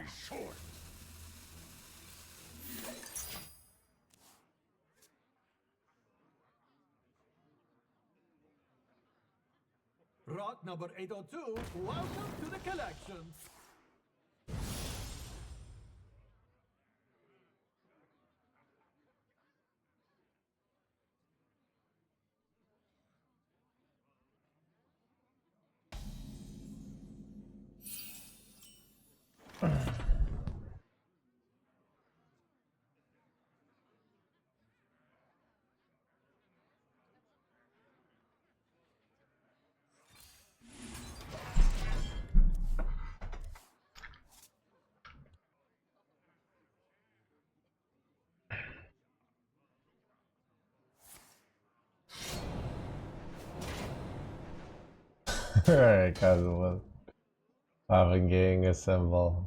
sword. Rock number 802, welcome to the collection. Alright, casual. Having gang assemble.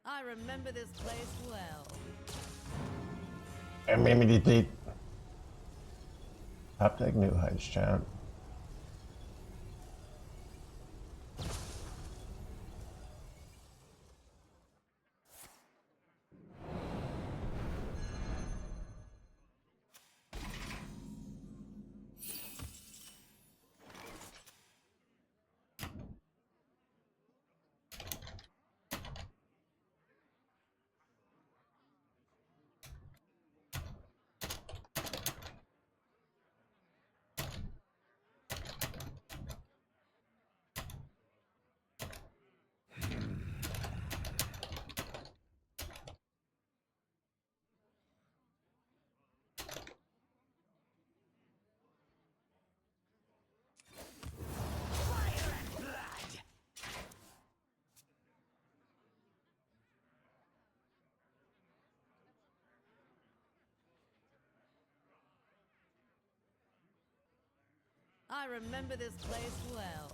I remember this place well. I made me delete. Top deck new heights champ. I remember this place well.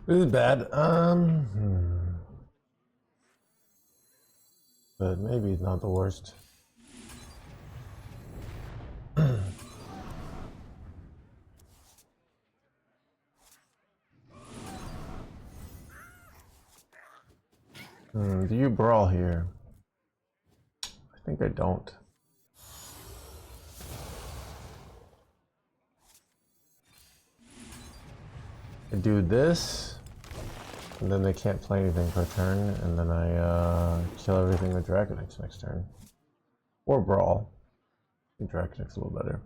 This is bad. But maybe it's not the worst. Do you brawl here? I think I don't. I do this, and then they can't play anything per turn, and then I kill everything with Dragonix next turn. Or brawl. I think Dragonix a little better.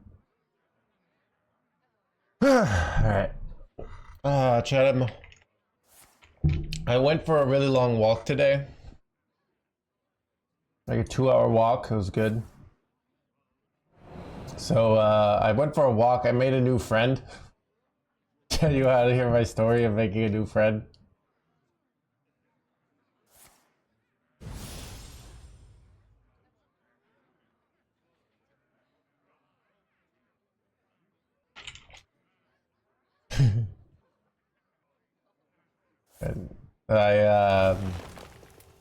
Alright. Chatham. I went for a really long walk today. Like a 2-hour walk, it was good. So I went for a walk. I made a new friend. Tell you how to hear my story of making a new friend. And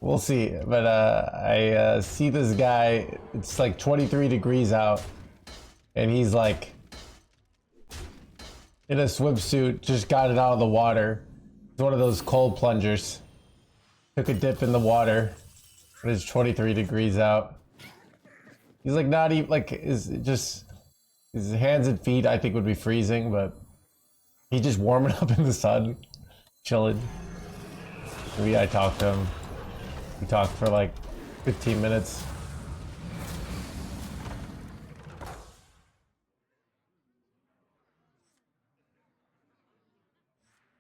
we'll see. But I see this guy. It's like 23 degrees out, and he's like in a swimsuit. Just got it out of the water. It's one of those cold plungers. Took a dip in the water. But it's 23 degrees out. He's like not even like his hands and feet I think would be freezing, but he's just warming up in the sun, chilling. Maybe I talked to him. We talked for like 15 minutes.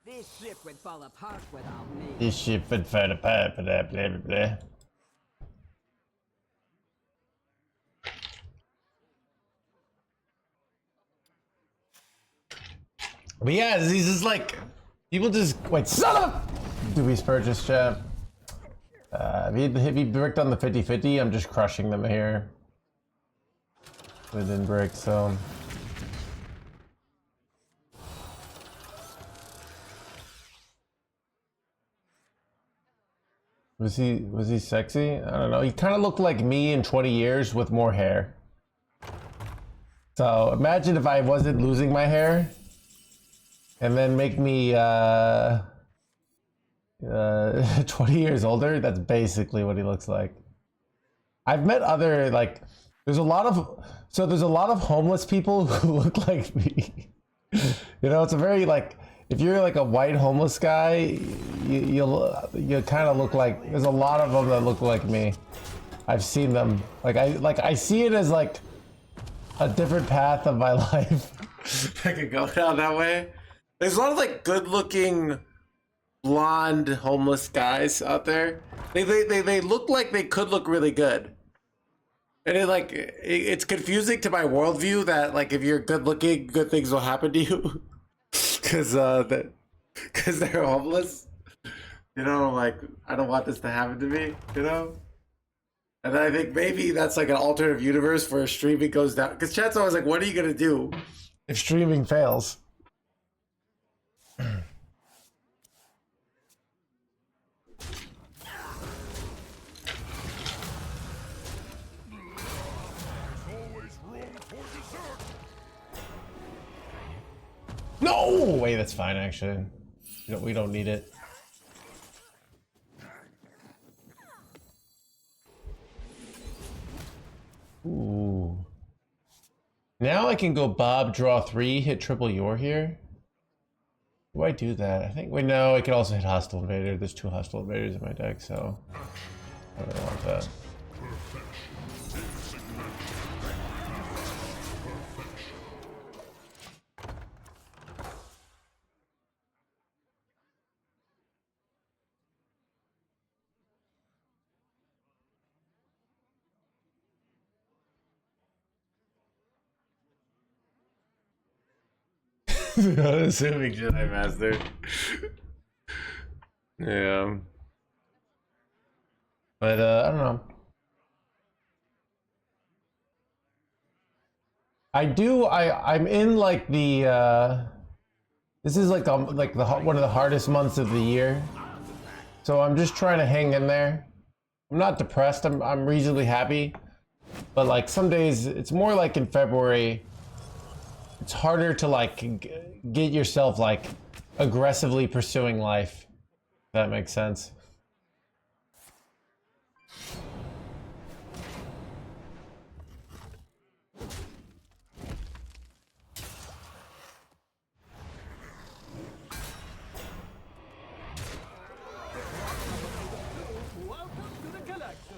This ship would fall apart without me. This ship would fall apart, blah blah blah blah. But yeah, he's just like people just wait. Son of! Do we purchase chat? If he bricked on the 50-50, I'm just crushing them here within brick. So was he sexy? I don't know. He kind of looked like me in 20 years with more hair. So imagine if I wasn't losing my hair. And then make me 20 years older. That's basically what he looks like. I've met other like there's a lot of homeless people who look like me. You know, it's a very like if you're like a white homeless guy, you kind of look like there's a lot of them that look like me. I've seen them. I see it as like a different path of my life. I could go down that way. There's a lot of like good-looking, blonde homeless guys out there. They look like they could look really good, and it's confusing to my worldview that like if you're good-looking, good things will happen to you, because they're homeless. You know, like I don't want this to happen to me. You know, and I think maybe that's like an alternative universe where streaming goes down. Because chat's always like, "What are you gonna do if streaming fails?" No way, that's fine actually. We don't need it. Ooh. Now I can go Bob, draw 3, hit triple your here. Do I do that? I think we know I can also hit hostile invader. There's 2 hostile invaders in my deck, so I don't really want that. Unassuming Jedi Master. Yeah. But I don't know. I'm in like the this is like the one of the hardest months of the year. So I'm just trying to hang in there. I'm not depressed. I'm reasonably happy. But like some days it's more like in February it's harder to like get yourself like aggressively pursuing life. If that makes sense. Welcome to the collection.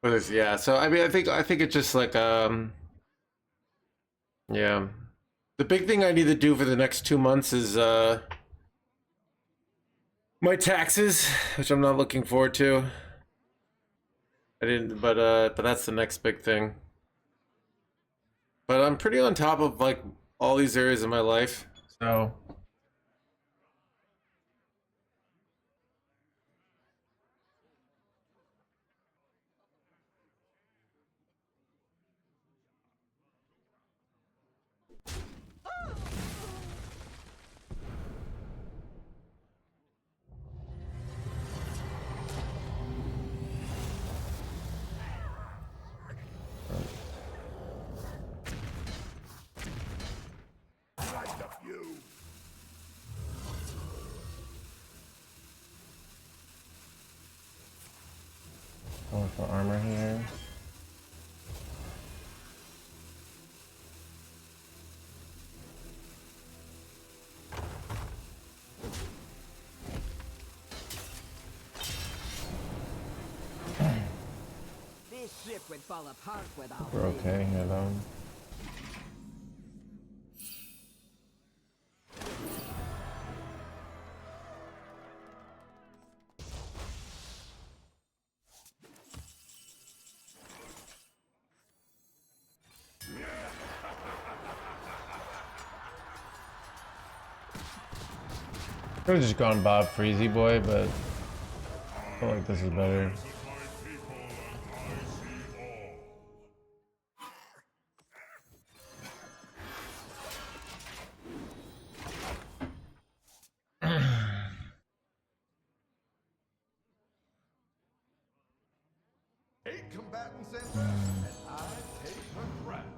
But it's, yeah, so I mean, I think it's just like yeah. The big thing I need to do for the next 2 months is my taxes, which I'm not looking forward to. I didn't, but that's the next big thing. But I'm pretty on top of like all these areas of my life, so. Going for armor here. This ship would fall apart without We're me. okay here though. Could have just gone Bob Freezy Boy, but I feel like this is better.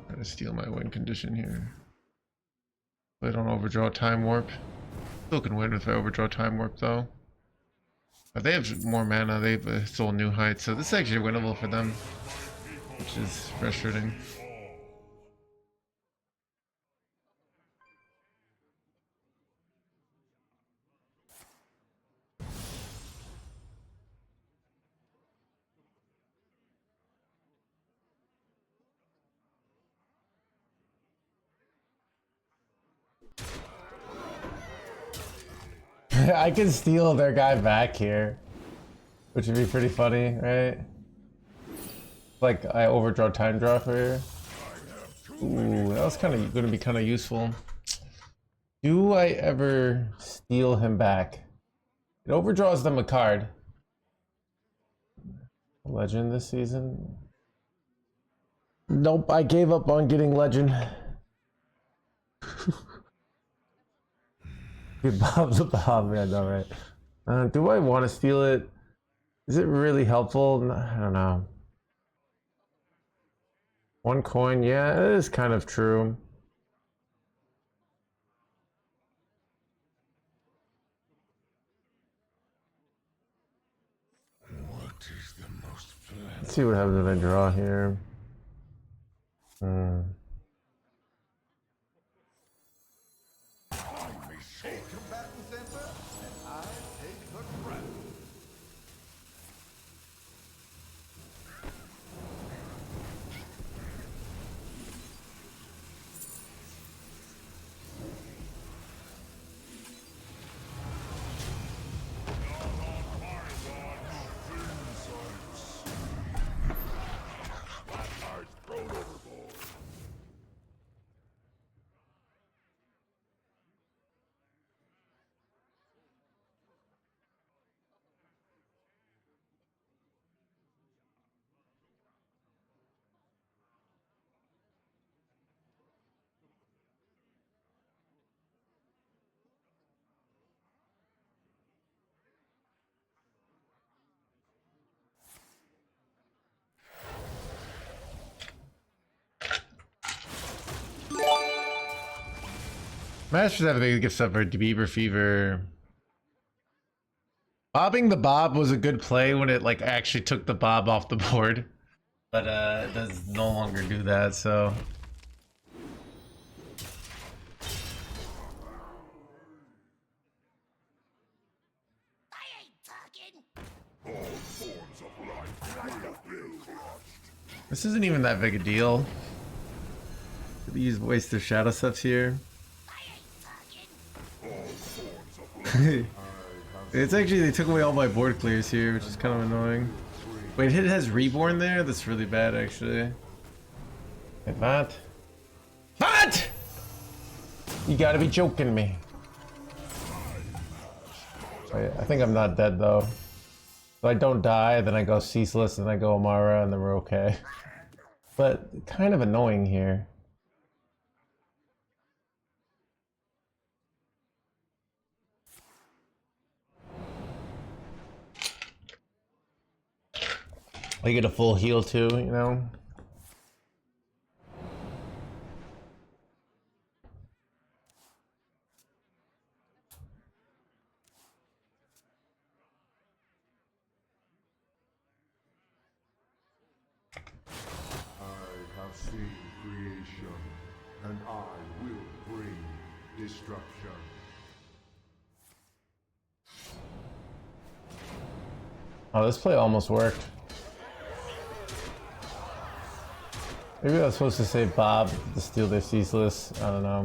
Trying to steal my win condition here. I don't overdraw time warp. Still can win if I overdraw time warp though. But they have more mana, they've sold new heights, so this is actually winnable for them, which is frustrating. I can steal their guy back here, which would be pretty funny, right? Like I overdraw time draw for here. Ooh, that was kind of going to be kind of useful. Do I ever steal him back? It overdraws them a card. Legend this season? Nope, I gave up on getting legend. Dude, Bob's a Bob, yeah, no, right. Do I want to steal it? Is it really helpful? I don't know. 1 coin, yeah, it is kind of true. Let's see what happens if I draw here. Masters have a big gift up for Beaver Fever. Bobbing the Bob was a good play when it like actually took the Bob off the board. But it does no longer do that, so. I ain't talking. This isn't even that big a deal. These waste their shadow sets here. It's actually, they took away all my board clears here, which is kind of annoying. Wait, it has Reborn there? That's really bad, actually. Wait, what? What? You gotta be joking me. Wait, I think I'm not dead, though. If I don't die, then I go Ceaseless, and I go Amara, and then we're okay. But kind of annoying here. I get a full heal too, you know? I have seen creation, and I will bring destruction. Oh, this play almost worked. Maybe I was supposed to say Bob to steal their Ceaseless. I don't know.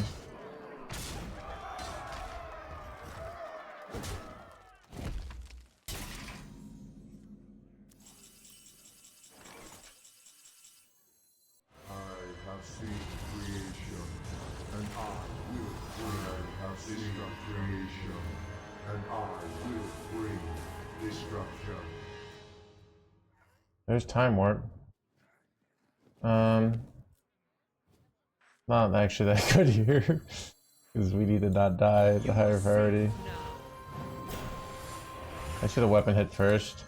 I have seen creation, and I will bring destruction. And I will bring destruction. There's Time Warp. Not actually that good here. Because we need to not die at the higher priority. I should have weapon hit first.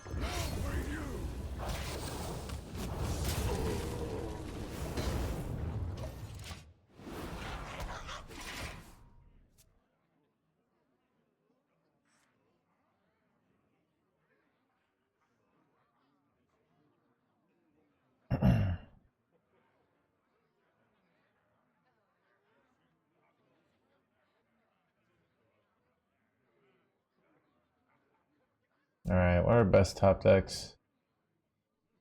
Alright, what are our best top decks?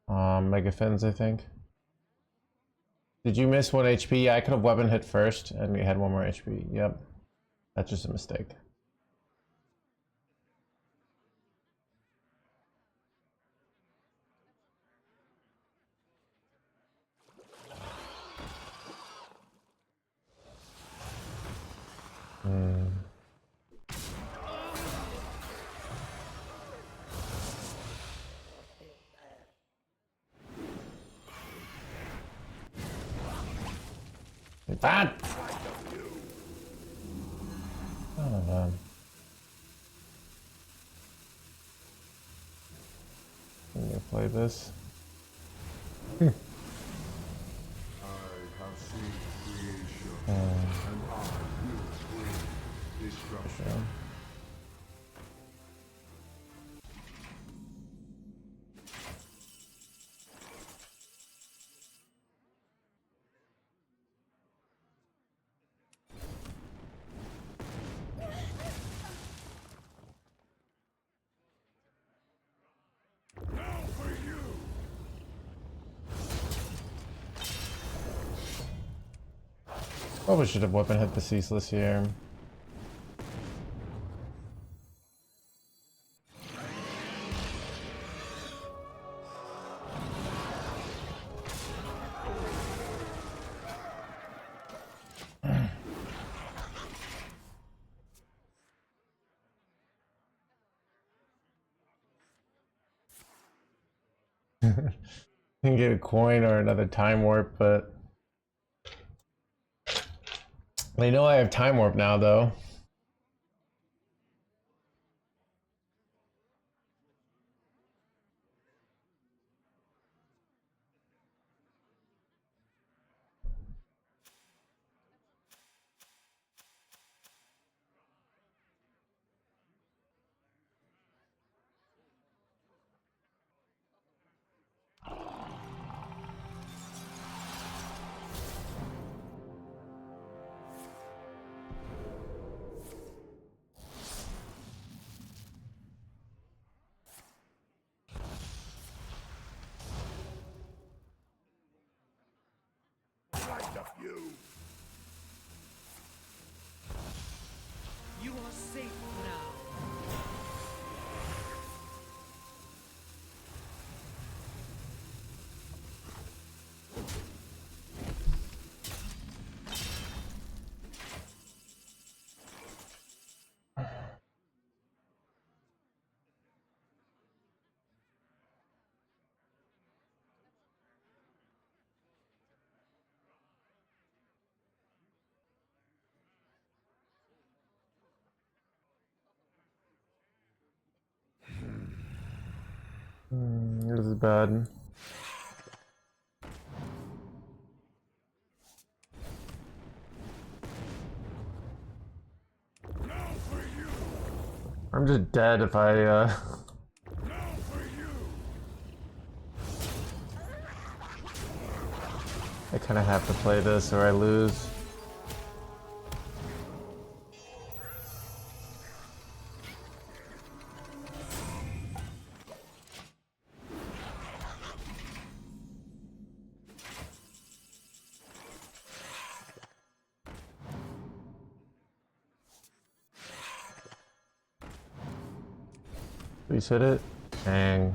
Mega Fins, I think. Did you miss 1 HP? Yeah, I could have weapon hit first and we had 1 more HP. Yep. That's just a mistake. Bad. Oh man. I'm gonna play this. I have seen creation, and I will bring destruction. Probably should have weapon hit the Ceaseless here. Can get a coin or another Time Warp, but they know I have Time Warp now, though. safe now. This is bad. I'm just dead if I I kind of have to play this or I lose. Please hit it. Dang.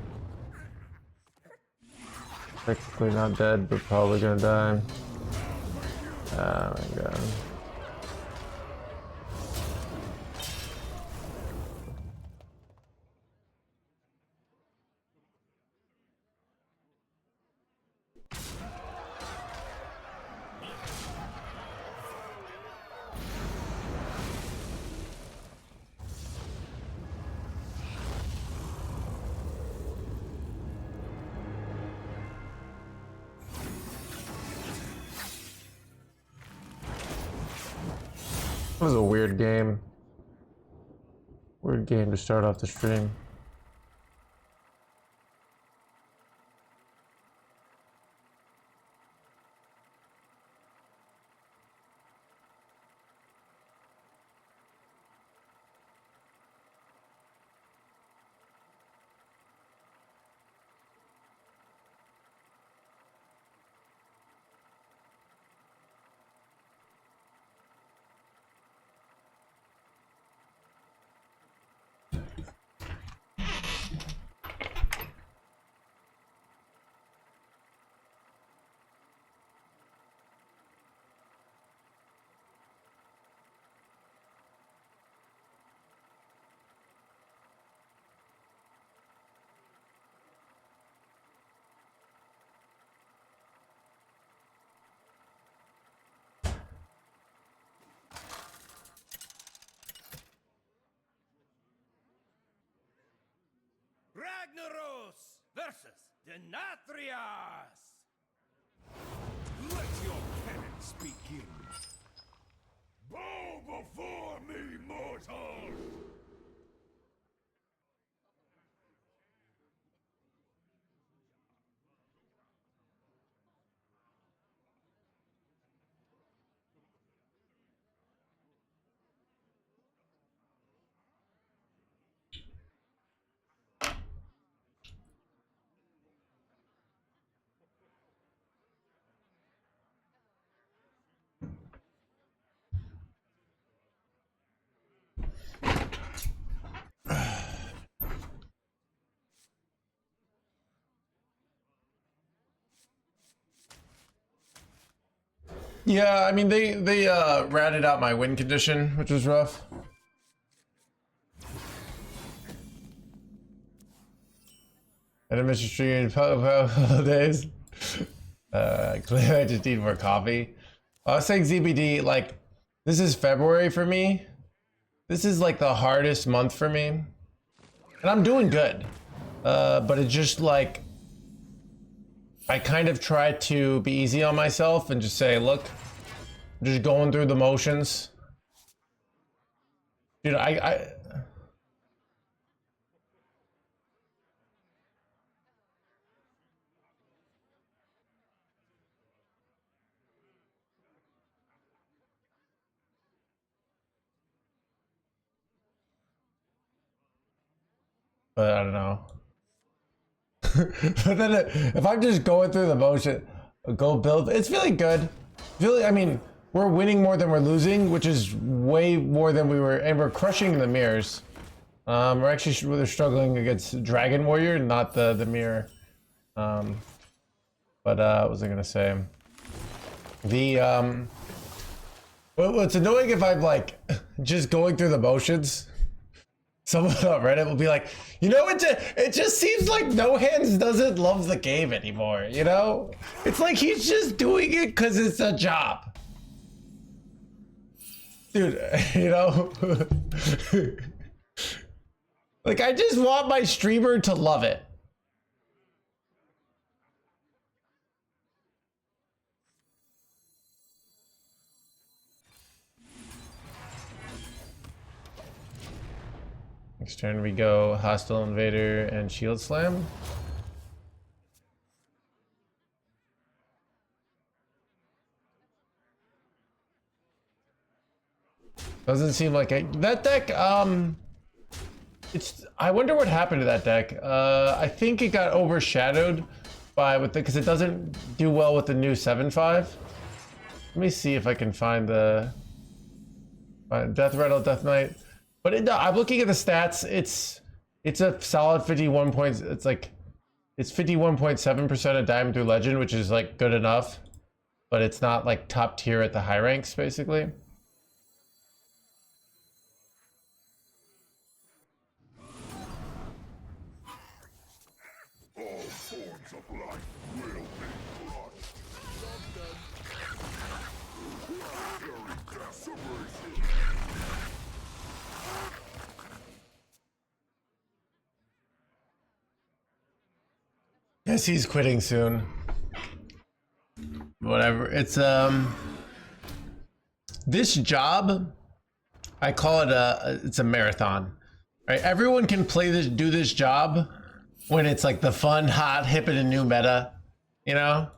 Technically not dead, but probably gonna die. Oh my god. That was a weird game. Weird game to start off the stream. Ragnaros versus Denatrius. Let your penance begin. Bow before me, mortals! Yeah, I mean they ratted out my win condition, which was rough. I didn't miss a stream in days. Clearly I just need more coffee. I was saying ZBD, like, this is February for me. This is like the hardest month for me. And I'm doing good. But it's just like, I kind of try to be easy on myself and just say, look, I'm just going through the motions. Dude, I don't know. But then if I'm just going through the motion, go build, it's feeling good. I mean, we're winning more than we're losing, which is way more than we were, and we're crushing the mirrors. We're actually really struggling against Dragon Warrior, not the mirror. But what was I gonna say? What's annoying if I'm like just going through the motions. Someone on Reddit will be like, you know, it just seems like No Hands doesn't love the game anymore, you know? It's like he's just doing it because it's a job. Dude, you know? Like, I just want my streamer to love it. Next turn we go Hostile Invader and Shield Slam. Doesn't seem like that deck, I wonder what happened to that deck. I think it got overshadowed by because it doesn't do well with the new 7/5. Let me see if I can find the Death Rattle, Death Knight. But I'm looking at the stats. It's a solid 51 points. It's 51.7% of Diamond through Legend, which is like good enough, but it's not like top tier at the high ranks, basically. All forms of life will be crushed. Planetary decimation. Guess he's quitting soon. Whatever. It's this job, I call it it's a marathon. Right? Everyone can do this job when it's like the fun, hot, hip and new meta, you know?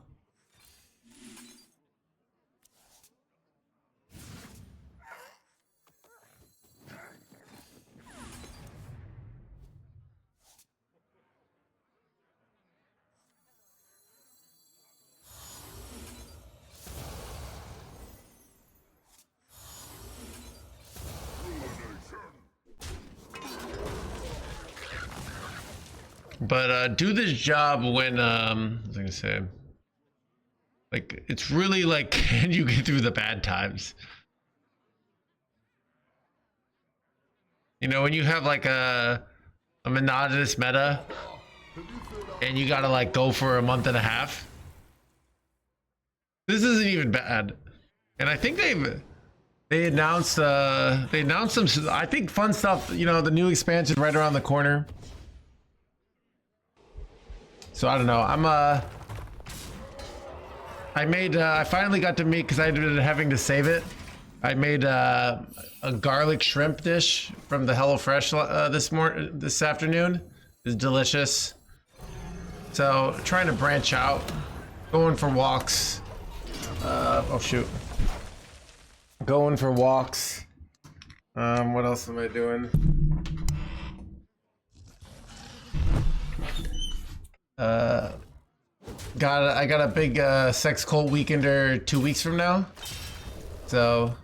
But do this job when what was I gonna say? Like it's really like can you get through the bad times? You know, when you have like a monotonous meta and you gotta like go for a month and a half. This isn't even bad. And I think they announced some I think fun stuff, you know, the new expansion right around the corner. So I don't know. I finally got to make, because I ended up having to save it. I made a garlic shrimp dish from the HelloFresh this afternoon. It's delicious. So trying to branch out, going for walks. Oh shoot. Going for walks. What else am I doing? I got a big sex cult weekender 2 weeks from now, so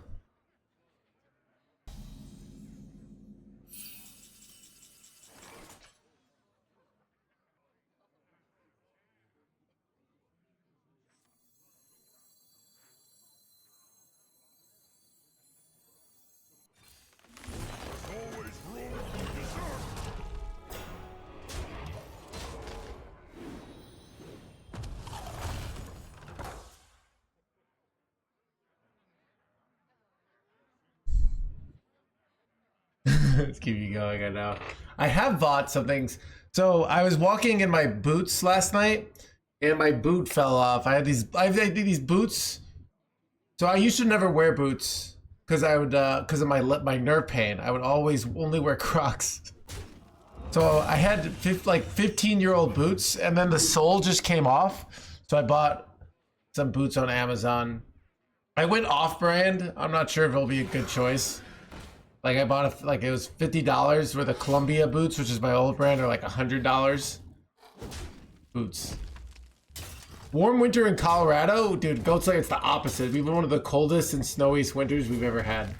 Always room for dessert. let's keep you going. I know. I have bought some things. So I was walking in my boots last night, and my boot fell off. I had these boots. So I used to never wear boots because I would because of my nerve pain. I would always only wear Crocs. So I had 15-year-old boots, and then the sole just came off. So I bought some boots on Amazon. I went off-brand. I'm not sure if it'll be a good choice. Like I bought it was $50 worth of Columbia boots, which is my old brand, or like $100 boots. Warm winter in Colorado? Dude, Goat's like it's the opposite. We've been one of the coldest and snowiest winters we've ever had.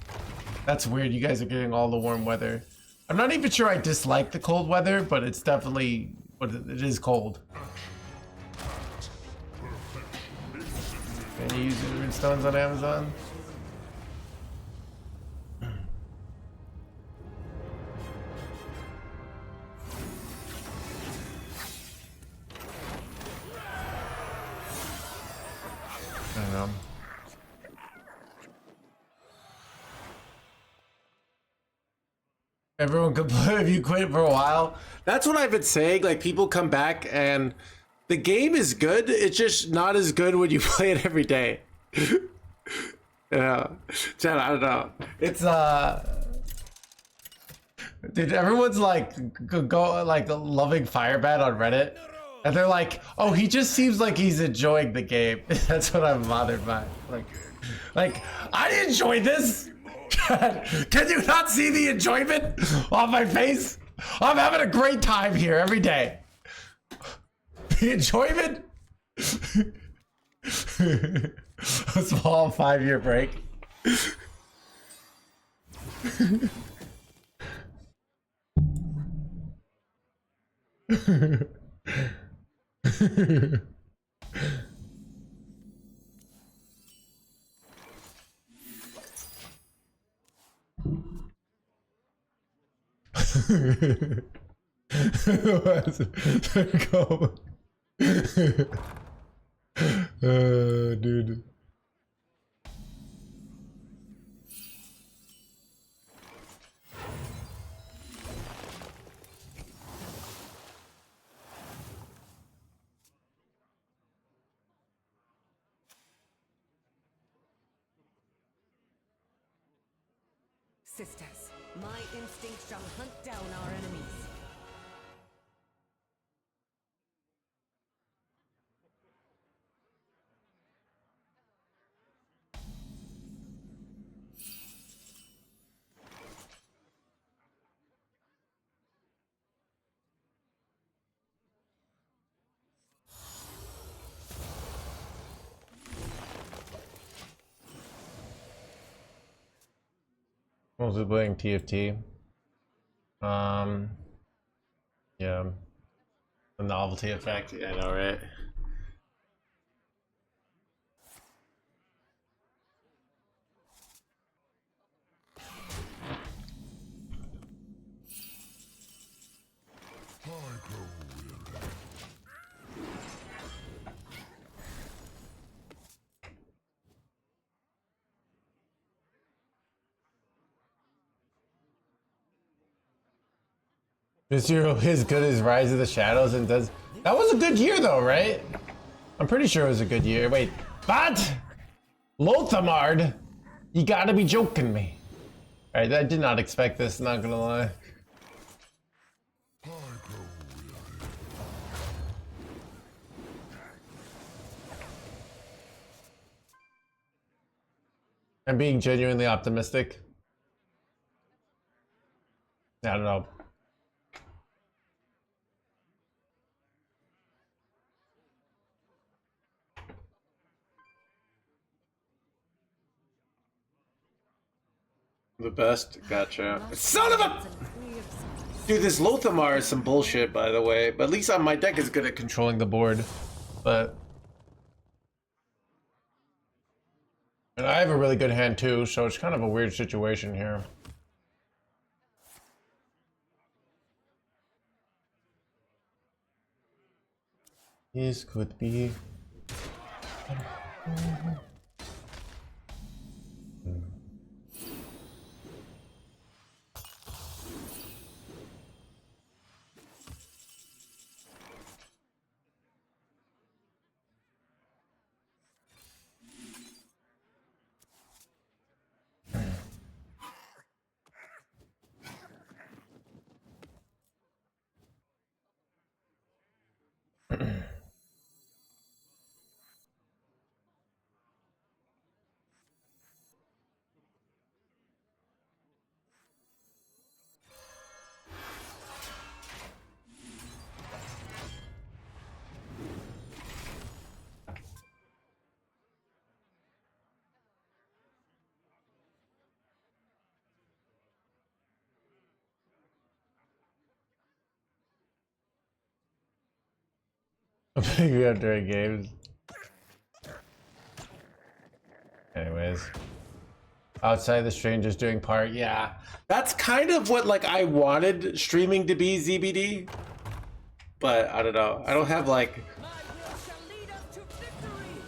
That's weird. You guys are getting all the warm weather. I'm not even sure I dislike the cold weather, but it's definitely, but it is cold. Can you use the rune stones on Amazon? I don't know. Everyone complain if you quit for a while. That's what I've been saying. Like, people come back and the game is good. It's just not as good when you play it every day. Yeah, Chad, I don't know. It's dude, everyone's like go like loving Firebat on Reddit, and they're like, "Oh, he just seems like he's enjoying the game." That's what I'm bothered by. Like I enjoy this. Can you not see the enjoyment on my face? I'm having a great time here every day. The enjoyment. A small 5-year break. Go. Dude. Sisters, my instinct shall hunt down our enemies. Mostly playing TFT. Yeah. The novelty effect. Yeah, I know, right? This year is good as Rise of the Shadows and does. That was a good year though, right? I'm pretty sure it was a good year. Wait, what? Lothamard? You gotta be joking me. Alright, I did not expect this, not gonna lie. I'm being genuinely optimistic. I don't know. The best? Gotcha. Son of a... Dude, this Lothamar is some bullshit, by the way. But at least my deck is good at controlling the board. But... And I have a really good hand too, so it's kind of a weird situation here. This could be... pick me up during games. Anyways. Outside the strangers doing part, yeah. That's kind of what like I wanted streaming to be, ZBD. But I don't know. I don't have like My will shall lead us to victory.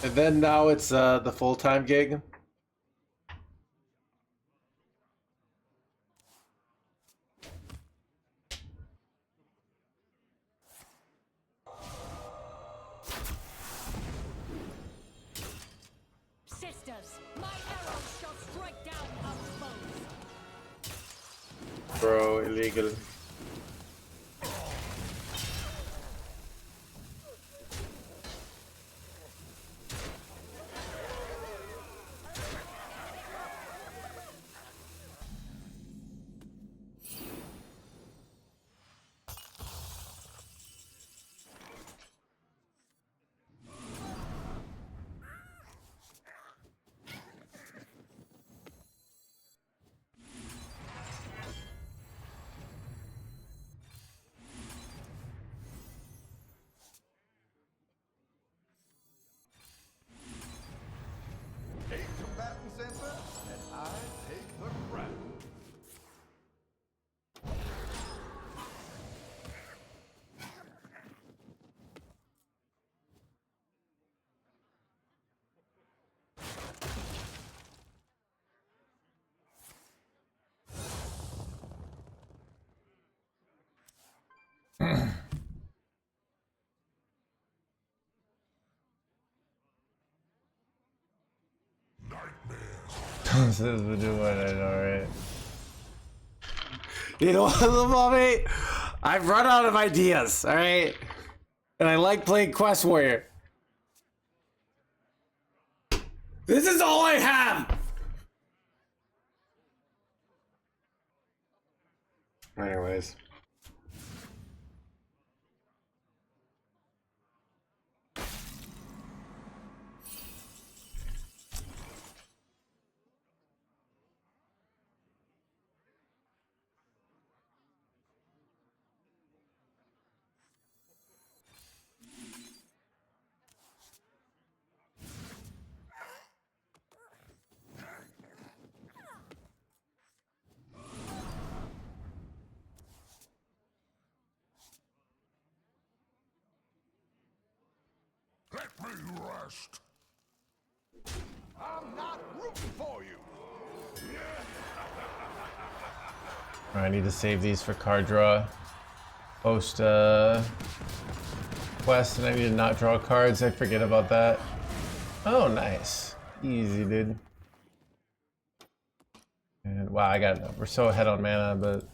and then now it's the full-time gig. Sisters, my arrows shall strike down our foes. Bro, illegal. Take combatant center, and I take the crown. This is the new one, I know, right? You know what, little mommy? I've run out of ideas, alright? And I like playing Quest Warrior. This is all I have! Anyways. Let me rest. I'm not rooting for you. I need to save these for card draw. Post quest, and I need to not draw cards. I forget about that. Oh, nice. Easy, dude. And wow, we're so ahead on mana, but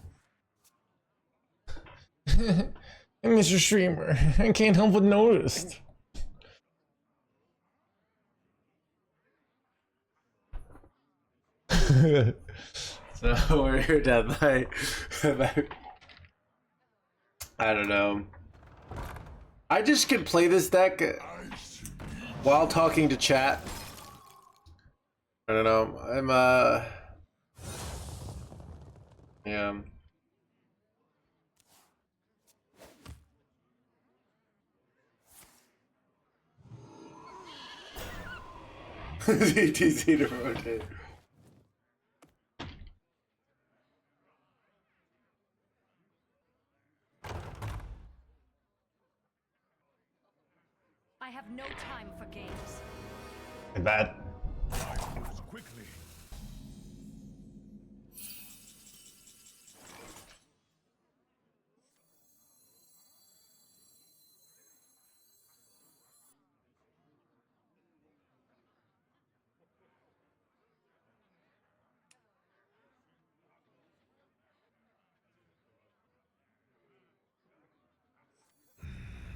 I'm Mr. Streamer. I can't help but notice. So we're here dead by I don't know. I just can play this deck while talking to chat. I don't know. I'm yeah. DTC to rotate. I have no time for games. Bad. Quickly.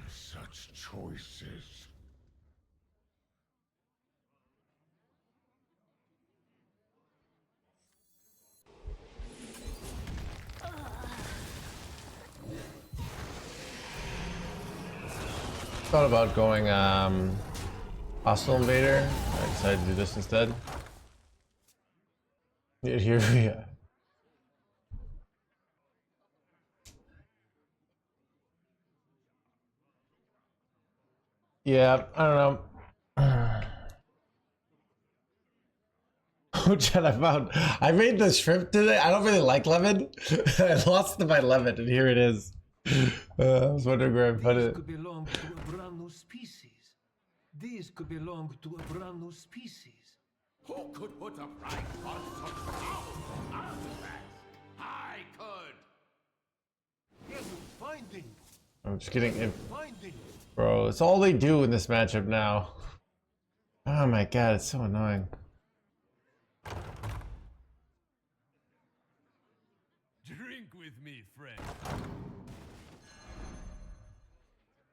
Such choices. Thought about going hostile invader. I decided to do this instead. Yet here we are. Yeah, I don't know. Oh, Chad, I made the shrimp today. I don't really like lemon. I lost to my lemon, and here it is. I was wondering where I put These it. could belong to a brand new species. These could belong to a brand new species. Who could put a price on such powerful artifacts? I could. Yes, finding, I'm just kidding. finding. Bro, it's all they do in this matchup now. Oh my god, it's so annoying. Drink with me, friend.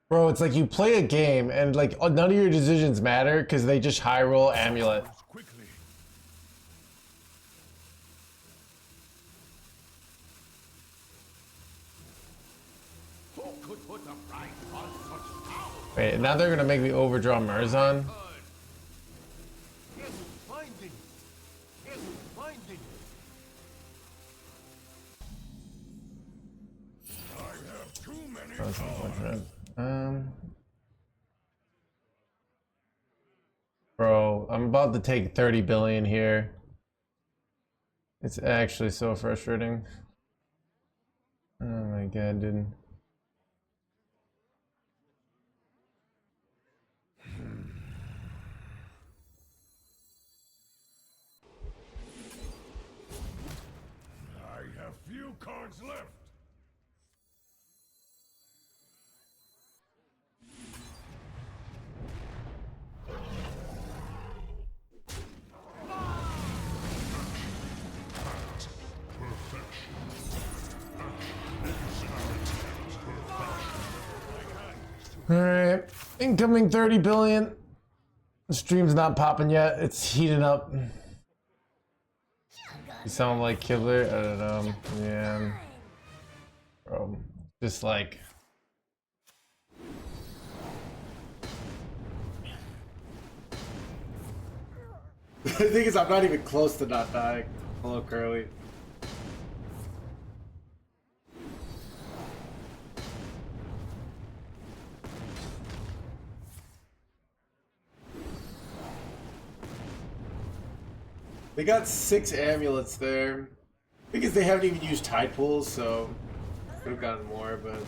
Bro, it's like you play a game and like none of your decisions matter because they just high roll amulet. Quickly. Who could put a price on such powerful? Wait, now they're gonna make me overdraw Murzon? Yes, finding. Yes, finding. I have too many. That's unfortunate. Bro, I'm about to take 30 billion here. It's actually so frustrating. Oh my god, dude. I have few cards left. Alright, incoming 30 billion. The stream's not popping yet, it's heating up. You sound like Killer? I don't know. Yeah. Bro, just like. The thing is, I'm not even close to not dying. Hello, Curly. They got 6 amulets there. Because they haven't even used tide pools, so could have gotten more, but.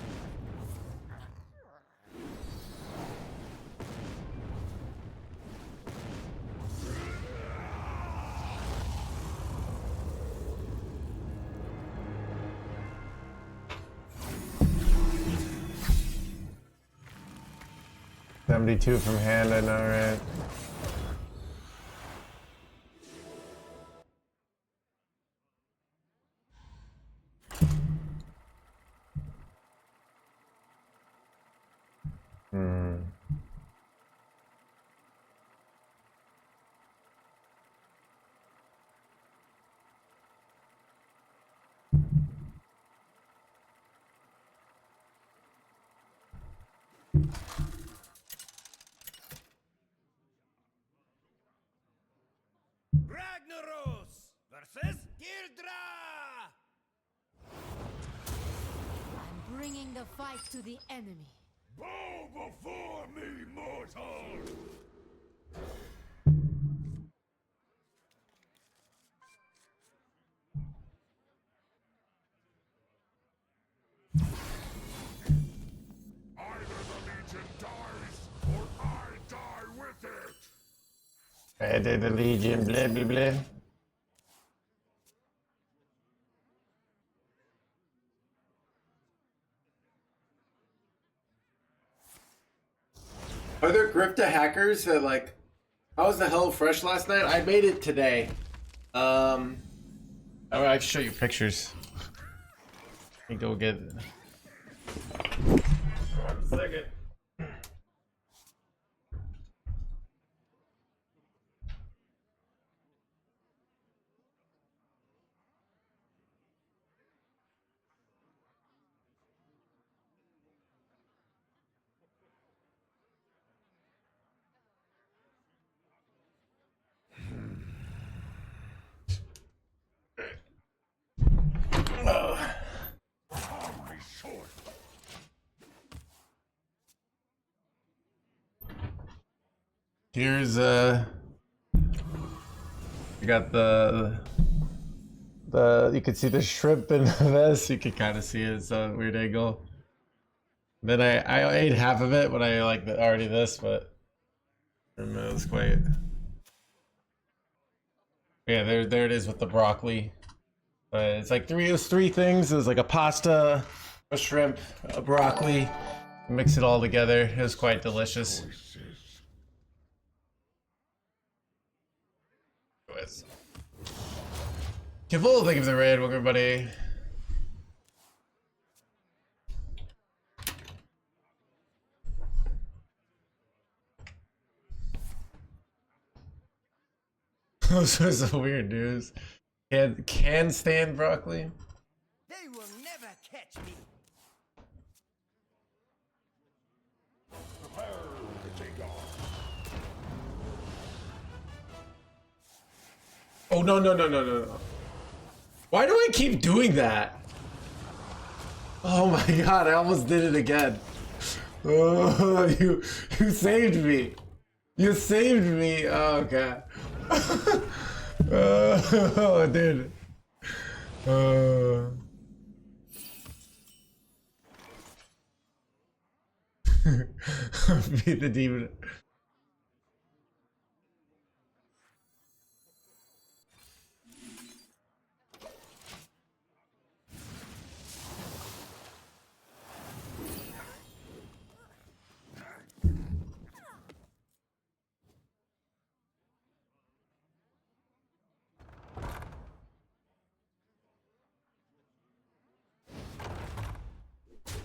$72 from hand, I know, right? Ragnaros versus Gildra! I'm bringing the fight to the enemy. Bow before me, mortal! Either the Legion dies, or I die with it! Either the Legion, blah blah blah. Are there Grifta hackers that like? How was the HelloFresh last night? I made it today. I can show you pictures. Let me go get it. 1 second. Arm me short! Here's you got the you can see the shrimp in this. You can kind of see it. It's a weird angle. Then I ate half of it when I like already this, but it was quite. Yeah, there it is with the broccoli. It's like three things. It was like a pasta, a shrimp, a broccoli. Mix it all together. It was quite delicious. Anyways. Kivul, thank you for the raid. Welcome everybody. Those are some weird news. Can stand broccoli. They will never catch me. Prepare to take off. Oh no. Why do I keep doing that? Oh my god, I almost did it again. Oh, you saved me. You saved me. Oh god. Oh, dude. Beat the demon.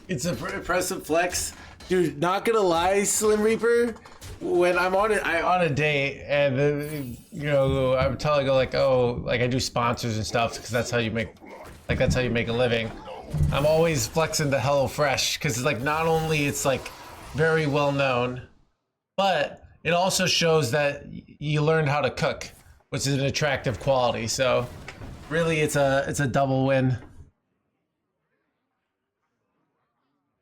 It's an impressive flex, dude. Not gonna lie, Slim Reaper. When I'm on a date and you know I'm telling her like, oh, like I do sponsors and stuff because that's how you make a living. I'm always flexing the HelloFresh because it's like not only it's like very well known, but it also shows that you learned how to cook, which is an attractive quality. So really, it's a double win.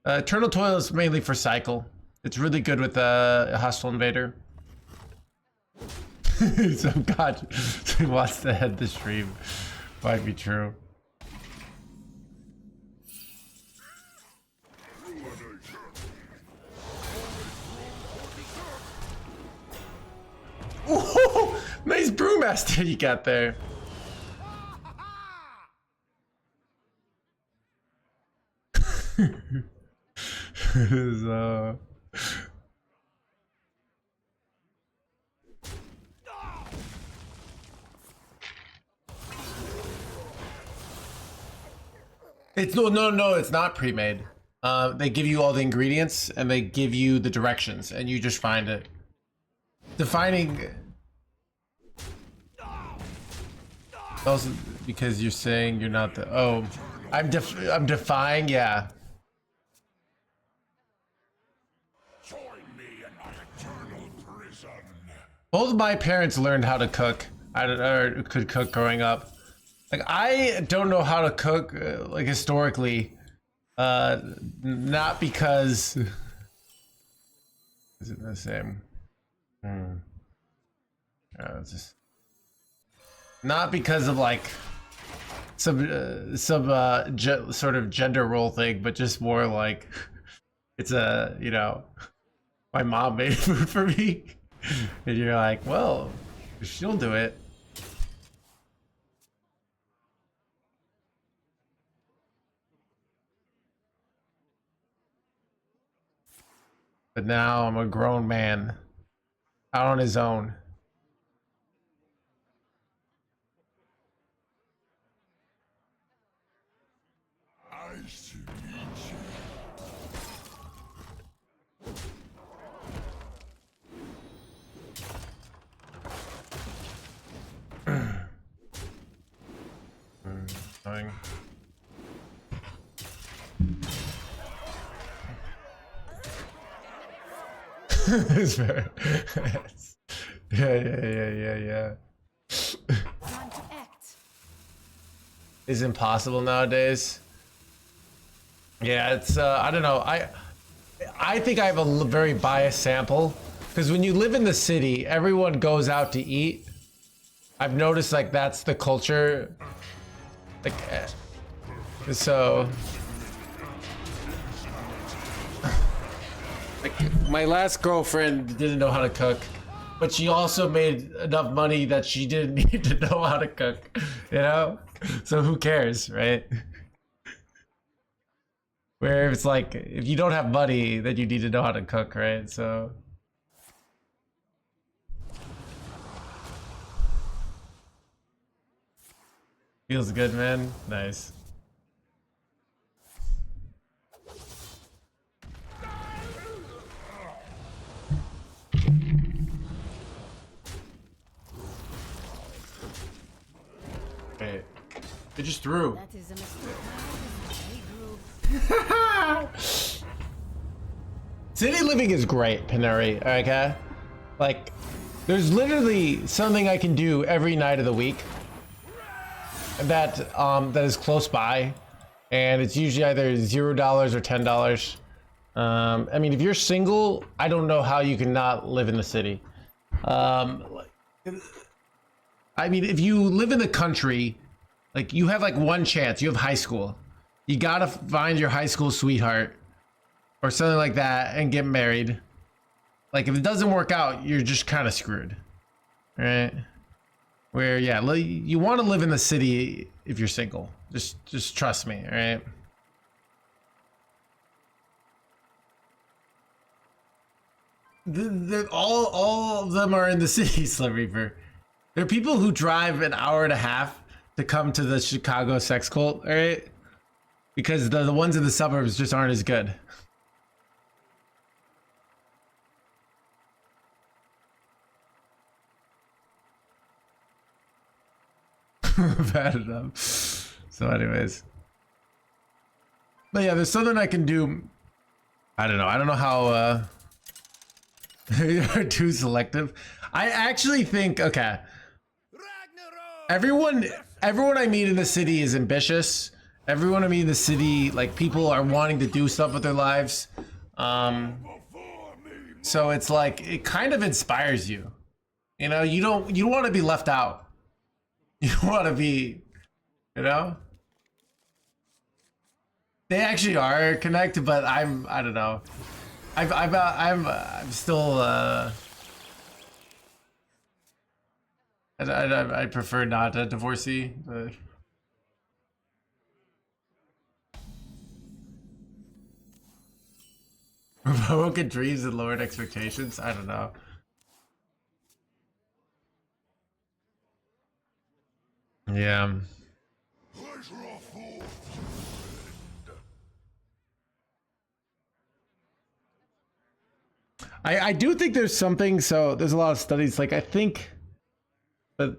Eternal Toil is mainly for cycle. It's really good with a hostile invader. Some god wants to head the stream. Might be true. Ooh, nice brewmaster you got there. It is It's no, it's not pre-made. They give you all the ingredients and they give you the directions and you just find it. Defining also because you're saying you're not the I'm defying, yeah. Join me in my eternal prison. Both of my parents learned how to cook. I could cook growing up. Like I don't know how to cook like historically, not because is it the same? It's just not because of like some sort of gender role thing, but just more like it's a, you know, my mom made food for me, and you're like, well, she'll do it. But now I'm a grown man, out on his own. Nice to meet you. Nothing. It's very yeah. Time to act. Is impossible nowadays. Yeah, it's I don't know. I think I have a very biased sample Because when you live in the city, everyone goes out to eat. I've noticed like that's the culture. Like, so. Like, my last girlfriend didn't know how to cook, but she also made enough money that she didn't need to know how to cook, you know? So who cares, right? Where it's like, if you don't have money, then you need to know how to cook, right? So. Feels good, man. Nice. Hey, it just threw. That is a mistake. City living is great, Culinary, okay? Like, there's literally something I can do every night of the week that that is close by, and it's usually either $0 or $10. I mean, if you're single, I don't know how you can not live in the city. I mean, if you live in the country, like, you have like one chance. You have high school. You gotta find your high school sweetheart or something like that and get married. Like, if it doesn't work out, you're just kind of screwed, right? Where, yeah, you want to live in the city if you're single. Just trust me, all right? All of them are in the city, Slim Reaper. There are people who drive an hour and a half to come to the Chicago sex cult, all right? Because the ones in the suburbs just aren't as good. Bad enough. So anyways. But yeah, there's something I can do. I don't know how you're too selective. I actually think, okay. Everyone I meet in the city is ambitious. Everyone I meet in the city, like, people are wanting to do stuff with their lives. So it's like, it kind of inspires you. You know, you don't want to be left out. You want to be, you know? They actually are connected, but I don't know. I'm still I prefer not a divorcee, but broken dreams and lowered expectations. I don't know. Yeah. I do think there's something, so there's a lot of studies, like, I think that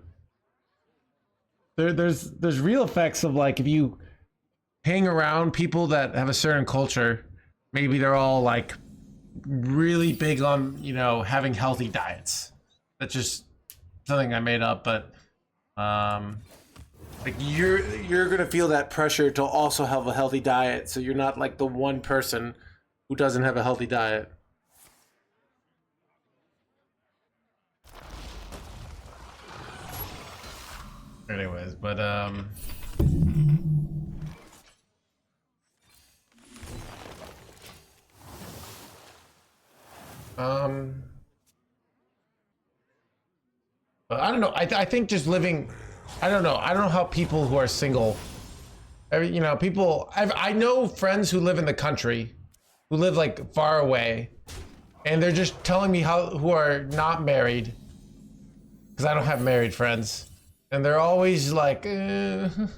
there's real effects of, like, if you hang around people that have a certain culture, maybe they're all like really big on, you know, having healthy diets. That's just something I made up, but like, you're gonna feel that pressure to also have a healthy diet, so you're not like the one person who doesn't have a healthy diet. Anyways, but but I don't know. I think just living, I don't know how people who are single, you know, people, I know friends who live in the country, who live like far away, and they're just telling me who are not married, because I don't have married friends, and they're always like, I'm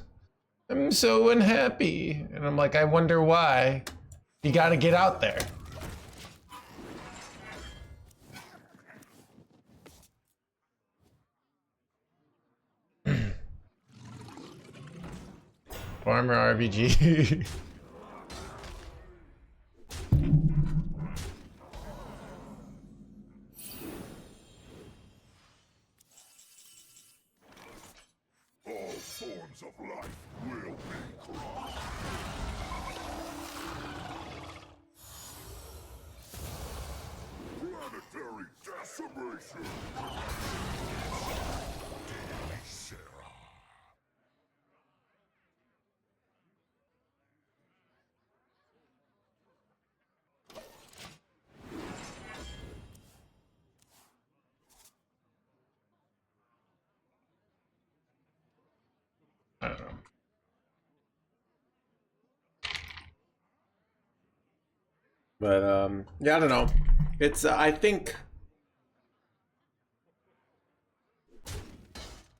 so unhappy, and I'm like, I wonder why. You got to get out there. Farmer RBG. All forms of life will be crossed. Planetary death. I don't know. But yeah, I don't know. It's I think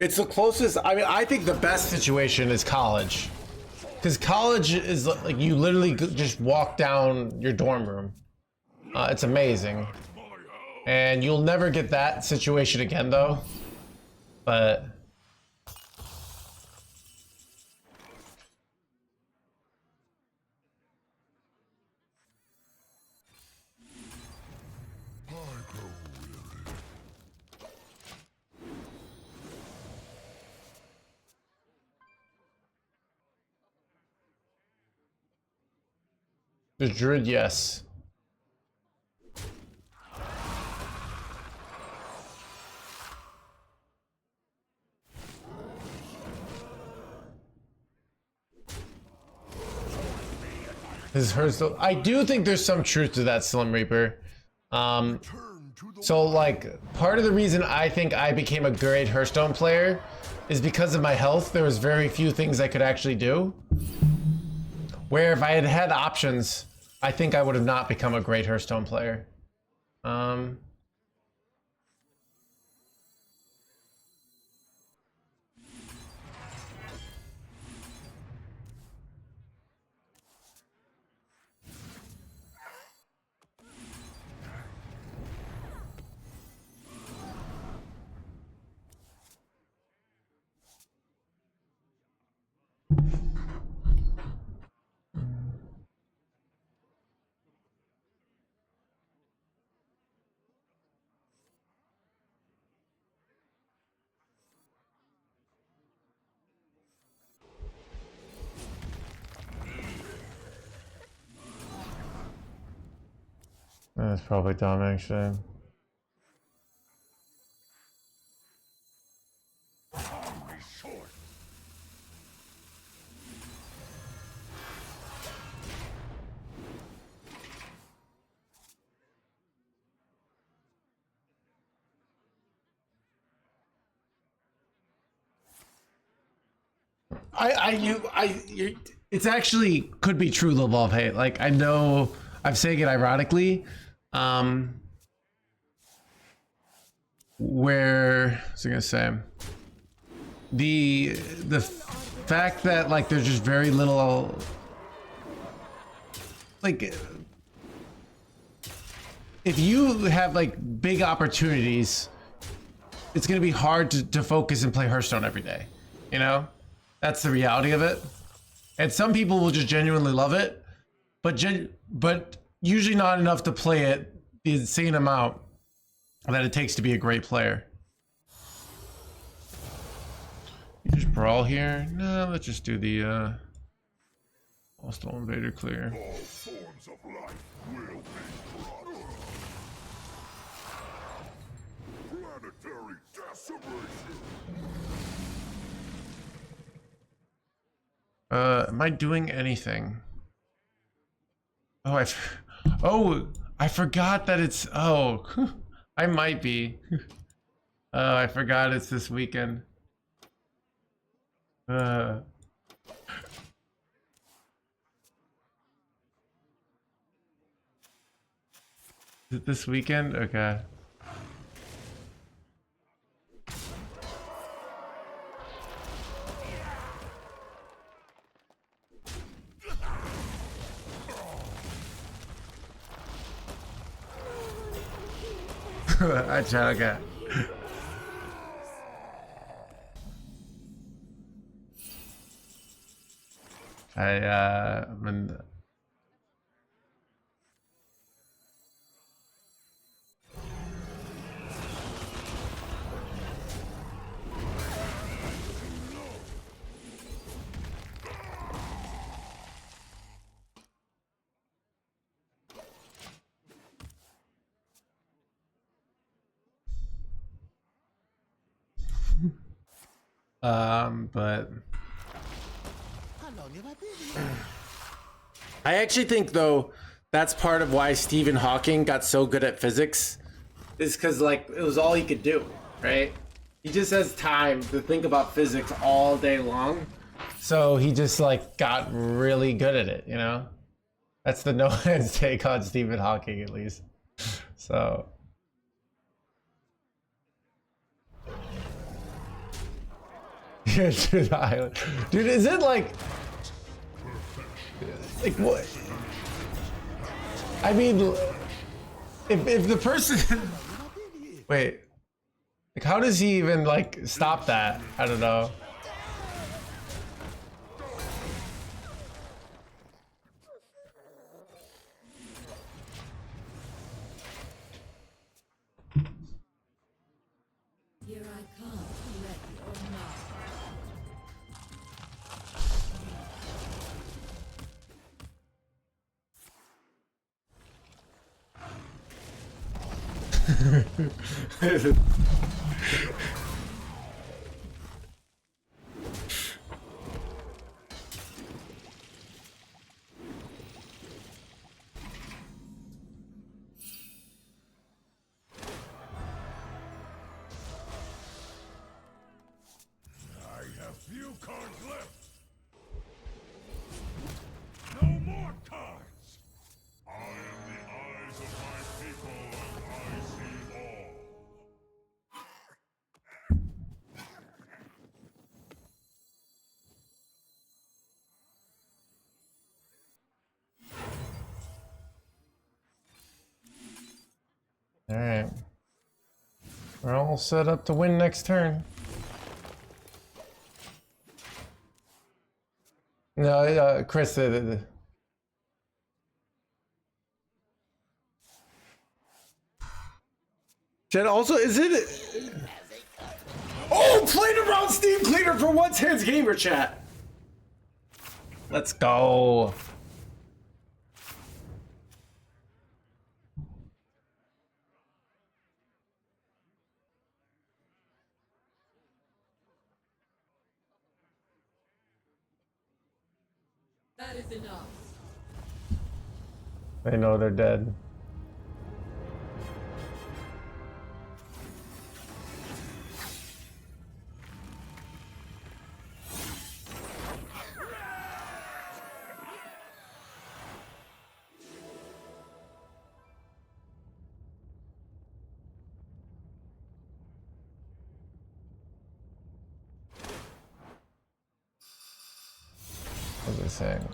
it's the closest. I mean, I think the best situation is college, because college is like you literally just walk down your dorm room. It's amazing, and you'll never get that situation again, though. But the druid, yes. His Hearthstone. I do think there's some truth to that, Slim Reaper. So like part of the reason I think I became a great Hearthstone player is because of my health. There was very few things I could actually do. Where if I had had options, I think I would have not become a great Hearthstone player. That's probably dumb, actually. It's actually could be true, level of hate. Like I know I'm saying it ironically. Where was I gonna say? The fact that like there's just very little like if you have like big opportunities, it's gonna be hard to focus and play Hearthstone every day. You know, that's the reality of it. And some people will just genuinely love it, but usually not enough to play it the insane amount that it takes to be a great player. You just brawl here? No, let's just do the Hostile Invader clear. All forms of life will be brought. Planetary decimation. Am I doing anything? Oh, I forgot that it's, oh, I might be. Oh, I forgot it's this weekend. Is it this weekend? Okay. Okay. I'm in the... But How long have I been here? I actually think though that's part of why Stephen Hawking got so good at physics, is because like it was all he could do, right? He just has time to think about physics all day long, so he just like got really good at it, you know. That's the no hands take on Stephen Hawking, at least. So. Yeah, to the island. Dude, is it like what? I mean, if the person wait, like how does he even like stop that? I don't know. Here I come, ready or not. I have few cards left. No more cards. I am the eyes of my people, and I see all. All right, we're all set up to win next turn. No, Chris. Jen, also, is it? Oh, played around Steam Cleaner for NoHandsGamer chat. Let's go. That is enough. They know they're dead. What was I saying?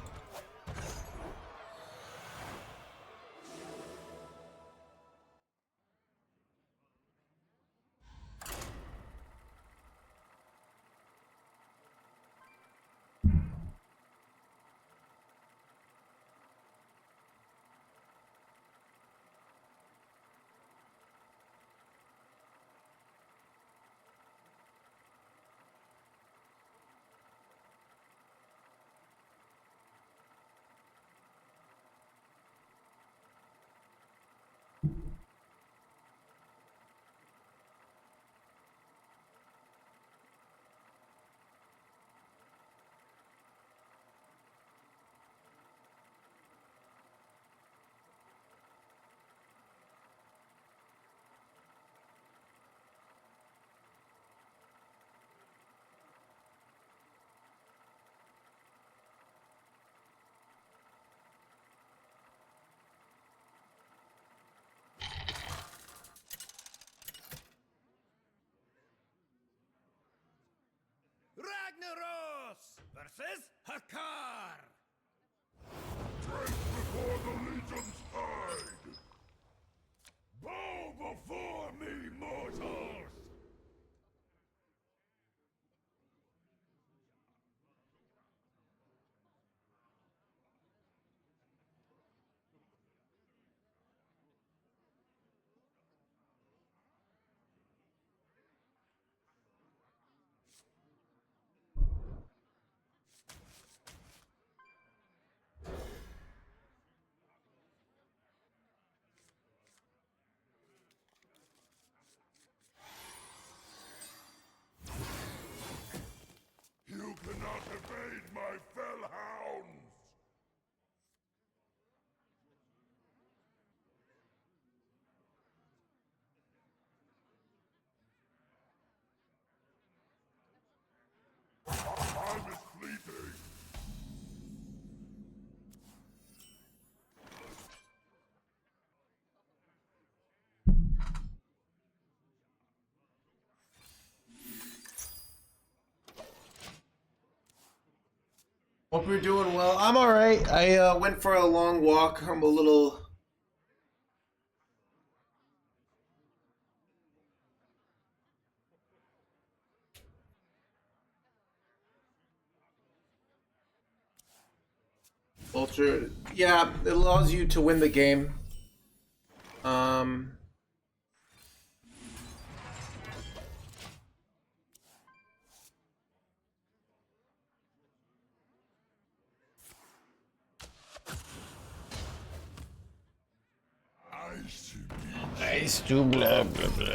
Ragnaros versus Hakar. Drink before the legion's tide. Bow before me, mortals. Hope you're doing well. I'm alright. I went for a long walk. I'm a little... Ultra... Yeah, it allows you to win the game. Nice to blah blah blah.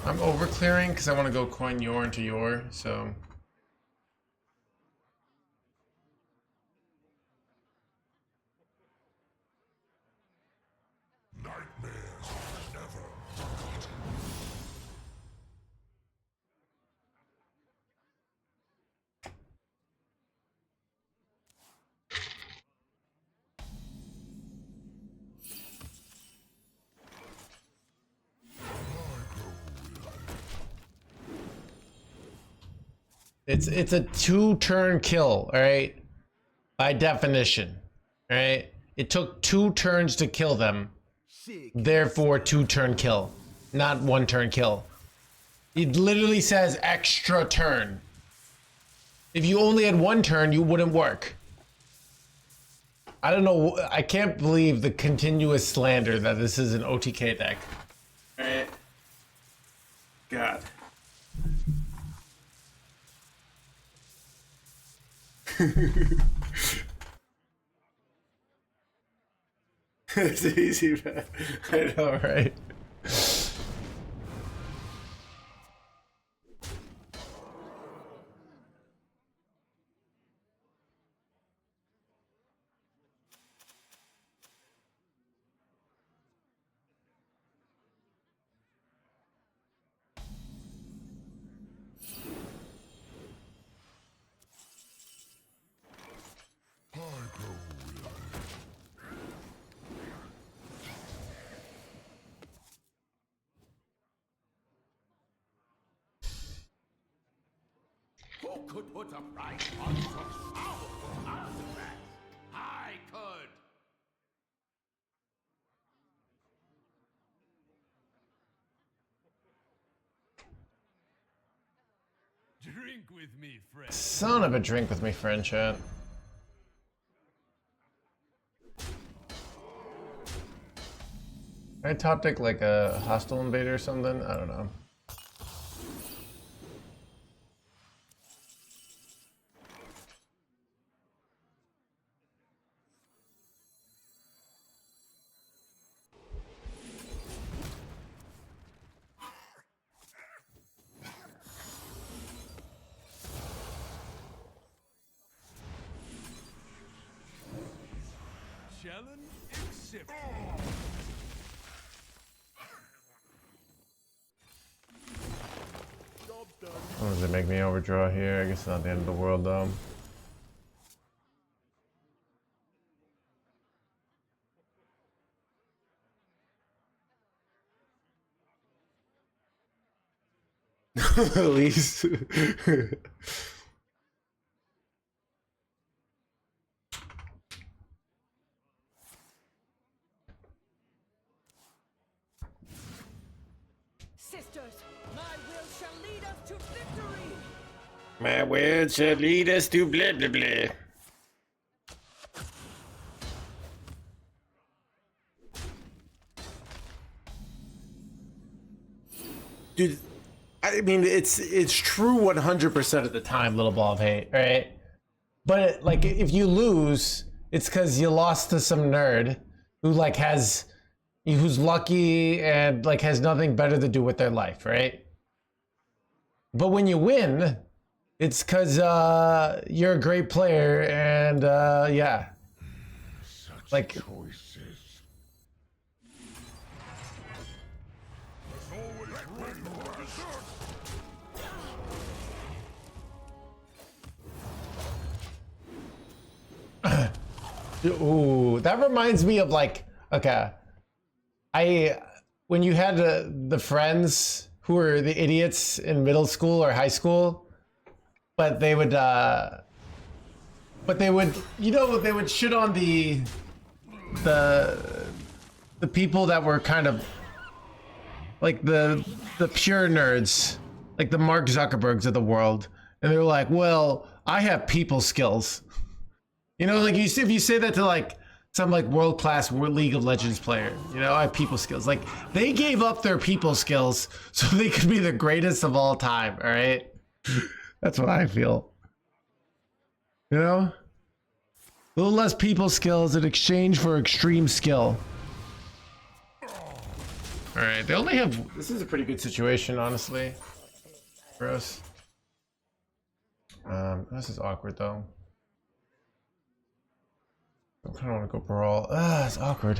I'm over clearing because I want to go coin your into your, so. Nightmares are never forgotten. It's a 2-turn kill, all right? By definition, all right? It took 2 turns to kill them. Therefore, 2-turn kill, not 1-turn kill. It literally says extra turn. If you only had 1 turn, you wouldn't work. I don't know. I can't believe the continuous slander that this is an OTK deck. All right. God. It's easy, man. I know, right? Who could put a price on such powerful artifacts? I could. Drink with me, friend. Son of a drink with me, friend chat. Can I top deck like a hostile invader or something? I don't know. Challenge accepted. Oh, does it make me overdraw here? I guess it's not the end of the world though. At least. Sisters, my will shall lead us to victory! My word shall lead us to blah blah blah. Dude, I mean, it's true 100% of the time, little ball of hate, right? But like, if you lose, it's because you lost to some nerd who like who's lucky and like has nothing better to do with their life, right? But when you win, it's because you're a great player and yeah, Such like. choices. There's always room for dessert. Ooh, that reminds me of like, okay, when you had the friends who were the idiots in middle school or high school, but they would, you know, they would shit on the people that were kind of like the pure nerds, like the Mark Zuckerbergs of the world, and they were like, well, I have people skills. You know, like if you say that to like some like world-class League of Legends player, you know, I have people skills. Like they gave up their people skills so they could be the greatest of all time. All right, that's what I feel. You know, a little less people skills in exchange for extreme skill. All right, they only have. This is a pretty good situation, honestly. Gross. This is awkward though. I kind of want to go brawl. Ah, it's awkward.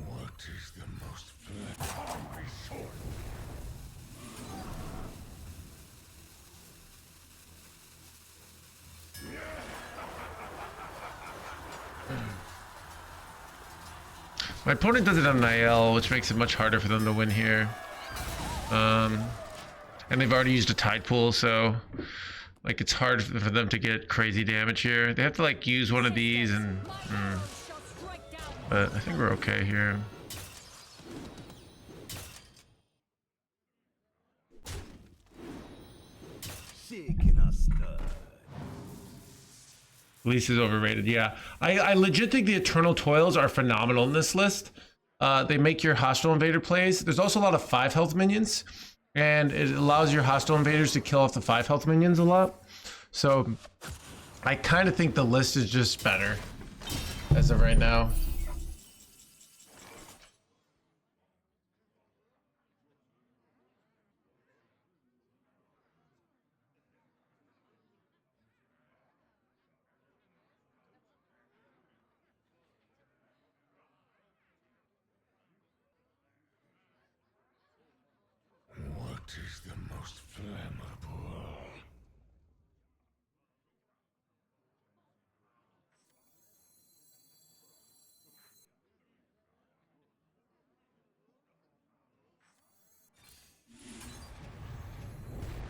What is the most flaming sword? My opponent does it on Niall, which makes it much harder for them to win here. And they've already used a tide pool, so like it's hard for them to get crazy damage here. They have to like use one of these and but I think we're okay here. Least is overrated. Yeah, I legit think the Eternal Toils are phenomenal in this list. They make your hostile invader plays. There's also a lot of 5 health minions, and it allows your hostile invaders to kill off the 5 health minions a lot. So I kind of think the list is just better as of right now. What is the most flammable?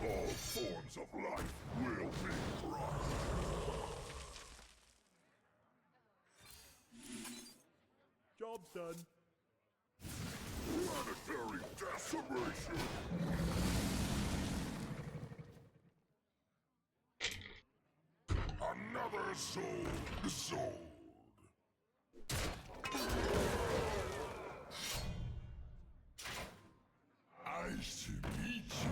All forms of life will be crushed. Job's done. Planetary decimation! Another soul sold. Nice to meet you.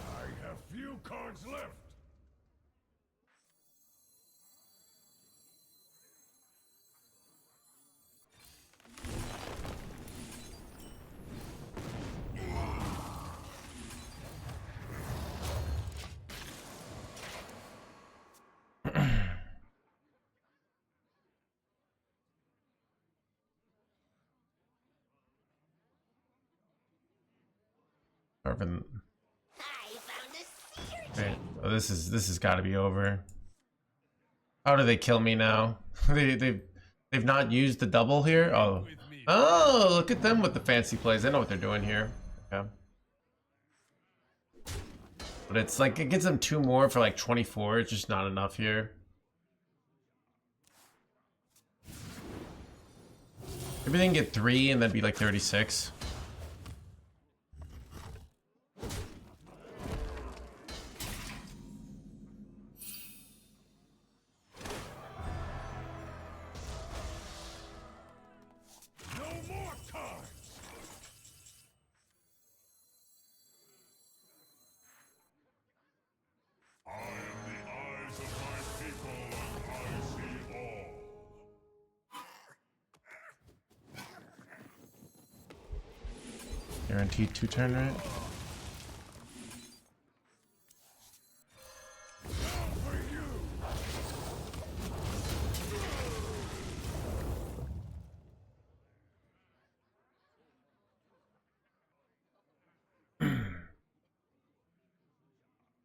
I have few cards left. Marvin. Right. Oh, this has got to be over. How do they kill me now? they've not used the double here. Oh, look at them with the fancy plays. They know what they're doing here. Okay. But it's like it gets them 2 more for like 24. It's just not enough here. Maybe they can get 3 and then be like 36. No more cards! I am the eyes of my people, and I see all. Guaranteed 2-turn, right?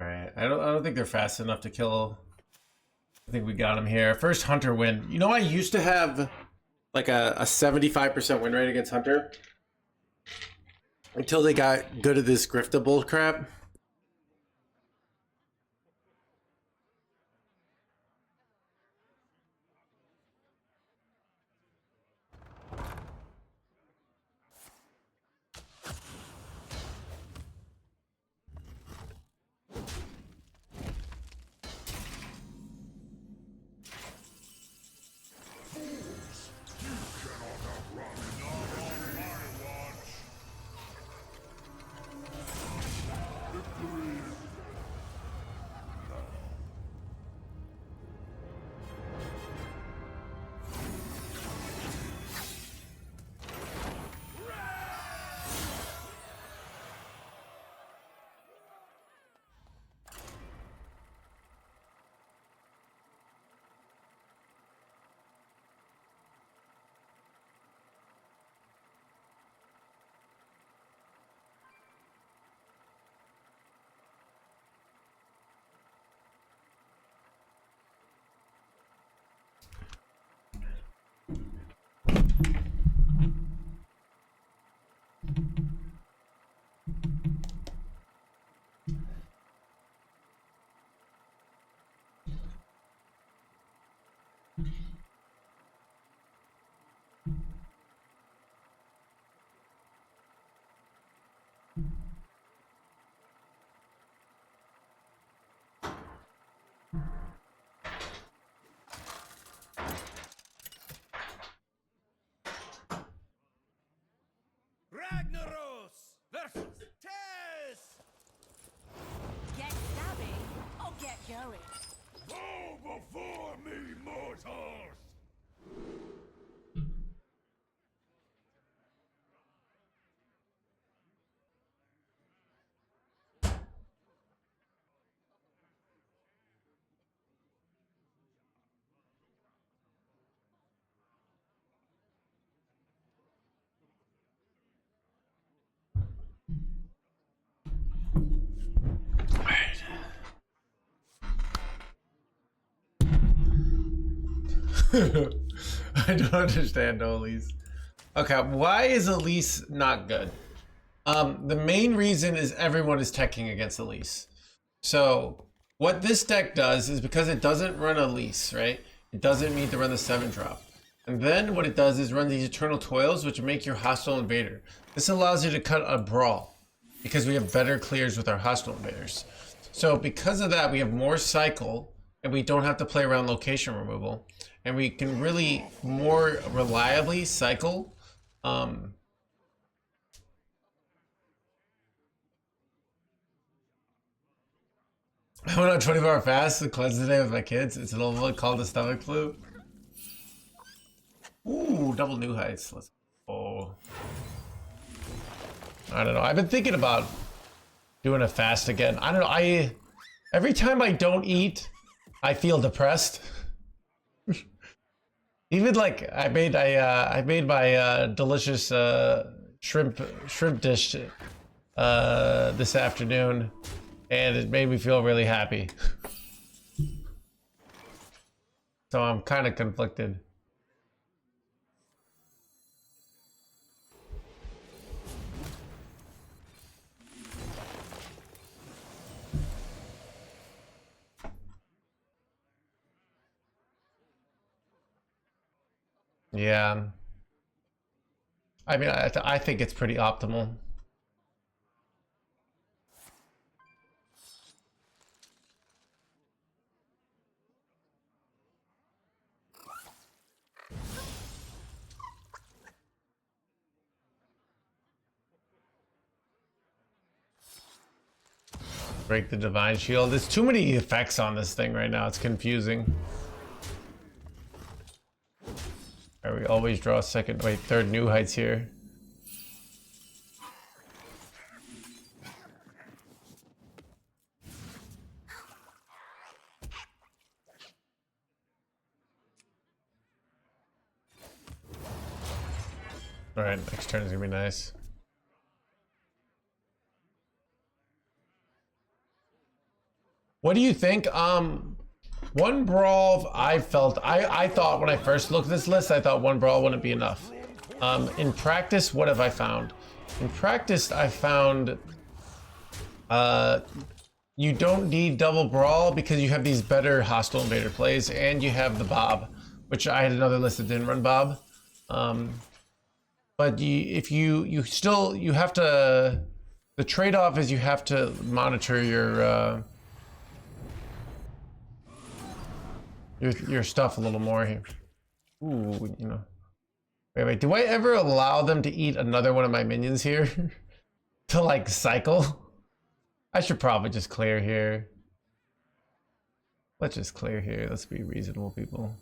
Alright, I don't think they're fast enough to kill. I think we got him here. First Hunter win. You know, I used to have like a 75% win rate against Hunter. Until they got good at this griftable crap. Ragnaros versus Tess! Get stabbing or get going. Go before me, mortals! I don't understand Elise. Okay, why is Elise not good? The main reason is everyone is teching against Elise. So what this deck does is because it doesn't run Elise, right? It doesn't need to run the 7-drop. And then what it does is run these Eternal Toils, which make your hostile invader. This allows you to cut a brawl because we have better clears with our hostile invaders. So because of that, we have more cycle and we don't have to play around location removal. And we can really more reliably cycle. I went on 24-hour fast to cleanse today with my kids. It's an old one called the stomach flu. Ooh, double new heights. Let's go. I don't know. I've been thinking about doing a fast again. I don't know. Every time I don't eat, I feel depressed. Even like I made my delicious shrimp dish this afternoon, and it made me feel really happy. So I'm kind of conflicted. Yeah. I mean, I think it's pretty optimal. Break the divine shield. There's too many effects on this thing right now. It's confusing. Alright, we always draw a second, wait, third new heights here. Alright, next turn is gonna be nice. What do you think? One brawl I thought when I first looked at this list, I thought one brawl wouldn't be enough. In practice, what have I found? In practice, I found you don't need double brawl because you have these better hostile invader plays, and you have the Bob, which I had another list that didn't run Bob. But if you have to, the trade-off is you have to monitor your stuff a little more here. Ooh, you know. Wait, do I ever allow them to eat another one of my minions here? To like cycle? I should probably just clear here. Let's just clear here. Let's be reasonable, people.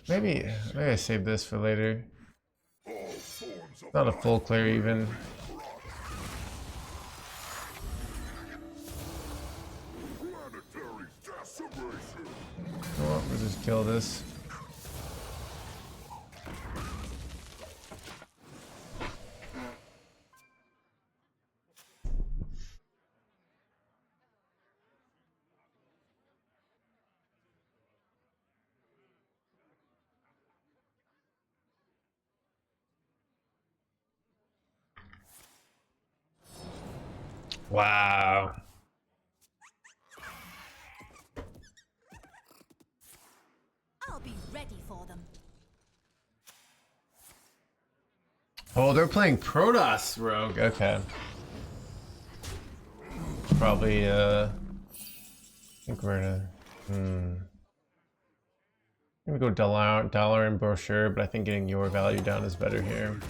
Maybe I save this for later. Not a full clear even. Oh, we'll just kill this. Wow. I'll be ready for them. Oh, they're playing Protoss Rogue. Okay. Probably, I think we're gonna, I'm gonna go dollar and brochure, but I think getting your value down is better here.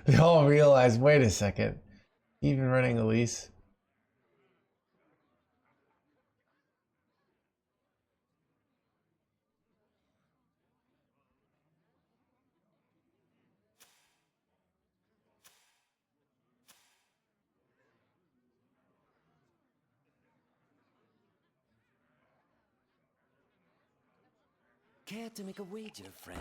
They all realize, wait a second, even running Elise. Care to make a wager, friend?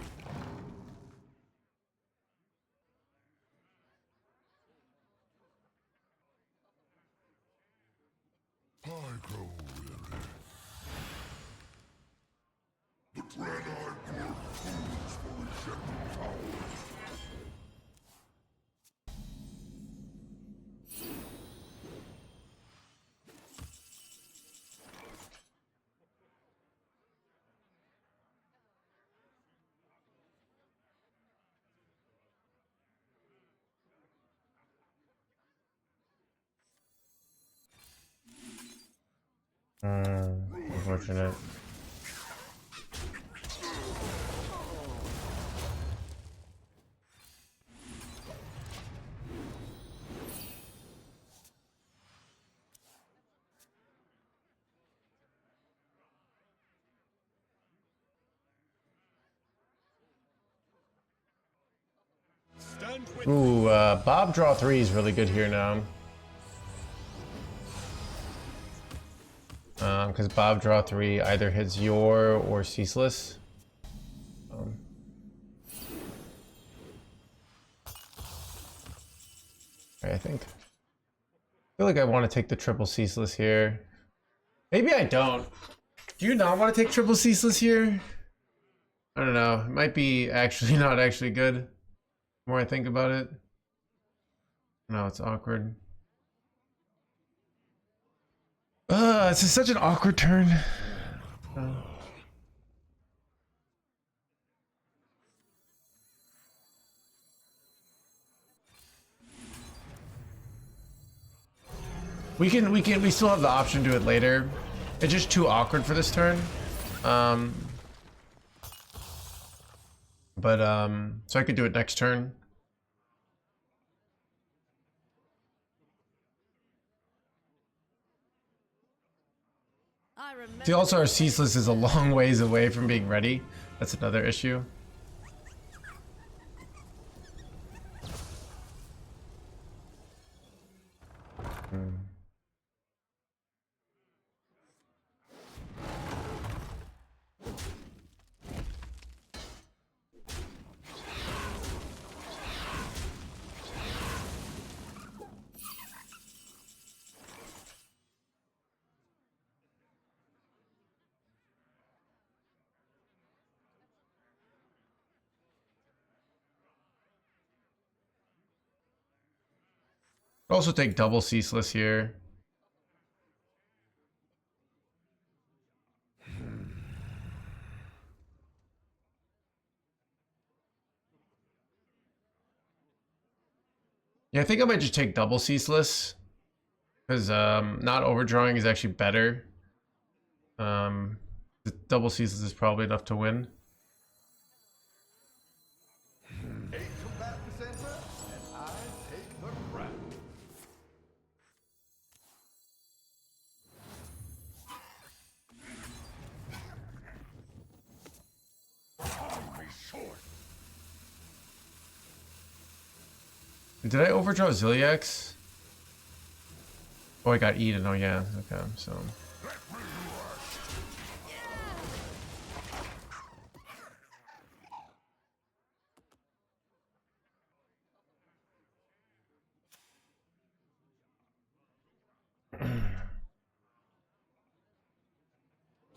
I grow weary. The dread-eyed blur fools for rejected power. Unfortunate. Ooh, Bob draw 3 is really good here now. Because Bob draw 3 either hits Yor or Ceaseless. Okay, I feel like I want to take the triple Ceaseless here. Maybe I don't. Do you not want to take triple ceaseless here? I don't know. It might be actually not actually good. The more I think about it. No, it's awkward. It's just such an awkward turn. We still have the option to do it later. It's just too awkward for this turn. So I could do it next turn. See, also our ceaseless is a long ways away from being ready. That's another issue. Also take double ceaseless here. Yeah, I think I might just take double ceaseless. Because not overdrawing is actually better. The double ceaseless is probably enough to win. Did I overdraw Ziliax? Oh, I got Eden. Oh, yeah. Okay, so.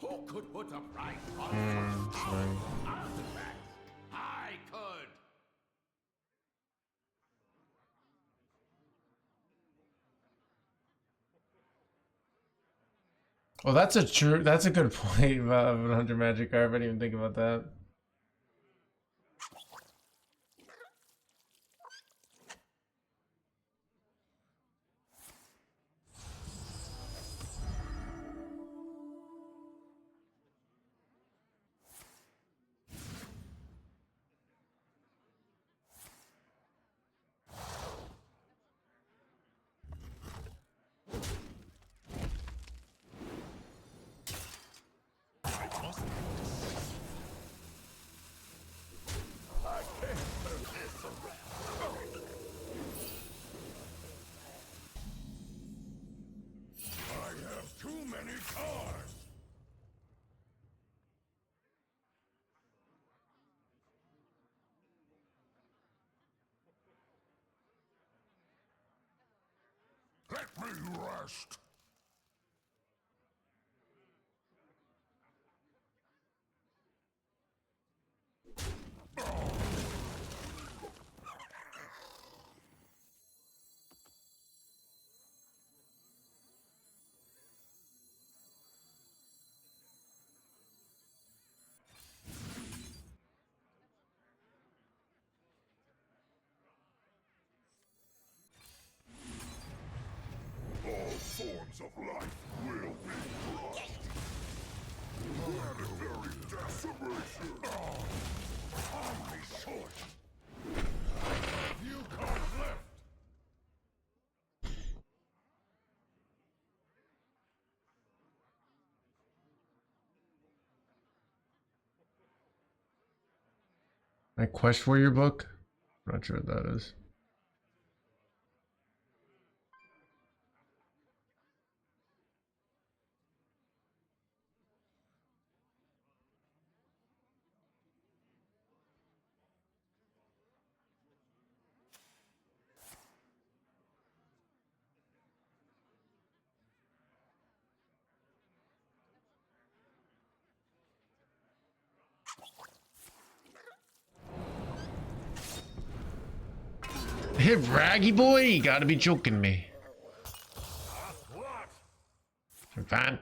Who could put a price on such powerful artifacts? I could. Oh, that's a good point about 100 magic card. I didn't even think about that. Let me rest. All forms of life will be crushed. Planetary decimation. Time is short. Few cards left. My Quest Warrior book? I'm not sure what that is. Hit Raggy boy, you gotta be joking me. I'm fine.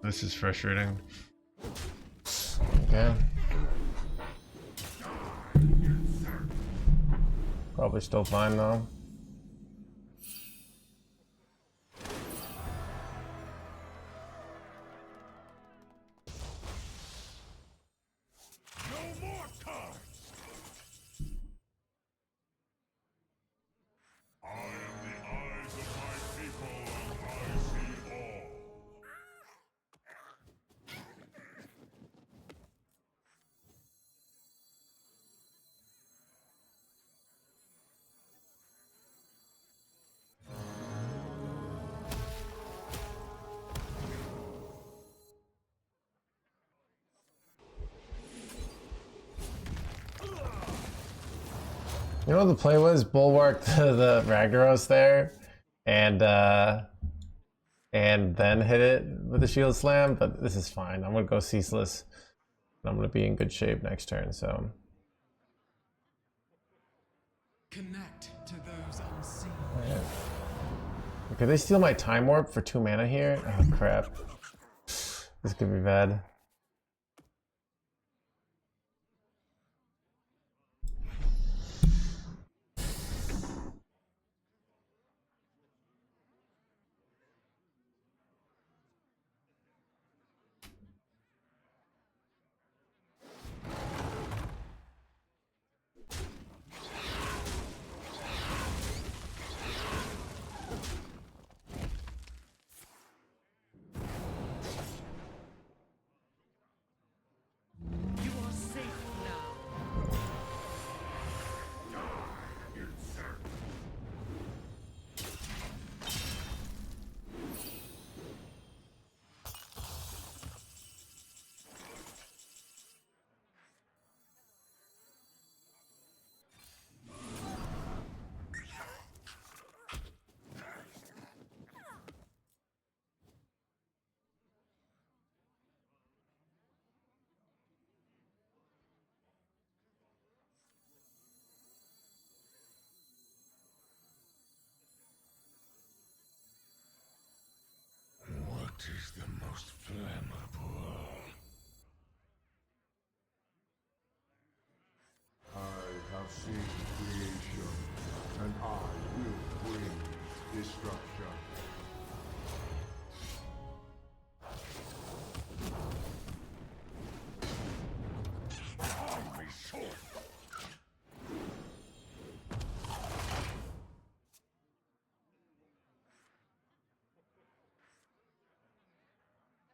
This is frustrating. Okay. Probably still fine though. No more cards! I am the eyes of my people, and I see all. You know what the play was? Bulwark the Ragnaros there, and then hit it with the shield slam. But this is fine. I'm gonna go ceaseless. And I'm gonna be in good shape next turn. So. Connect to those unseen. Yeah. Okay, they steal my time warp for 2 mana here. Oh crap! This could be bad. You are safe now. What is the most flammable? I have seen creation, and I will bring destruction. Army sword.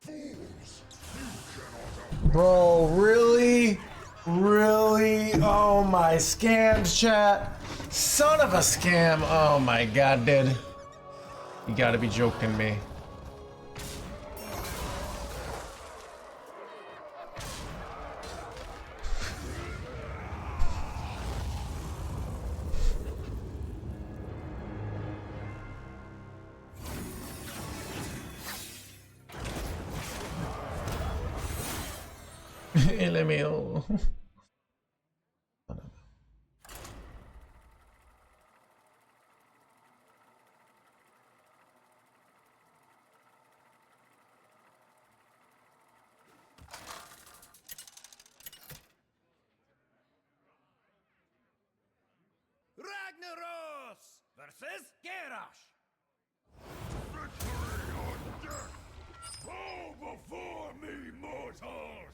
Fools! You cannot Bro, really? Really? Oh my scams, chat. Son of a scam. Oh my god, dude. You gotta be joking me. LMAO. Ragnaros versus Garrosh. victory or death! Bow before me, mortals!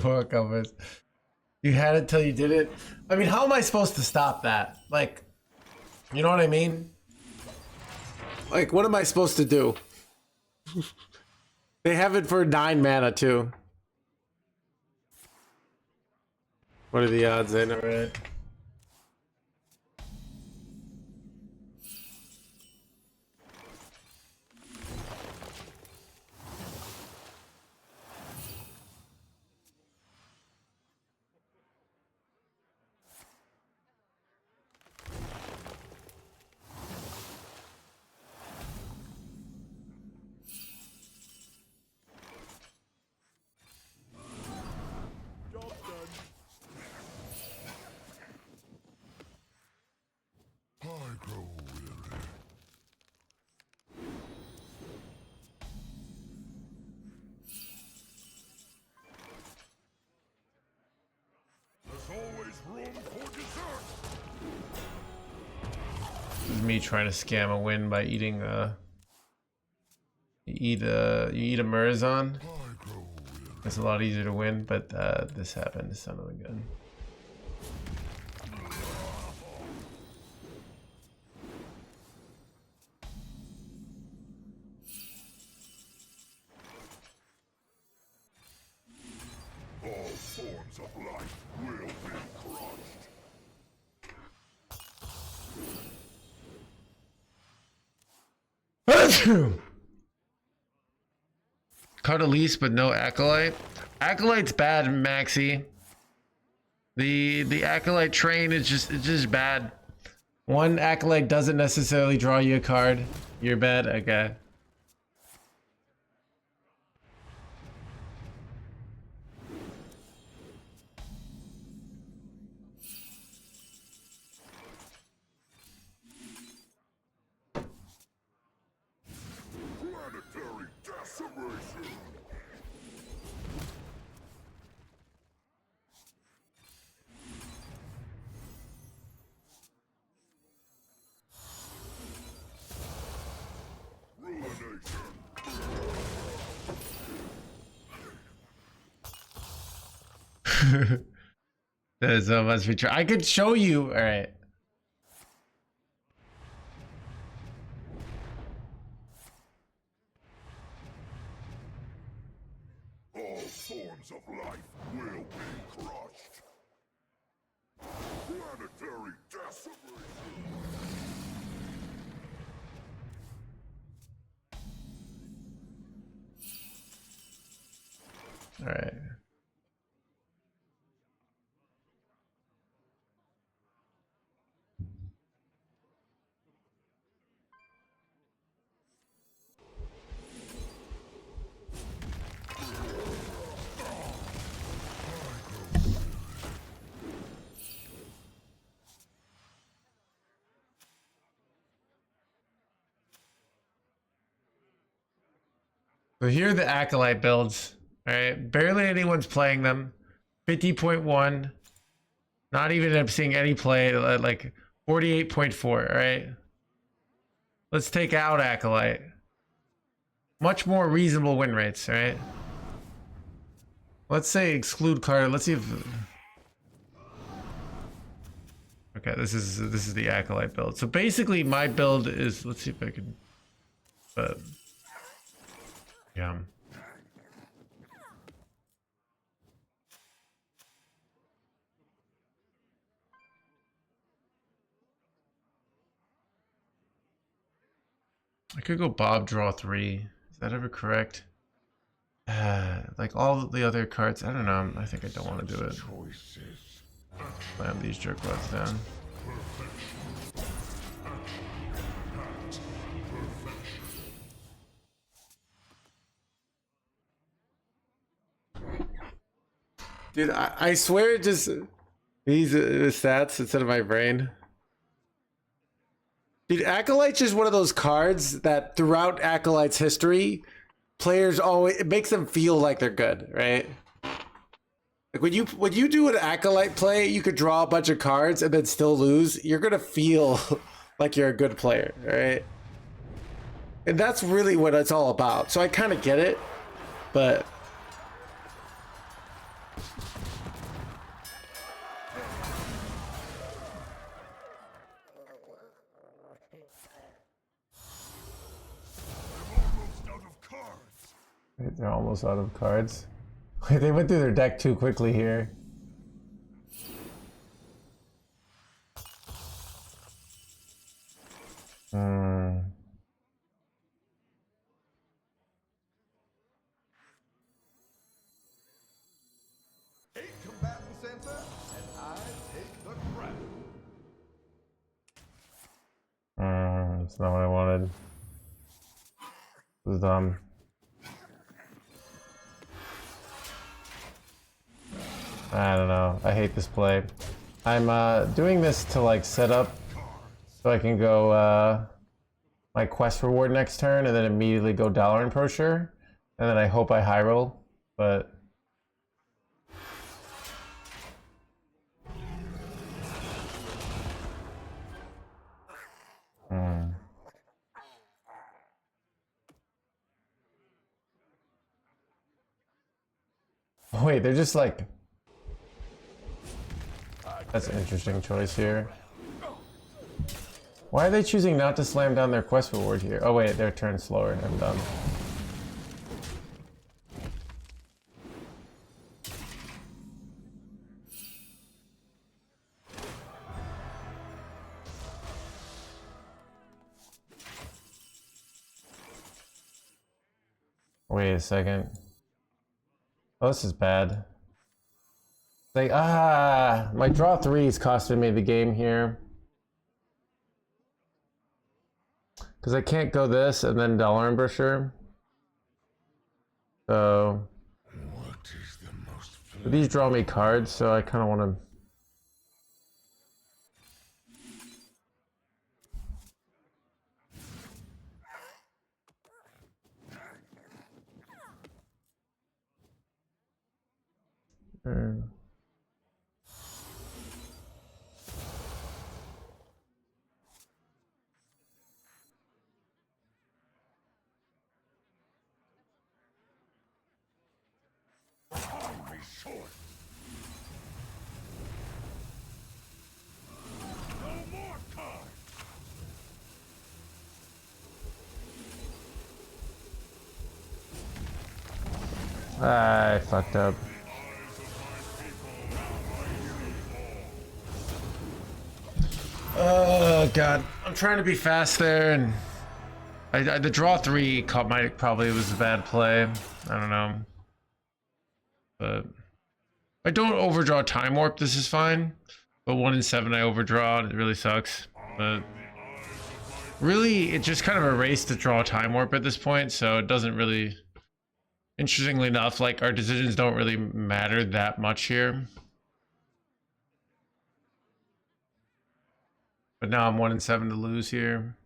Fuck of it. You had it till you did it. I mean, how am I supposed to stop that? Like, You know what I mean? Like, what am I supposed to do? They have it for 9 mana too. What are the odds in it? I grow weary. There's always room for dessert. This is me trying to scam a win by eating you eat a Murazon. I grow weary. It's a lot easier to win, but this happened, son of a gun. All forms of life will be crushed. Cardalise, but no Acolyte. Acolyte's bad, Maxi. The Acolyte train is just bad. One Acolyte doesn't necessarily draw you a card. You're bad. Okay. Planetary decimation. There's so much feature. I could show you. All right. All forms of life will be crushed. Planetary decimation. All right. So here are the Acolyte builds. All right, barely anyone's playing them. 50.1. Not even seeing any play. Like 48.4. All right. Let's take out Acolyte. Much more reasonable win rates. All right. Let's say exclude card. Let's see if. Okay, this is the Acolyte build. So basically, my build is. Let's see if I can. Yeah. I could go Bob draw 3. Is that ever correct? Like all the other cards, I don't know. I think I don't want to do it. Slam these jerkwads down. Dude, I swear it just these stats instead of my brain. Dude, Acolyte's just one of those cards that throughout Acolyte's history, players always, it makes them feel like they're good, right? Like when you do an Acolyte play, you could draw a bunch of cards and then still lose. You're gonna feel like you're a good player, right? And that's really what it's all about. So I kind of get it, but They're almost out of cards. They went through their deck too quickly here. Hmm. Eight combatants enter, and I take the crown. That's not what I wanted. This is dumb. I don't know. I hate this play. I'm doing this to like set up so I can go my quest reward next turn and then immediately go dollar and brochure. And then I hope I high roll, but wait, they're just like... That's an interesting choice here. Why are they choosing not to slam down their quest reward here? Oh wait, their turn's slower. I'm done. Wait a second. Oh, this is bad. Like, my draw 3 is costing me the game here. Because I can't go this and then dollar and brochure. So... What is the most These draw me cards, so I kind of want to... time is short? No more cards! I fucked up. Oh god, I'm trying to be fast there, and the draw 3 probably was a bad play. I don't know, but if I don't overdraw time warp, this is fine. But 1 in 7 I overdraw, and it really sucks. But really, it just kind of erased the draw time warp at this point, so it doesn't really. Interestingly enough, like our decisions don't really matter that much here. But now I'm 1 in 7 to lose here.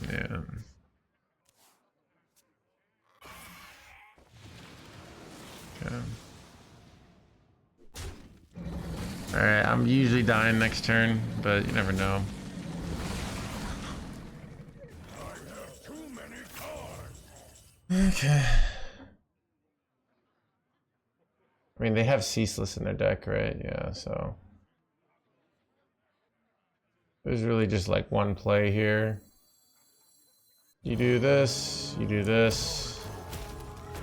Yeah. Okay. Alright, I'm usually dying next turn, but you never know. I have too many cards! Okay. I mean, they have Ceaseless in their deck, right? Yeah, so... There's really just like one play here. You do this, you do this.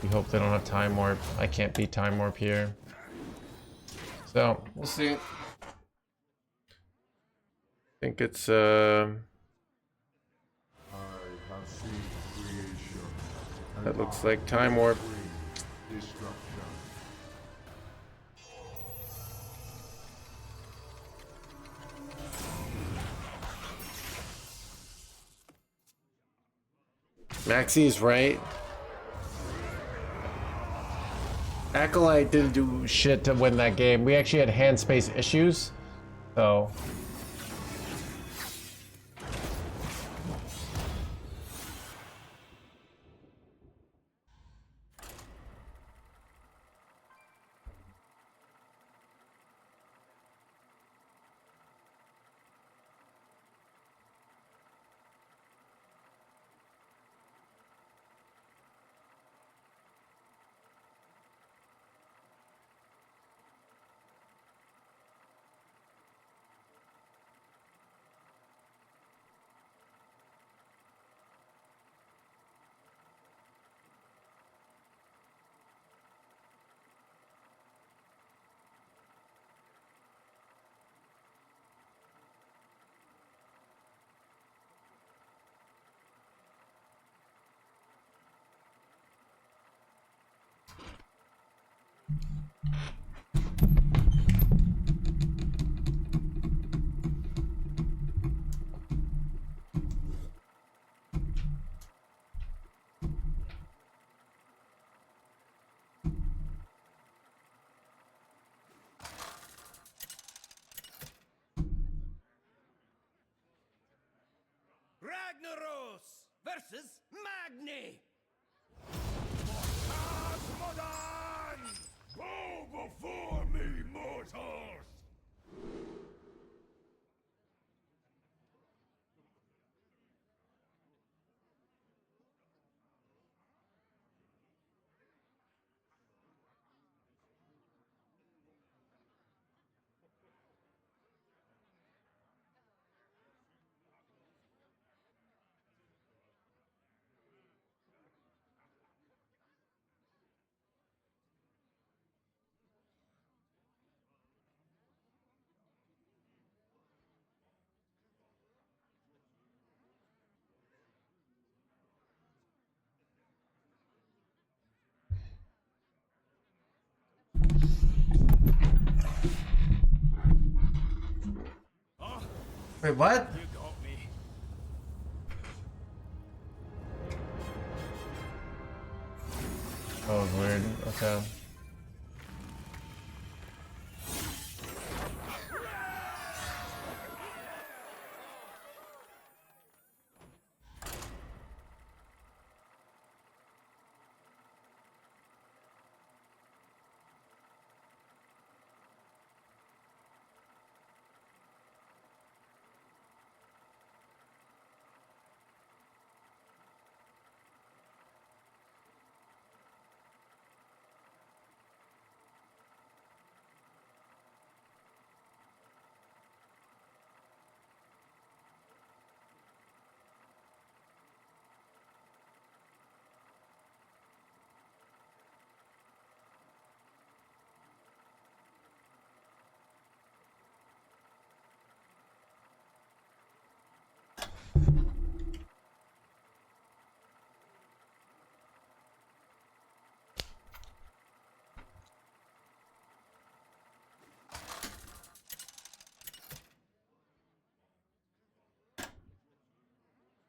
You hope they don't have Time Warp. I can't beat Time Warp here. So, we'll see. I think it's, I have seen creation. that looks like Time Warp. Destruction. Maxie's right. Acolyte didn't do shit to win that game. We actually had hand space issues, so... Ragnaros versus Magni. Cosmodan! Bow before me, mortals! Wait, what? You got me. That was weird. Okay.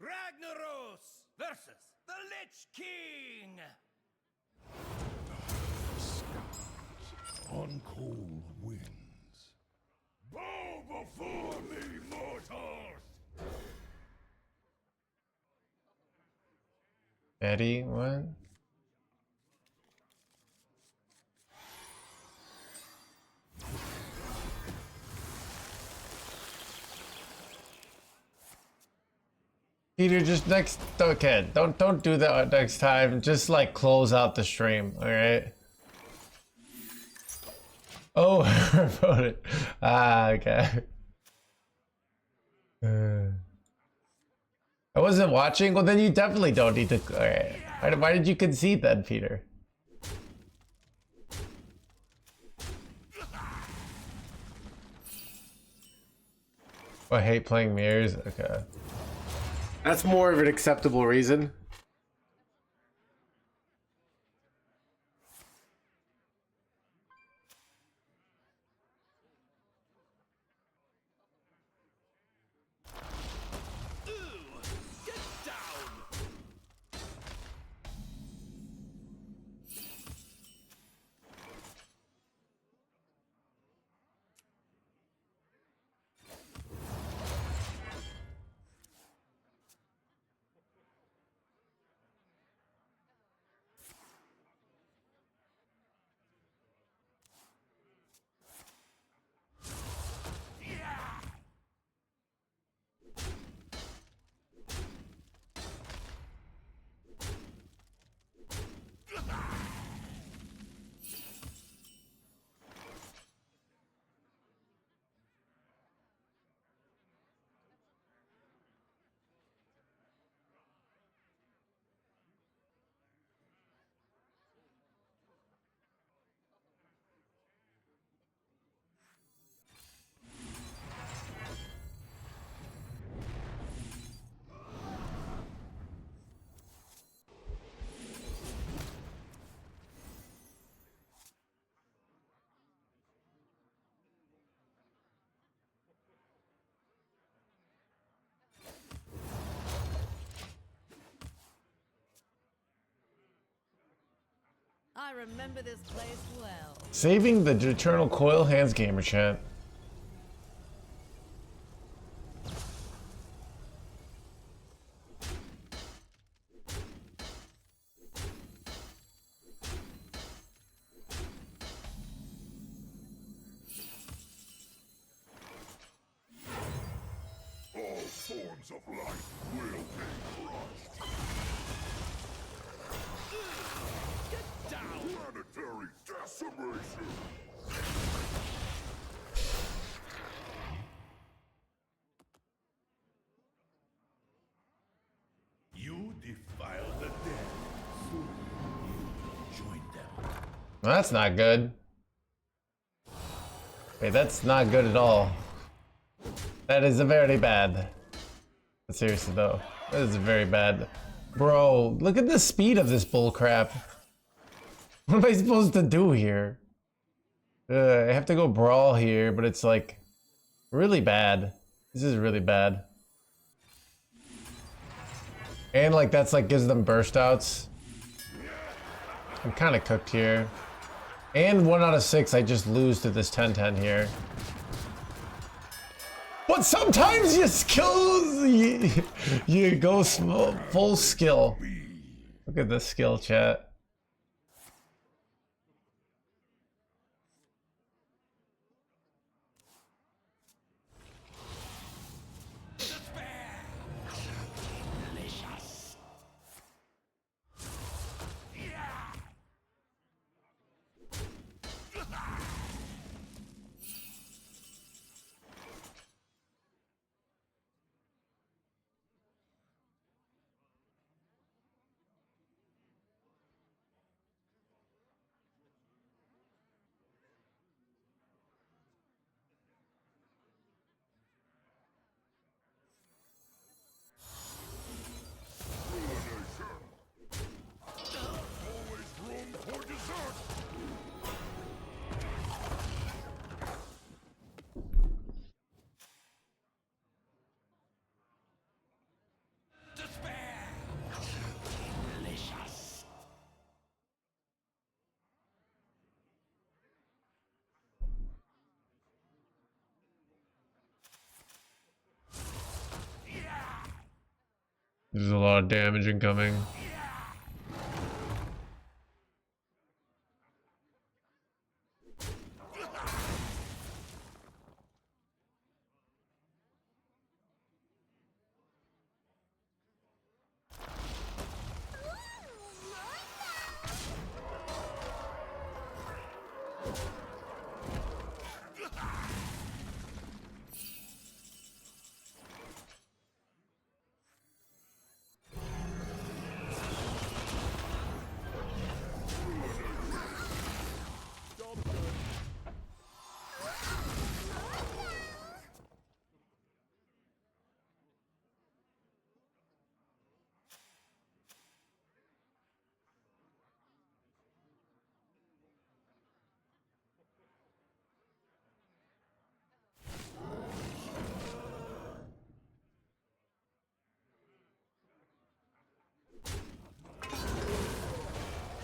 Ragnaros versus the Lich King. On cold winds. Bow before me, mortals! Betty, what? Peter, just next. Okay, don't do that next time. Just like close out the stream, all right? Oh, voted. Ah, okay. I wasn't watching. Well, then you definitely don't need to. All right. Why did you concede then, Peter? Oh, I hate playing mirrors. Okay. That's more of an acceptable reason. Get down. I remember this place well. Saving the eternal coil hands gamer chat. All forms of life will be crushed. Get down! Planetary decimation! You defile the dead. Soon you join them. Well, that's not good. Hey, that's not good at all. That is very bad. Seriously though, that is very bad. Bro, look at the speed of this bullcrap. What am I supposed to do here? I have to go brawl here, but it's like really bad. This is really bad. And like that's like gives them burst outs. I'm kind of cooked here. And 1 out of 6, I just lose to this 10-10 here. But sometimes you go full skill. Look at this skill, chat. Always room for dessert! There's a lot of damage incoming.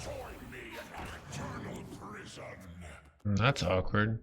Join me in that eternal prison! That's awkward.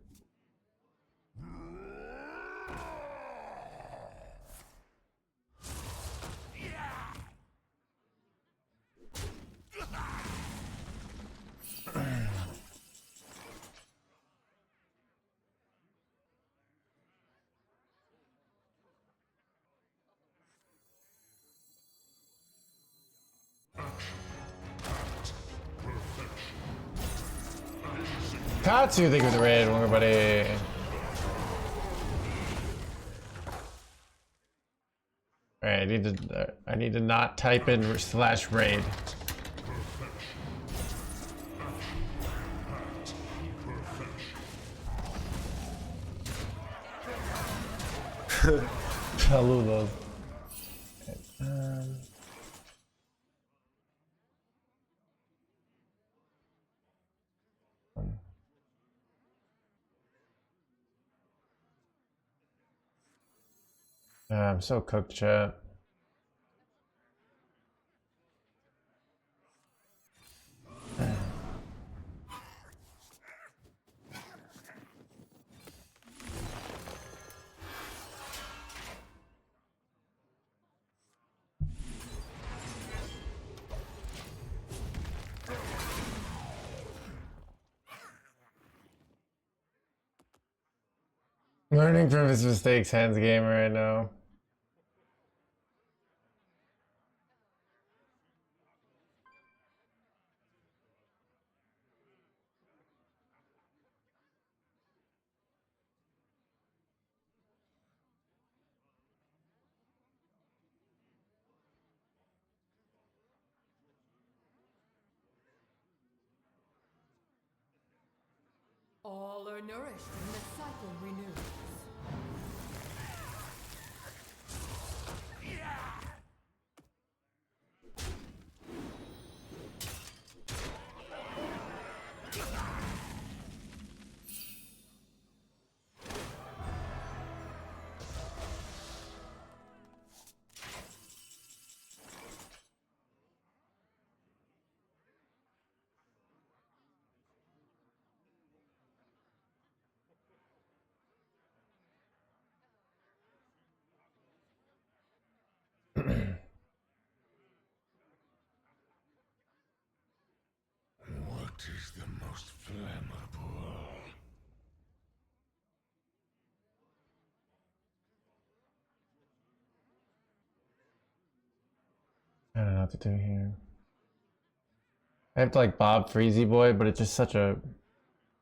Katsu, thank you for the raid, welcome everybody. Alright, I need to not type in /raid. Saludos. I'm so cooked, chat. Learning from his mistakes, HandsGamer, I know. All are nourished and the cycle renews. What is the most flammable? I don't know what to do here. I have to like Bob Freezy Boy, but it's just such a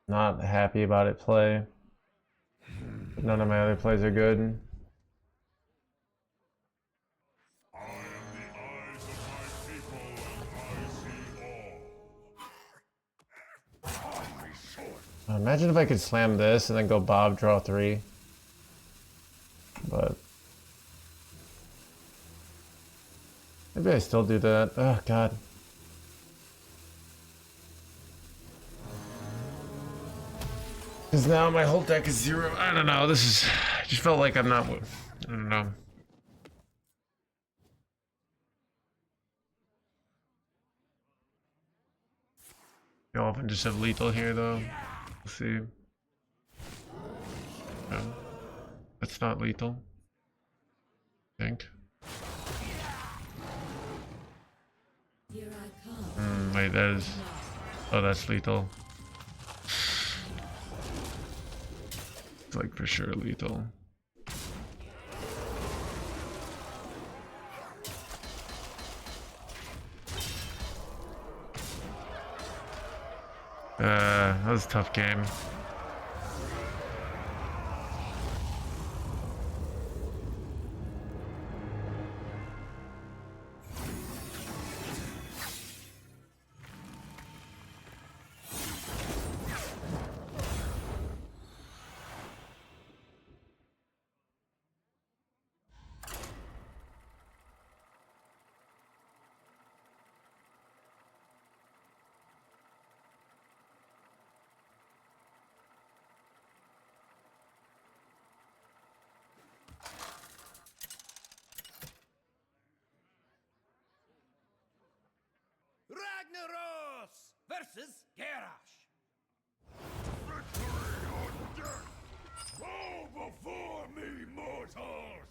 not happy about it play. But none of my other plays are good. I am the eyes of my people, and I see all. Only short. Imagine if I could slam this and then go Bob, draw 3. But maybe I still do that. Oh god. Because now my whole deck is 0. I don't know. This is. I just felt like I'm not. I don't know. You often just have lethal here, though. We'll see. No. That's not lethal. I think. Wait, that is. Oh, that's lethal. It's like for sure lethal. That was a tough game. Ragnaros versus Garrosh. Victory or death! Bow before me, mortals!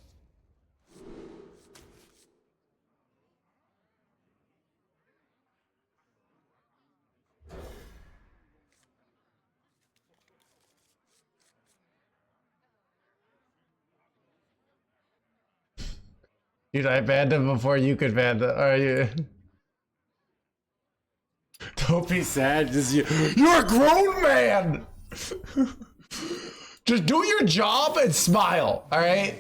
Dude, I banned him before you could ban him. Are you? Don't be sad. Just you're a grown man. Just do your job and smile. All right.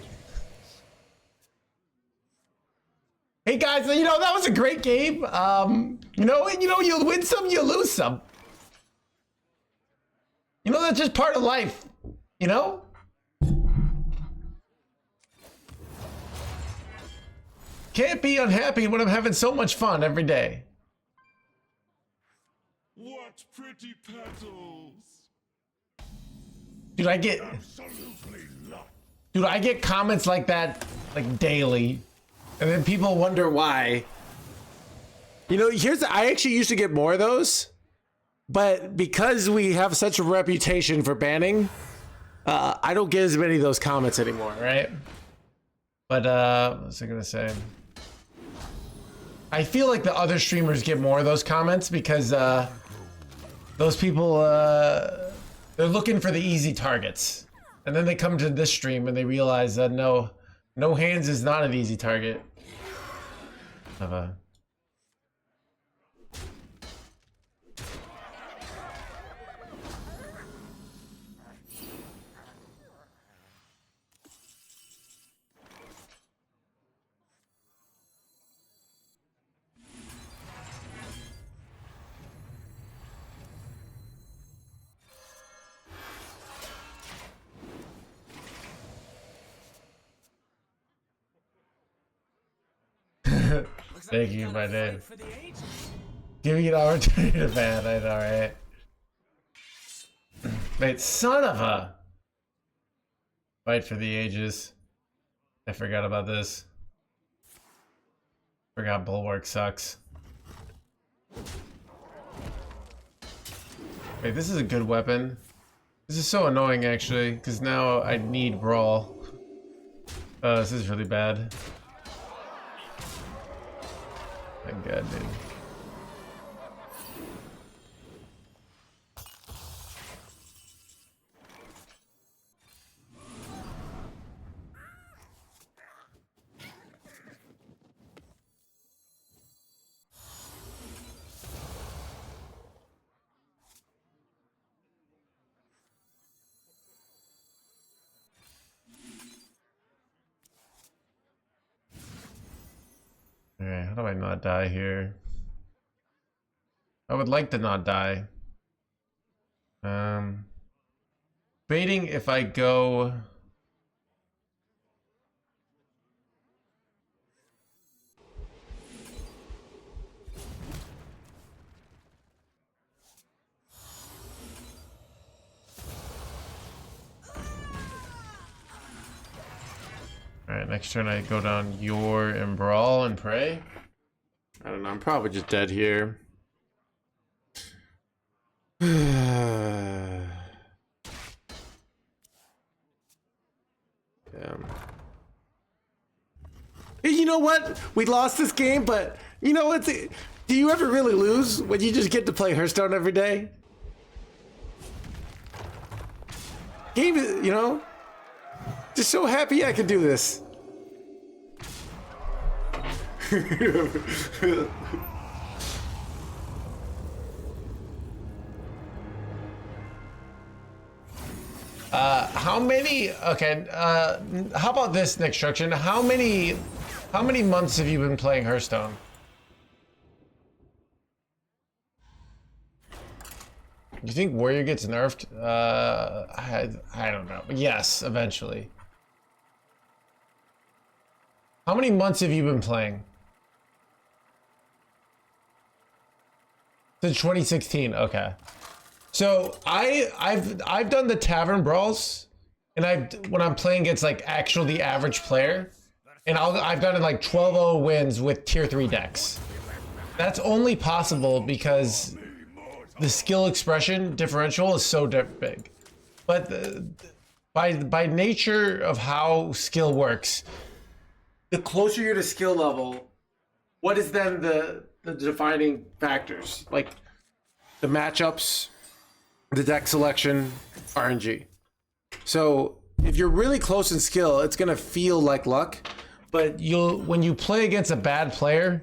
Hey guys, you know that was a great game. You know, you win some, you lose some. You know that's just part of life. You know. Can't be unhappy when I'm having so much fun every day. What pretty petals! Dude, I get comments like that like daily. And then people wonder why. You know, I actually used to get more of those, but because we have such a reputation for banning, I don't get as many of those comments anymore, right? But what was I gonna say? I feel like the other streamers get more of those comments because those people they're looking for the easy targets. And then they come to this stream and they realize that no hands is not an easy target. Of a Thank you, my name. Giving you an opportunity to ban, I know, right? Wait, son of a... Fight for the ages. I forgot about this. Forgot Bulwark sucks. Wait, this is a good weapon. This is so annoying, actually, because now I need Brawl. Oh, this is really bad. My god, dude. Alright, how do I not die here? I would like to not die. Baiting if I go... Alright, next turn I go down Yor and Brawl and pray. I don't know, I'm probably just dead here. Damn. Hey, you know what? We lost this game, but you know what? Do you ever really lose when you just get to play Hearthstone every day? Game, you know? Just so happy I could do this. How many? Okay. How about this next instruction? How many months have you been playing Hearthstone? Do you think Warrior gets nerfed? I don't know. Yes, eventually. How many months have you been playing? Since 2016. Okay. So I've done the tavern brawls, and when I'm playing against like actually the average player, and I've gotten like 12-0 wins with tier 3 decks. That's only possible because the skill expression differential is so big. But by nature of how skill works, the closer you're to skill level, what is then the defining factors? Like the matchups, the deck selection, RNG. So if you're really close in skill, it's gonna feel like luck, but when you play against a bad player,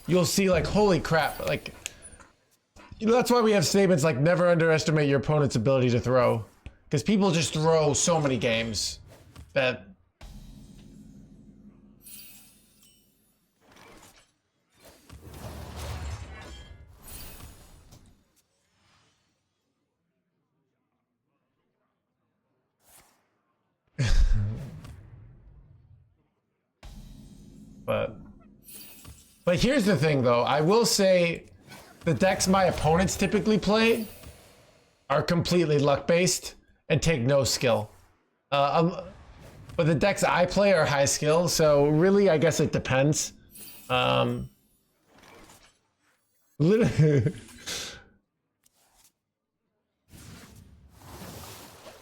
you'll see like, holy crap, like, you know, that's why we have statements like never underestimate your opponent's ability to throw, because people just throw so many games that But here's the thing, though. I will say the decks my opponents typically play are completely luck-based and take no skill. But the decks I play are high skill, so really, I guess it depends. Literally,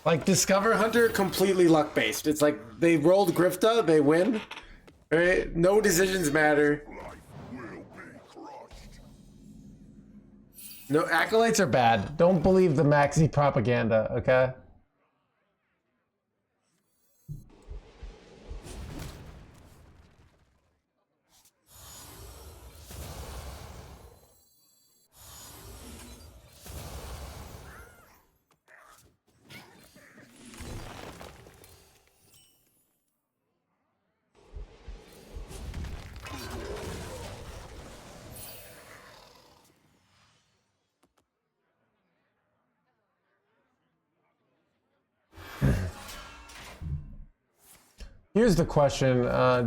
like Discover Hunter, completely luck-based. It's like they rolled Grifta, they win. Right? No decisions matter. No, acolytes are bad. Don't believe the maxi propaganda, okay? Here's the question.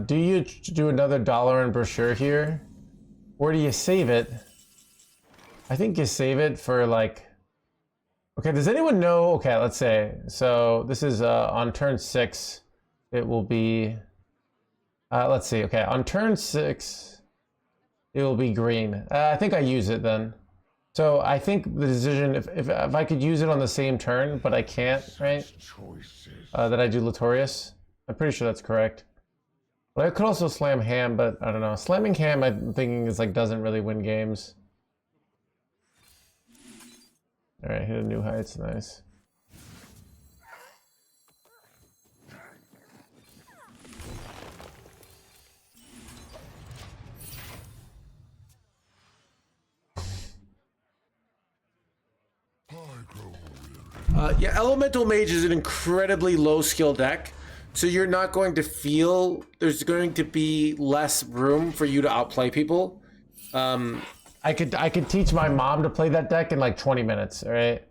Do you do another dollar and brochure here? Or do you save it? I think you save it for like... Okay, does anyone know? Okay, let's say. So this is on turn 6. It will be... let's see. Okay, on turn 6, it will be green. I think I use it then. So I think the decision, if I could use it on the same turn, but I can't, right? That I do Latorius. I'm pretty sure that's correct. But I could also slam ham, but I don't know. Slamming ham, I'm thinking is like doesn't really win games. All right, hit a new heights, nice. Yeah, Elemental Mage is an incredibly low skill deck, so you're not going to feel there's going to be less room for you to outplay people. I could teach my mom to play that deck in like 20 minutes, all right?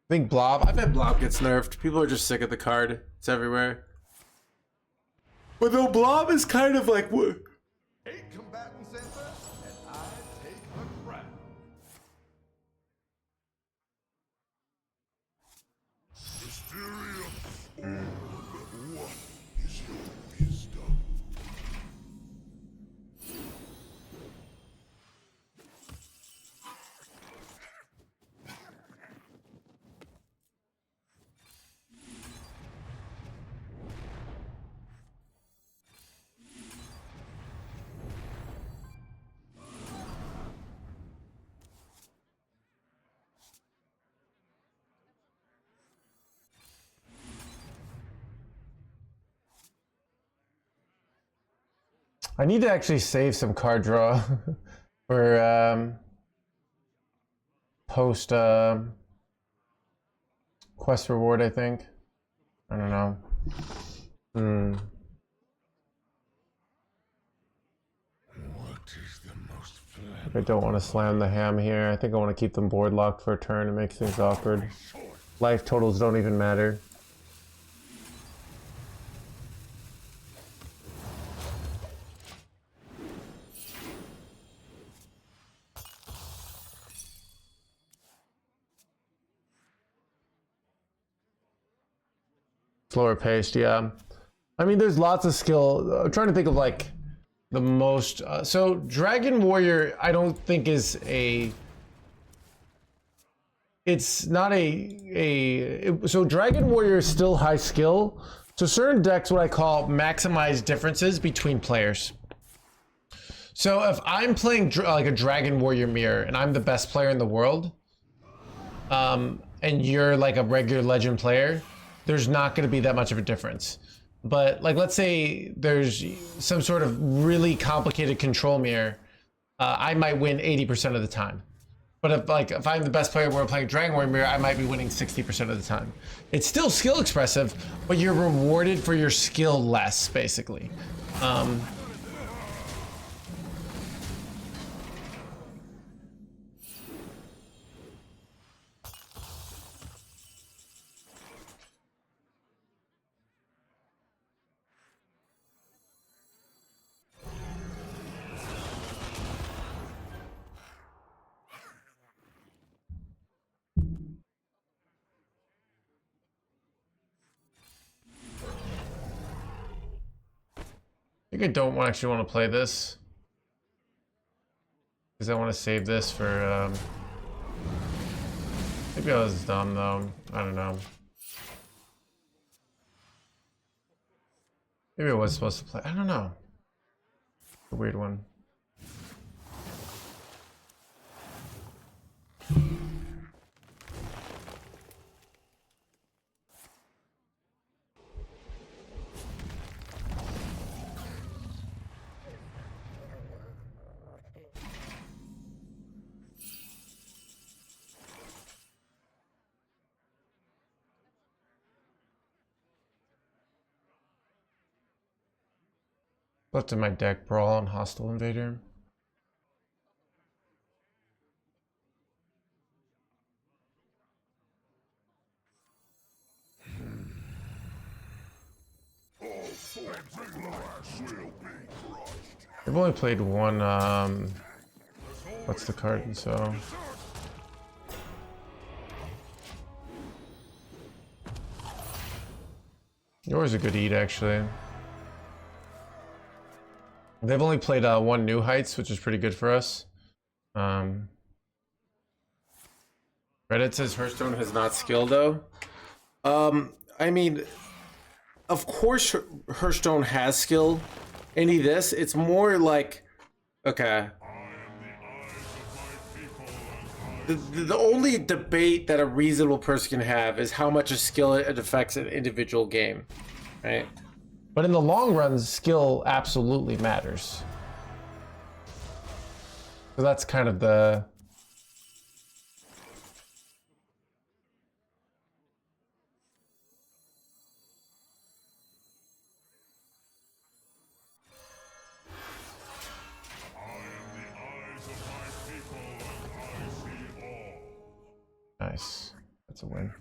I think Blob. I bet Blob gets nerfed. People are just sick of the card. It's everywhere. But though Blob is kind of like... 8 combatants enter, and I take the crown. Mysteria. What is your wisdom? I need to actually save some card draw for post quest reward, I think. I don't know. What is the most I don't want to slam the ham here. I think I want to keep them board locked for a turn. It makes things awkward. Life totals don't even matter. Slower paced, yeah. I mean, there's lots of skill. I'm trying to think of like the most. So Dragon Warrior, I don't think is a. It's not so Dragon Warrior is still high skill. So certain decks, what I call maximize differences between players. So if I'm playing like a Dragon Warrior mirror and I'm the best player in the world, and you're like a regular legend player, there's not going to be that much of a difference. But like, let's say there's some sort of really complicated control mirror, I might win 80% of the time. But if I'm the best player, we're playing Dragon Warrior mirror, I might be winning 60% of the time. It's still skill expressive, but you're rewarded for your skill less, basically. I think I don't actually want to play this because I want to save this for maybe I was dumb though. I don't know. Maybe I was supposed to play. I don't know. A weird one. Left in my deck, Brawl and Hostile Invader. I've only played one, what's the card, so... Yours a good eat, actually. They've only played one New Heights, which is pretty good for us. Reddit says Hearthstone has not skill, though. I mean, of course Hearthstone has skill. Any this, it's more like, okay. The only debate that a reasonable person can have is how much a skill it affects an individual game, right? But in the long run, skill absolutely matters. So that's kind of the... Nice. That's a win.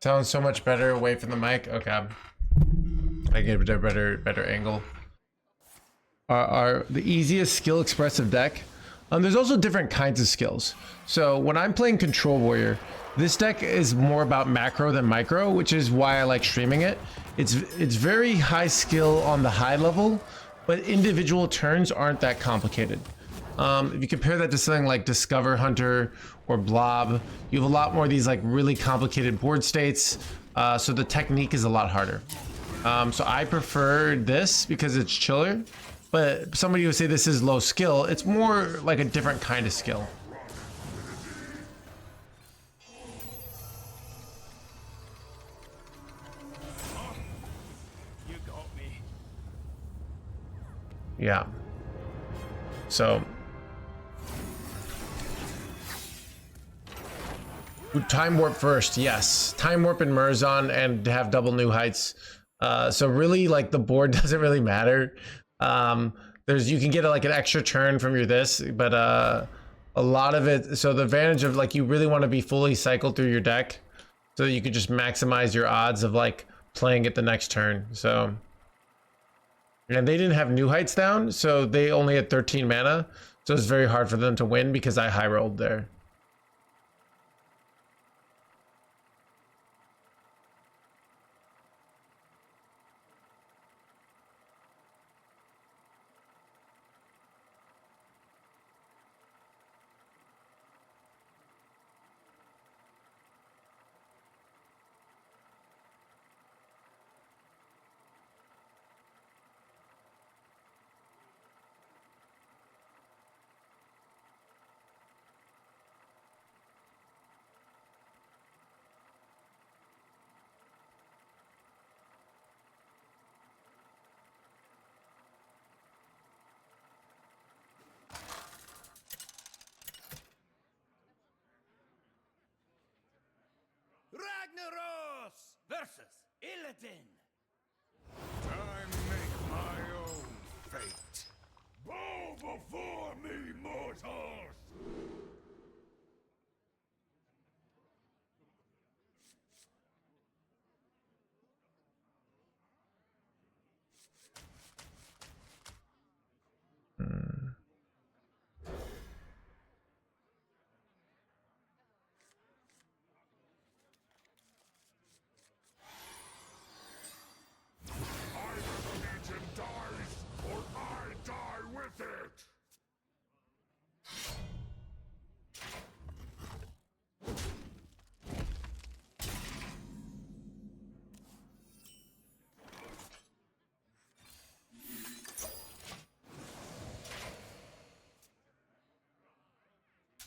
Sounds so much better away from the mic. Okay. I get a better angle. Are the easiest skill expressive deck. There's also different kinds of skills. So when I'm playing Control Warrior, this deck is more about macro than micro, which is why I like streaming it. It's very high skill on the high level, but individual turns aren't that complicated. If you compare that to something like Discover Hunter or Blob, you have a lot more of these like really complicated board states, so the technique is a lot harder. So I prefer this because it's chiller, but somebody would say this is low skill. It's more like a different kind of skill. You got me. Yeah. So Time Warp first, yes. Time Warp and Murzon and have double New Heights. So really, like, the board doesn't really matter. You can get like an extra turn from your this, but a lot of it. So the advantage of like you really want to be fully cycled through your deck, so that you could just maximize your odds of like playing it the next turn. So, and they didn't have New Heights down, so they only had 13 mana. So it's very hard for them to win because I high rolled there. Ragnaros versus Illidan. Time make my own fate. Bow before me, mortals!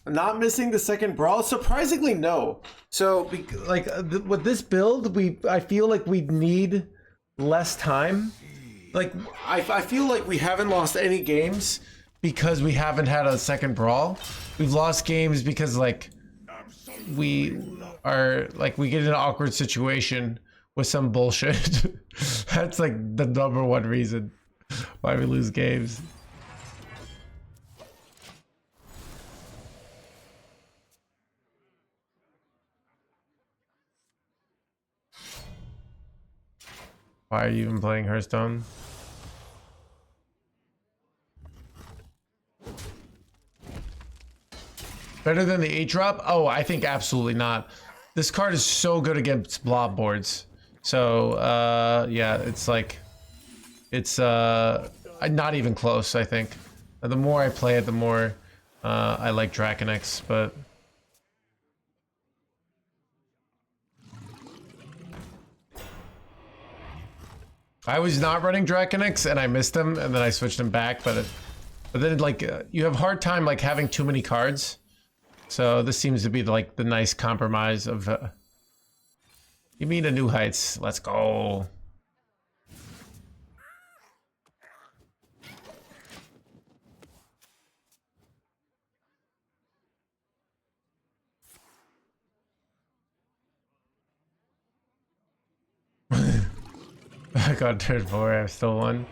not missing the second brawl? Surprisingly, no. So, like, with this build, I feel like we need less time. Like, I feel like we haven't lost any games because we haven't had a second brawl. We've lost games because, like, we get in an awkward situation with some bullshit. That's, like, the #1 reason why we lose games. Why are you even playing Hearthstone? Better than the 8-drop? Oh, I think absolutely not. This card is so good against blob boards. So, yeah, it's like... It's not even close, I think. The more I play it, the more I like Draconix, but... I was not running Draconix and I missed him and then I switched him back, but then like you have a hard time like having too many cards. So this seems to be like the nice compromise of you mean a New Heights. Let's go. I got turn 4, I still won.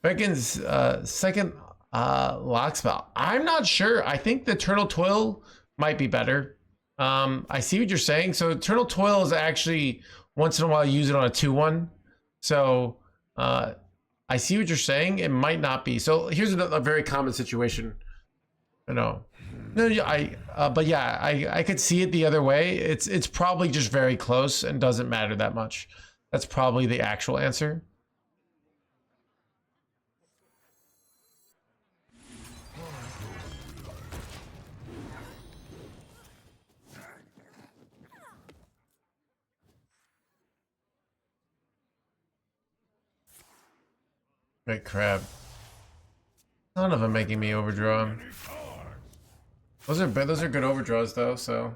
Beckon's second lock spell. I'm not sure. I think the Eternal Toil might be better. I see what you're saying. So Eternal Toil is actually once in a while use it on a 2-1. So I see what you're saying. It might not be. So here's a very common situation. I know. No, but yeah, I could see it the other way. It's probably just very close and doesn't matter that much. That's probably the actual answer. Great crap. None of them making me overdraw. Those are good overdraws though, so.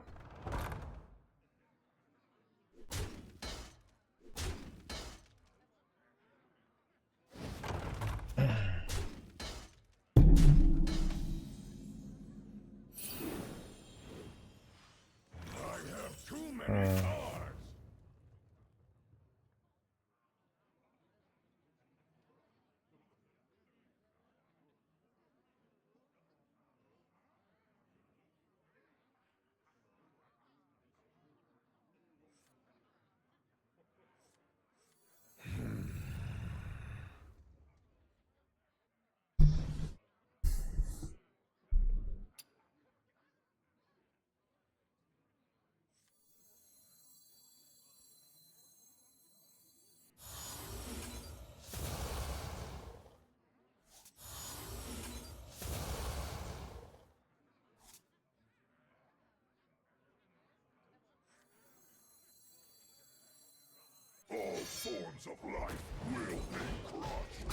All forms of life will be crushed.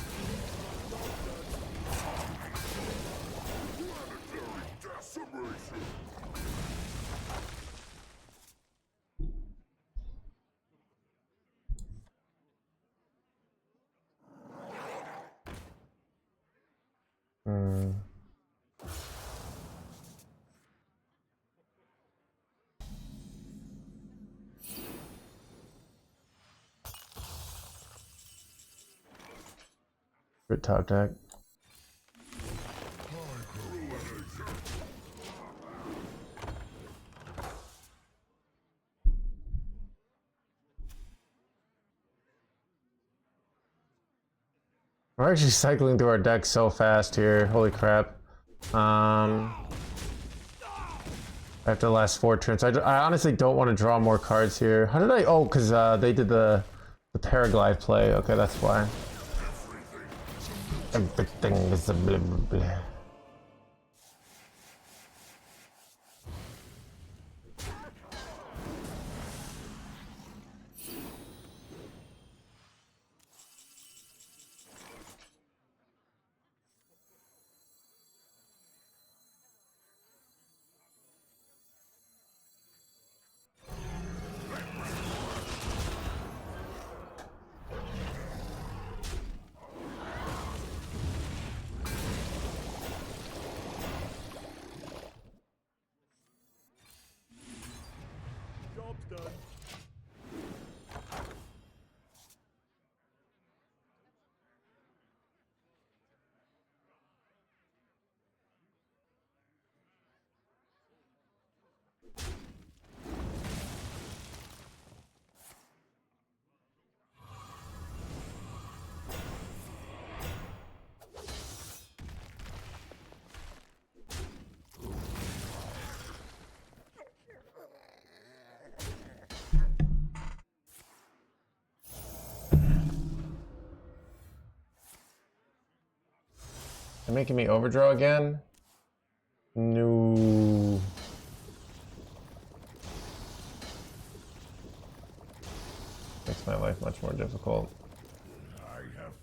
Planetary decimation. Good top deck. We're actually cycling through our deck so fast here. Holy crap. After the last 4 turns. I honestly don't want to draw more cards here. How did I... Oh, because they did the paraglide play. Okay, that's why. Everything is a blah, blah, blah. They're making me overdraw again? No. Makes my life much more difficult. I have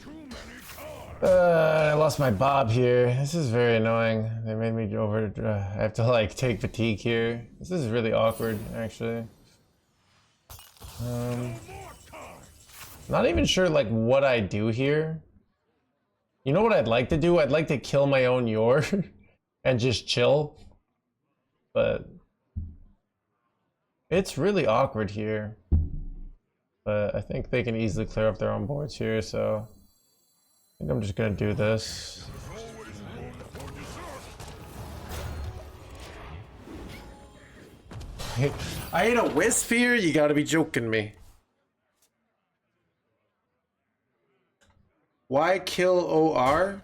too many cards. I lost my bob here. This is very annoying. They made me over. I have to like take fatigue here. This is really awkward, actually. Not even sure like what I do here. You know what I'd like to do? I'd like to kill my own Yor and just chill. But it's really awkward here. But I think they can easily clear up their own boards here, so I think I'm just gonna do this. I ate a wisp here? You gotta be joking me. Why kill OR?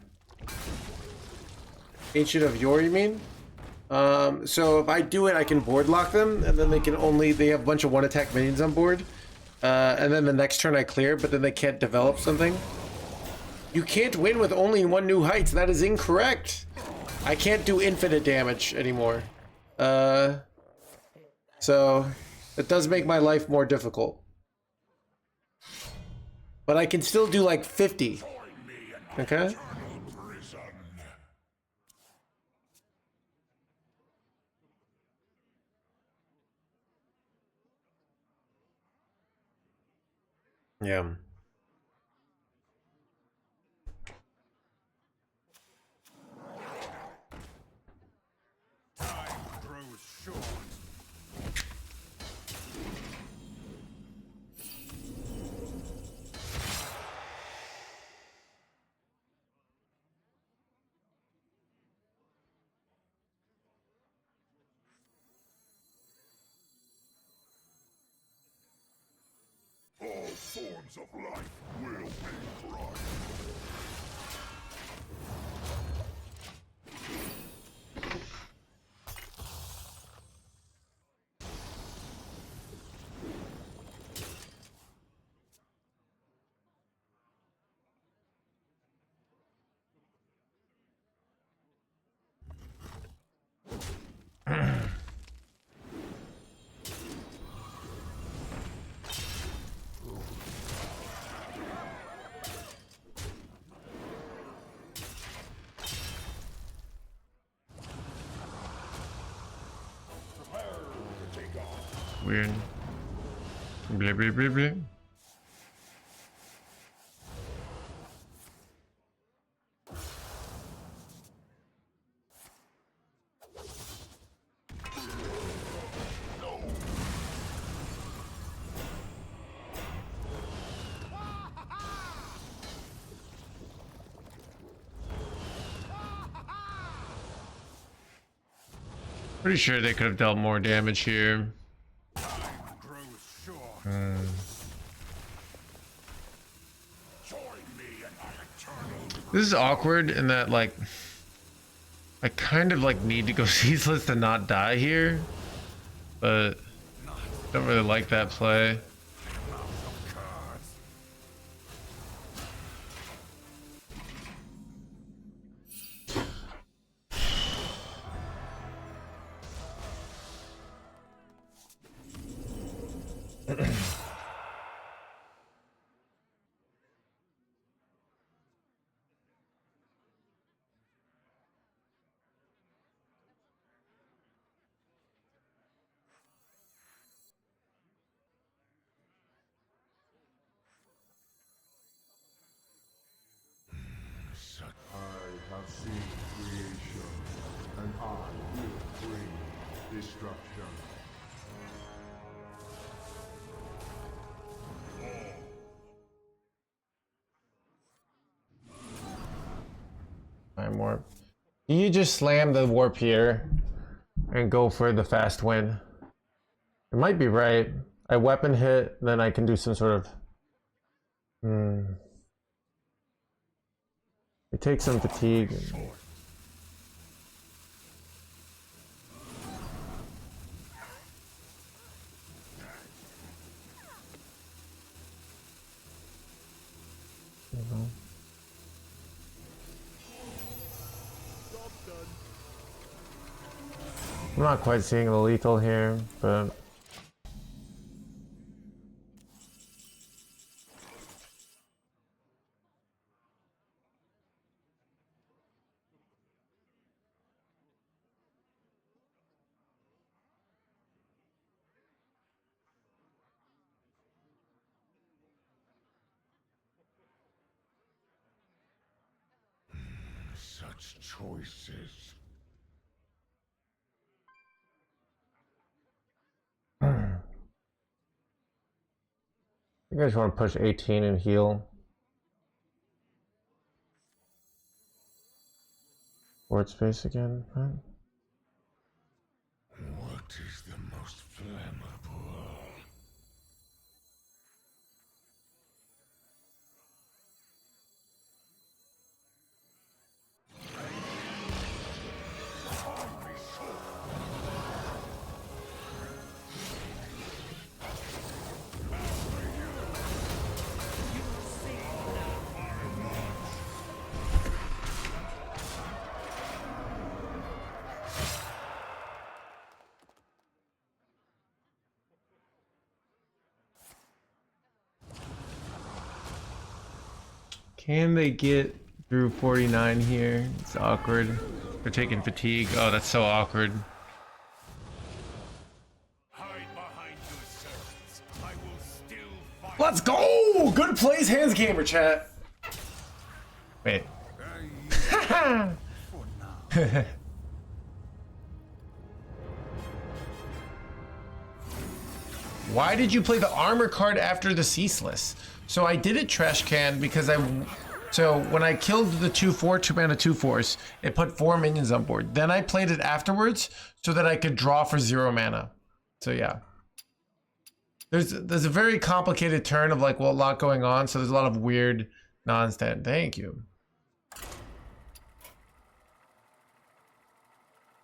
Ancient of Yor, you mean? So if I do it, I can board lock them, and then they have a bunch of one attack minions on board. And then the next turn I clear, but then they can't develop something. You can't win with only one new heights. That is incorrect. I can't do infinite damage anymore. So it does make my life more difficult. But I can still do like 50. Okay? Yeah. Time grows short. All forms of life will be crushed. Weird. Blah, blah, blah, blah. Pretty sure they could have dealt more damage here. This is awkward in that, like, I kind of like need to go ceaseless to not die here, but don't really like that play. I have seen creation, and I will bring destruction. Time warp. You just slam the warp here and go for the fast win. It might be right. I weapon hit, then I can do some sort of... It takes some fatigue. I'm not quite seeing the lethal here, but Such choices. you guys want to push 18 and heal. Board space again, right? What is the most flammable? Can they get through 49 here? It's awkward. They're taking fatigue. Oh, that's so awkward. Hide behind your servants. I will still fight. Let's go! Good plays, HandsGamer chat. Wait. Why did you play the armor card after the ceaseless? So I did it trash can because so when I killed the 2/4 2-mana 2/4s, it put 4 minions on board. Then I played it afterwards so that I could draw for 0 mana. So yeah. There's a very complicated turn of like, well, a lot going on, so there's a lot of weird non-stand. Thank you.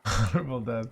Honorable death.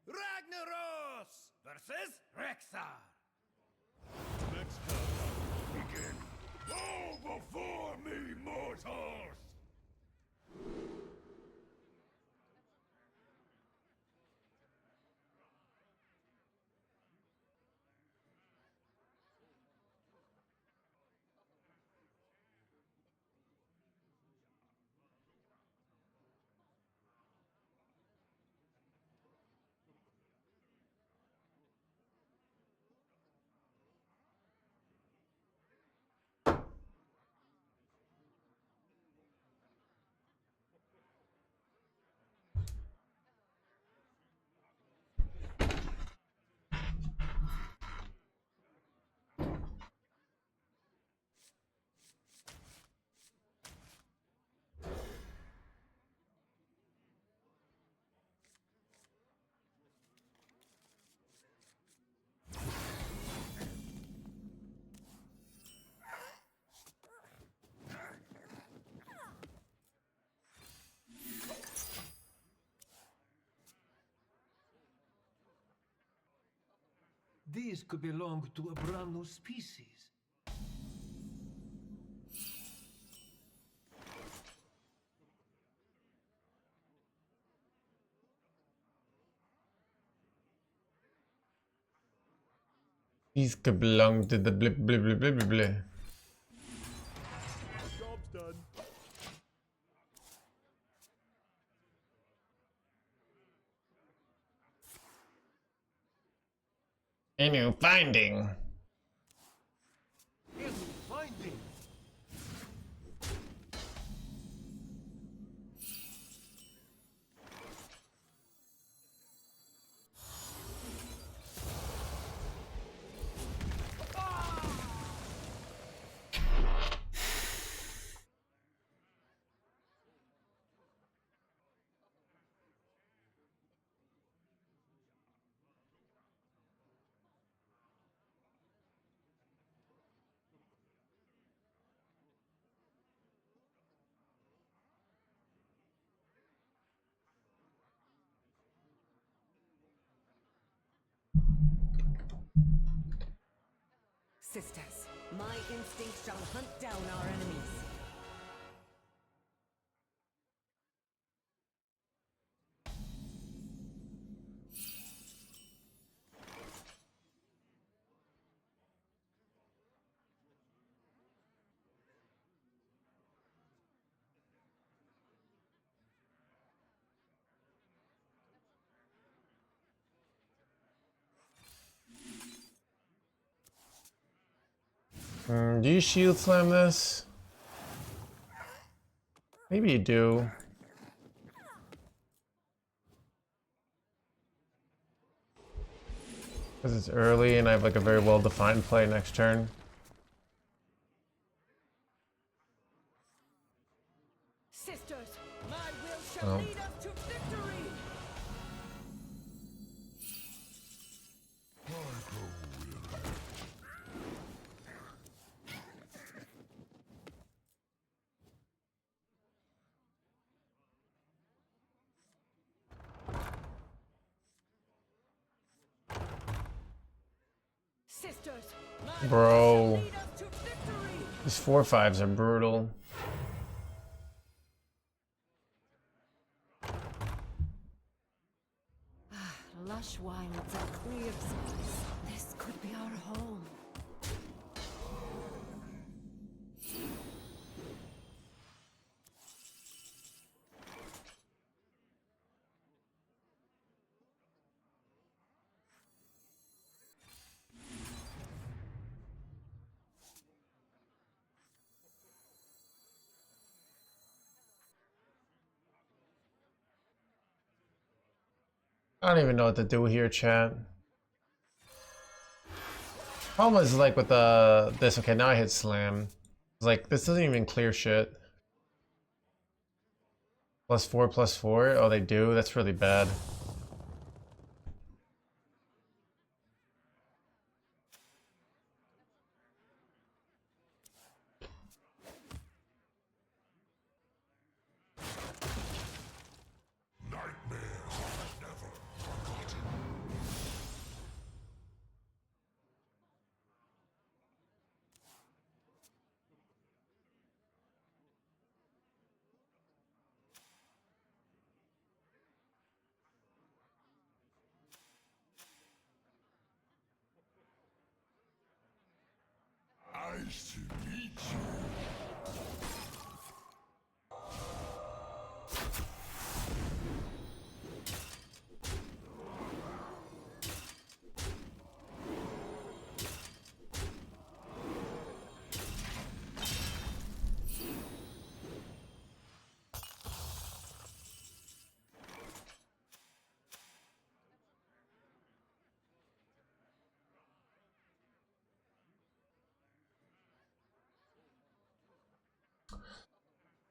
Ragnaros versus Rexar. Let's go. Begin. Go before me, mortals! These could belong to a brand new species. These could belong to the blip blip blip blip blip blip. Job's done. A new finding. Yes, finding. Sisters, my instinct shall hunt down our enemies. Do you shield slam this? Maybe you do. Because it's early and I have like a very well-defined play next turn. Sisters, my will shall lead us to victory. Sisters, my Bro. will shall lead us to victory. These 4/5s are brutal. Lush wilds and clear skies. This could be our home. I don't even know what to do here, chat. Problem is like with this. Okay, now I hit slam. It's like this doesn't even clear shit. +4, +4. Oh, they do. That's really bad. Nice to meet you.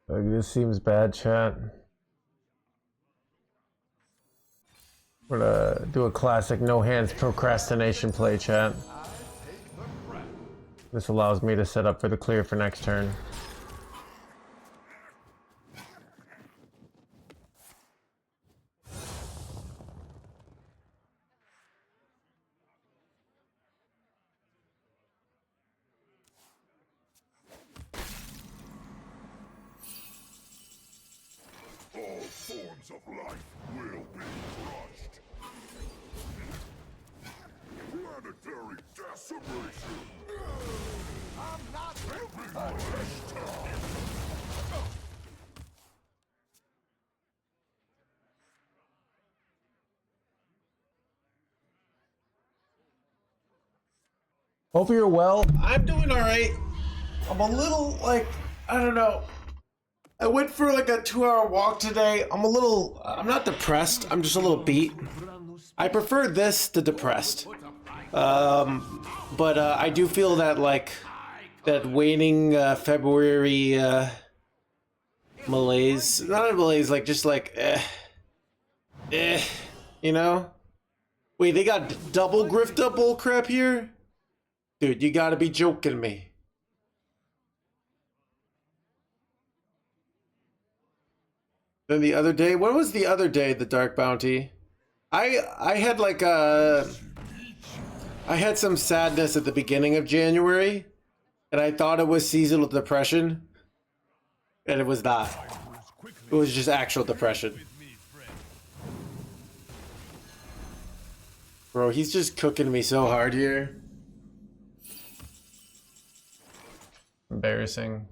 Like, this seems bad, chat. We're gonna do a classic no hands procrastination play, chat. This allows me to set up for the clear for next turn. All forms of life will be crushed. Planetary decimation. I'm not everyone. Hope you're well. I'm doing alright. I'm a little, like, I don't know. I went for like a 2-hour walk today. I'm not depressed. I'm just a little beat. I prefer this to depressed. But I do feel that, like, that waning February malaise. Not a malaise, like, just like, you know? Wait, they got double grift up bull crap here? Dude, you gotta be joking me. Then the other day, what was the other day, the Dark Bounty? I had like a... I had some sadness at the beginning of January, and I thought it was seasonal depression, and it was not. It was just actual depression. Bro, he's just cooking me so hard here. Embarrassing.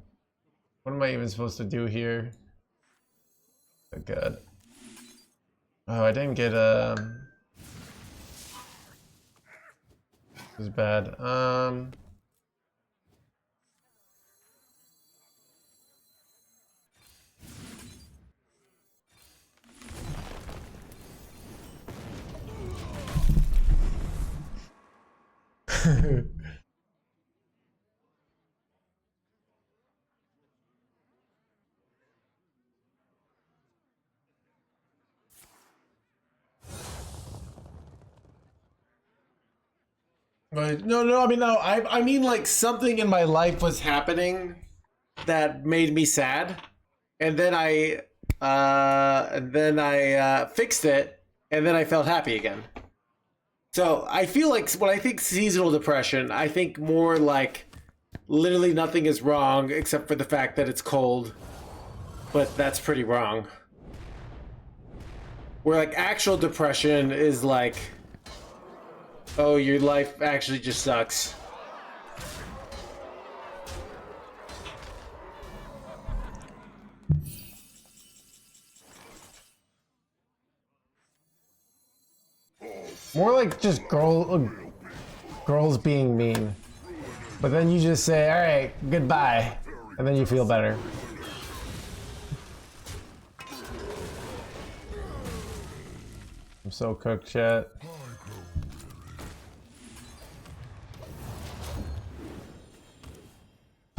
What am I even supposed to do here? Oh god. Oh, I didn't get this is bad. No, I mean, no, I mean, like, something in my life was happening that made me sad, and then I fixed it, and then I felt happy again. So I feel like when I think seasonal depression, I think more like literally nothing is wrong except for the fact that it's cold, but that's pretty wrong. Where like actual depression is like, oh, your life actually just sucks. More like just girls being mean. But then you just say, all right, goodbye. And then you feel better. I'm so cooked, chat.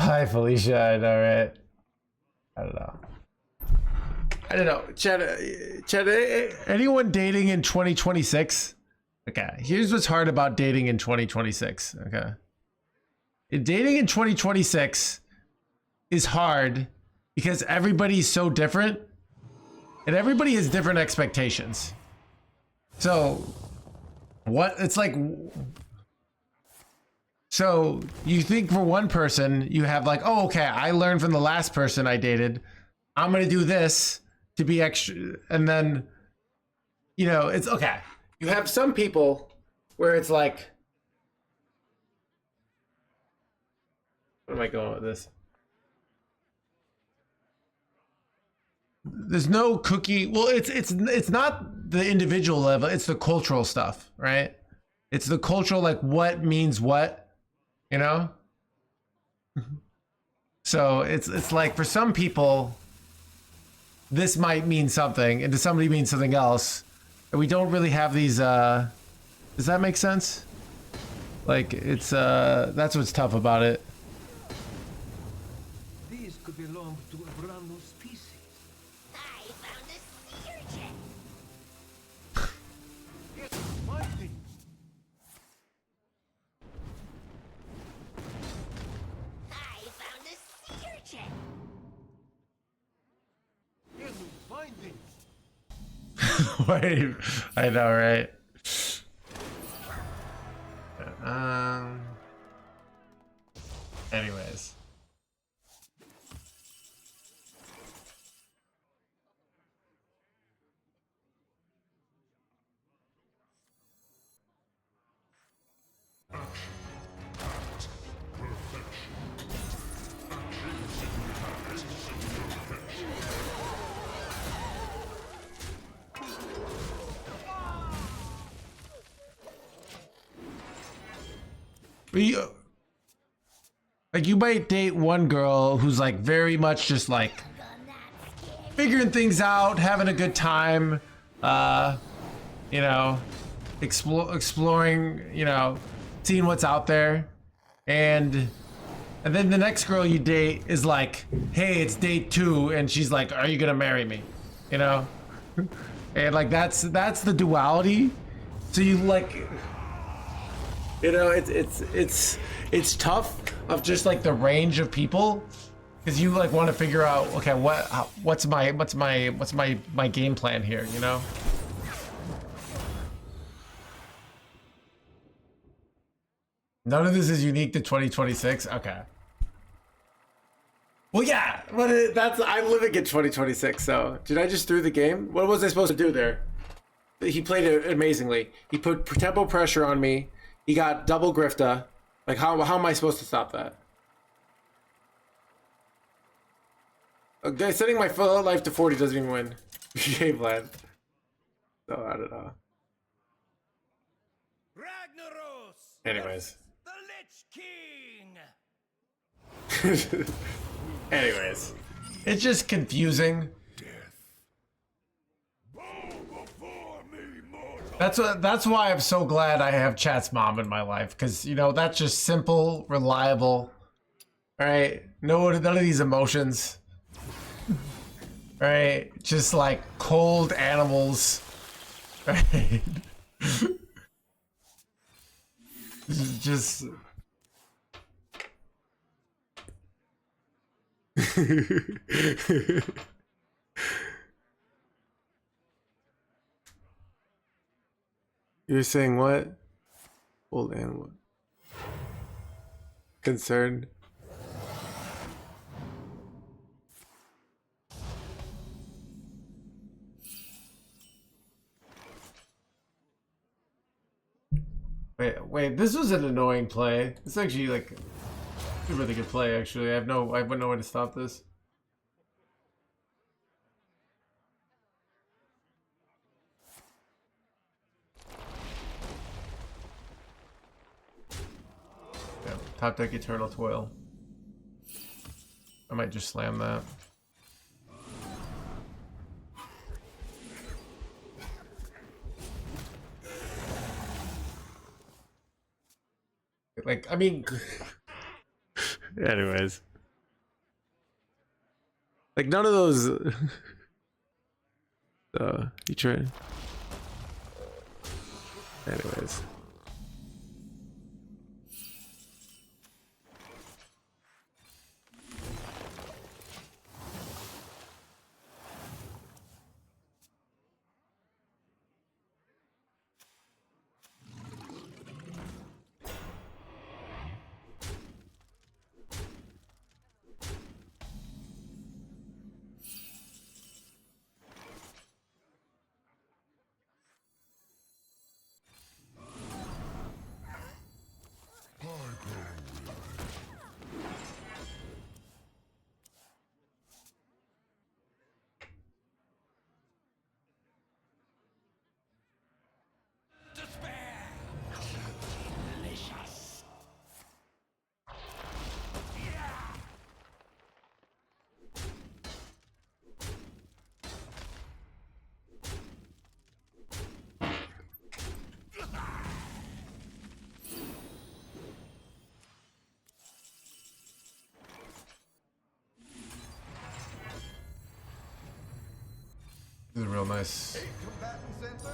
Hi, Felicia. I know, right? I don't know. Chat, anyone dating in 2026? Okay, here's what's hard about dating in 2026, okay? Dating in 2026 is hard because everybody's so different and everybody has different expectations. So, it's like, so you think for one person, you have like, oh, okay, I learned from the last person I dated, I'm gonna do this to be extra, and then, you know, it's okay. You have some people where it's like, where am I going with this? There's no cookie. Well, it's not the individual level. It's the cultural stuff, right? It's the cultural, like what means what, you know? So it's like for some people, this might mean something, and to somebody means something else. And we don't really have these, does that make sense? Like, it's, that's what's tough about it. These could belong to a brand new species. I found a sea urchin. It's my thing. I found a sea urchin. It's my thing. Wait, I know, right? Anyways. Like you might date one girl who's like very much just like figuring things out, having a good time, you know, exploring, you know, seeing what's out there, and then the next girl you date is like, hey, it's date 2, and she's like, are you gonna marry me? You know, and like that's the duality. So you like, you know, it's tough of just like the range of people, because you like want to figure out, okay, what's my game plan here, you know? None of this is unique to 2026. Okay. Well, yeah, but that's I'm living in 2026. So, did I just threw the game? What was I supposed to do there? He played it amazingly. He put tempo pressure on me. He got double grifta. Like, how am I supposed to stop that? Okay, setting my full life to 40 doesn't even win. Game plan. So I don't know. Ragnaros! Anyways. The Lich King! Anyways. It's just confusing. That's why I'm so glad I have Chat's mom in my life, because you know that's just simple, reliable. Alright? None of these emotions. Right? Just like cold animals. Right? Just You're saying what? Old animal. Concerned. Wait, this was an annoying play. It's actually like a really good play actually. I wouldn't know when to stop this. Yeah, top deck Eternal Toil. I might just slam that. Like, I mean, anyways, like none of those. You try. Anyways. This is a real nice.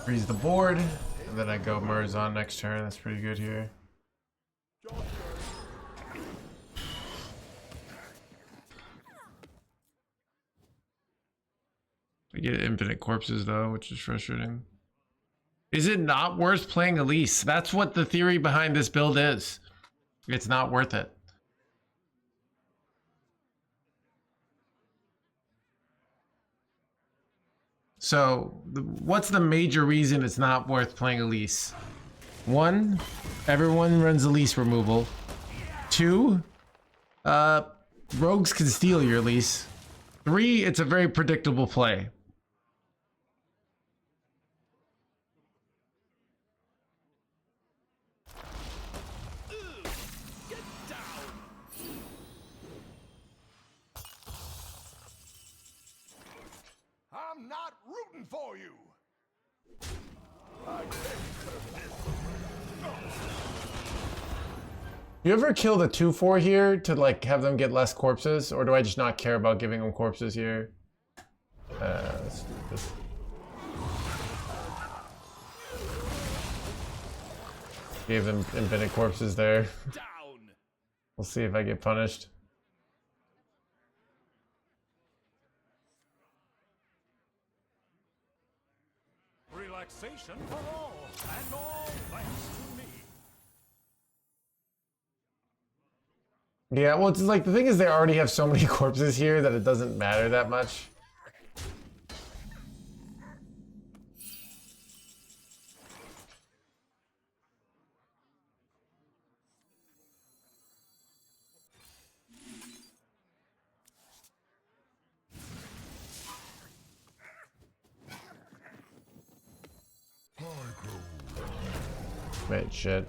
Freeze the board, and then I go Murs on next turn. That's pretty good here. I get infinite corpses though, which is frustrating. Is it not worth playing Elise? That's what the theory behind this build is. It's not worth it. So, what's the major reason it's not worth playing Elise? 1, everyone runs Elise removal. 2, rogues can steal your Elise. 3, it's a very predictable play. I'm not rooting for you! You ever kill the 2/4 here to like have them get less corpses, or do I just not care about giving them corpses here? Let's do this. Gave them infinite corpses there. Down! We'll see if I get punished. Relaxation for all, and all thanks to me. Yeah, well, it's like the thing is they already have so many corpses here that it doesn't matter that much. Wait, shit.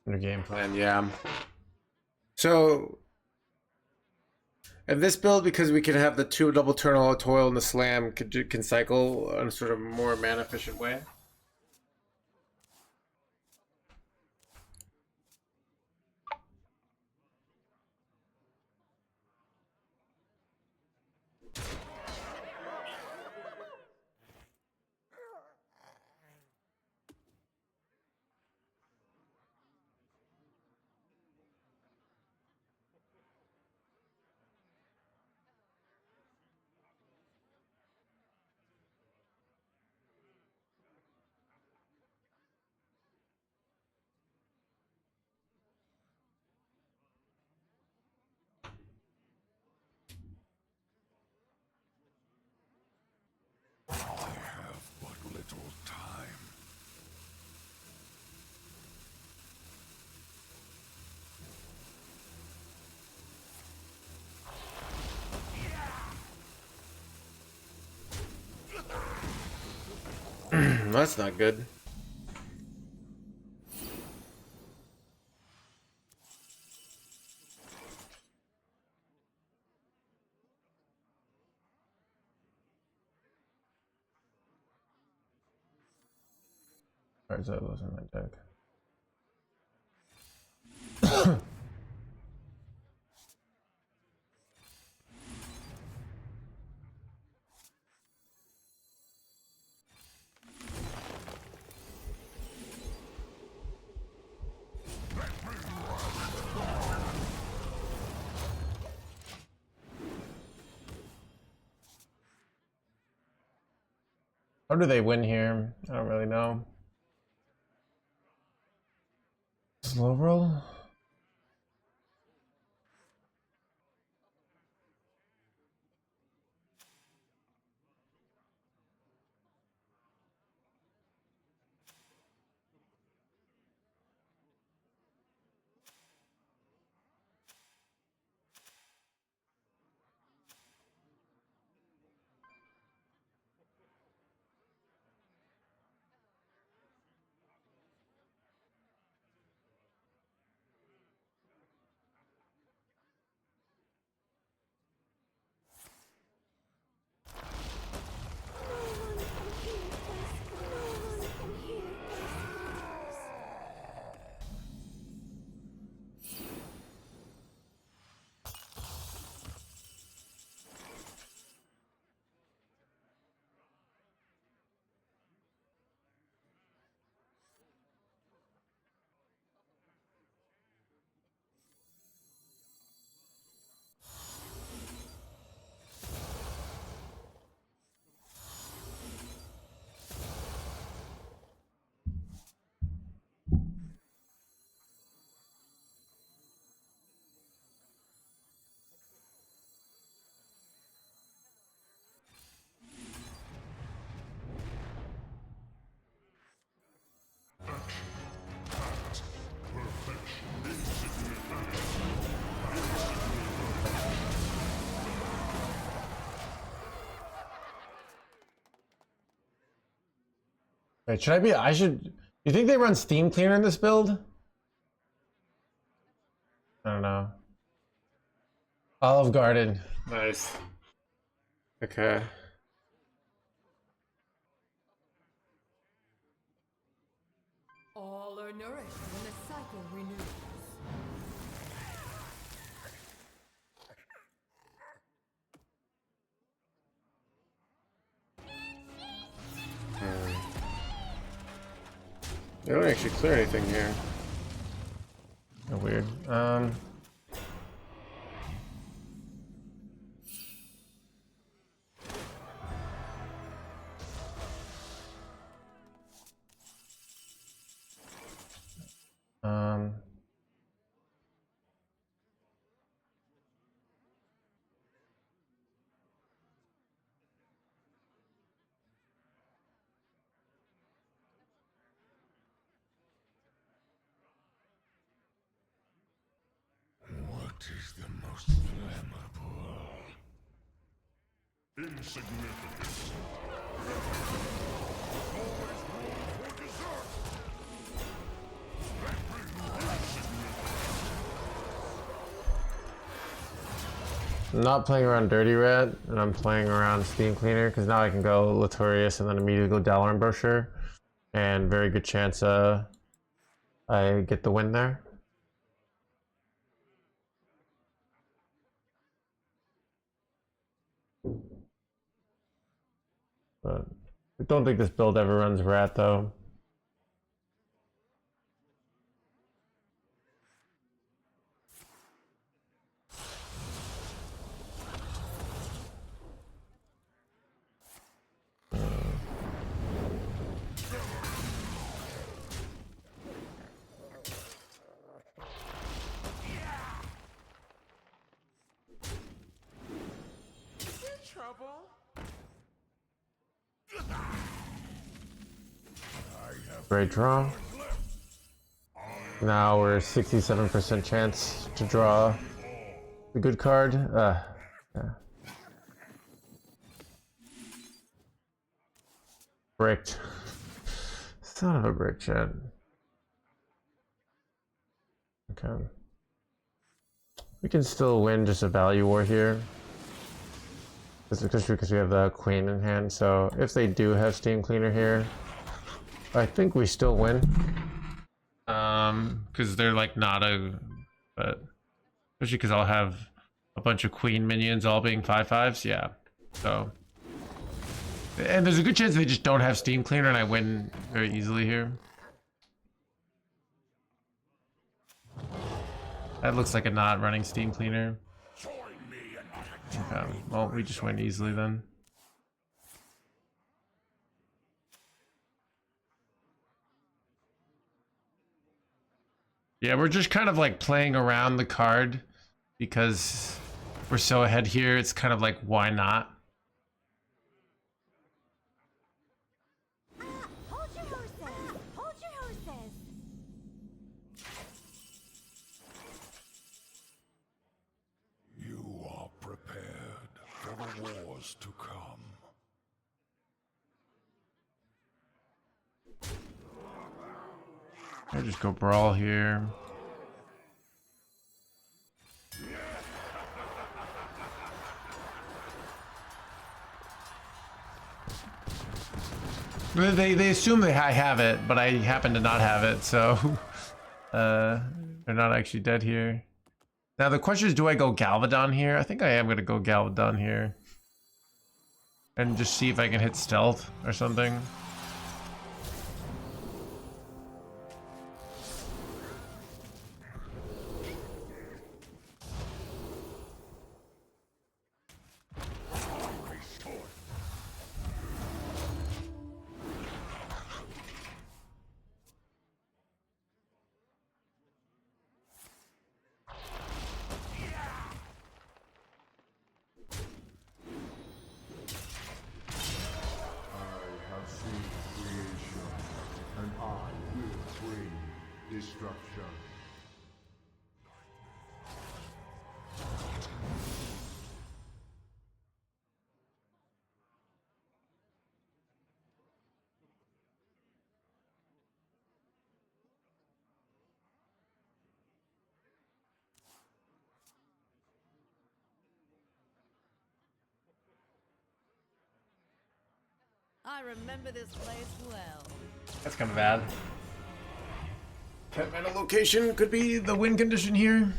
New game plan, yeah. So, and this build, because we can have the 2 double turn all toil and the slam, can cycle in a sort of more mana efficient way. I have but little time. That's not good. Cards I lose in my deck. How do they win here? I don't really know. Slow roll? Wait, should I be? I should. You think they run Steam Cleaner in this build? I don't know. Olive Garden. Nice. Okay. All are nourished when the cycle renews. They don't actually clear anything here. Oh, weird. insignificant. I'm not playing around Dirty Rat, and I'm playing around Steam Cleaner, because now I can go Latorius and then immediately go Dalaran Brochure, and very good chance I get the win there. But I don't think this build ever runs Rat though. Great draw. Now we're 67% chance to draw the good card. Yeah. Bricked. Son of a brick, chat. Okay. We can still win just a value war here. Especially because we have the queen in hand, so if they do have Steam Cleaner here, I think we still win. Because they're like not a, but especially because I'll have a bunch of queen minions all being 5/5s, yeah. So, and there's a good chance they just don't have Steam Cleaner and I win very easily here. That looks like a not running Steam Cleaner. Okay, well, we just win easily then. Yeah, we're just kind of like playing around the card because we're so ahead here. It's kind of like, why not? Hold your horses! Hold your horses! You are prepared for the wars to come. I just go brawl here. They assume I have it, but I happen to not have it, so they're not actually dead here. Now the question is, do I go Galvadon here? I think I am gonna go Galvadon here. And just see if I can hit stealth or something. Destruction. I remember this place well. That's kind of bad. 10 mana location could be the win condition here.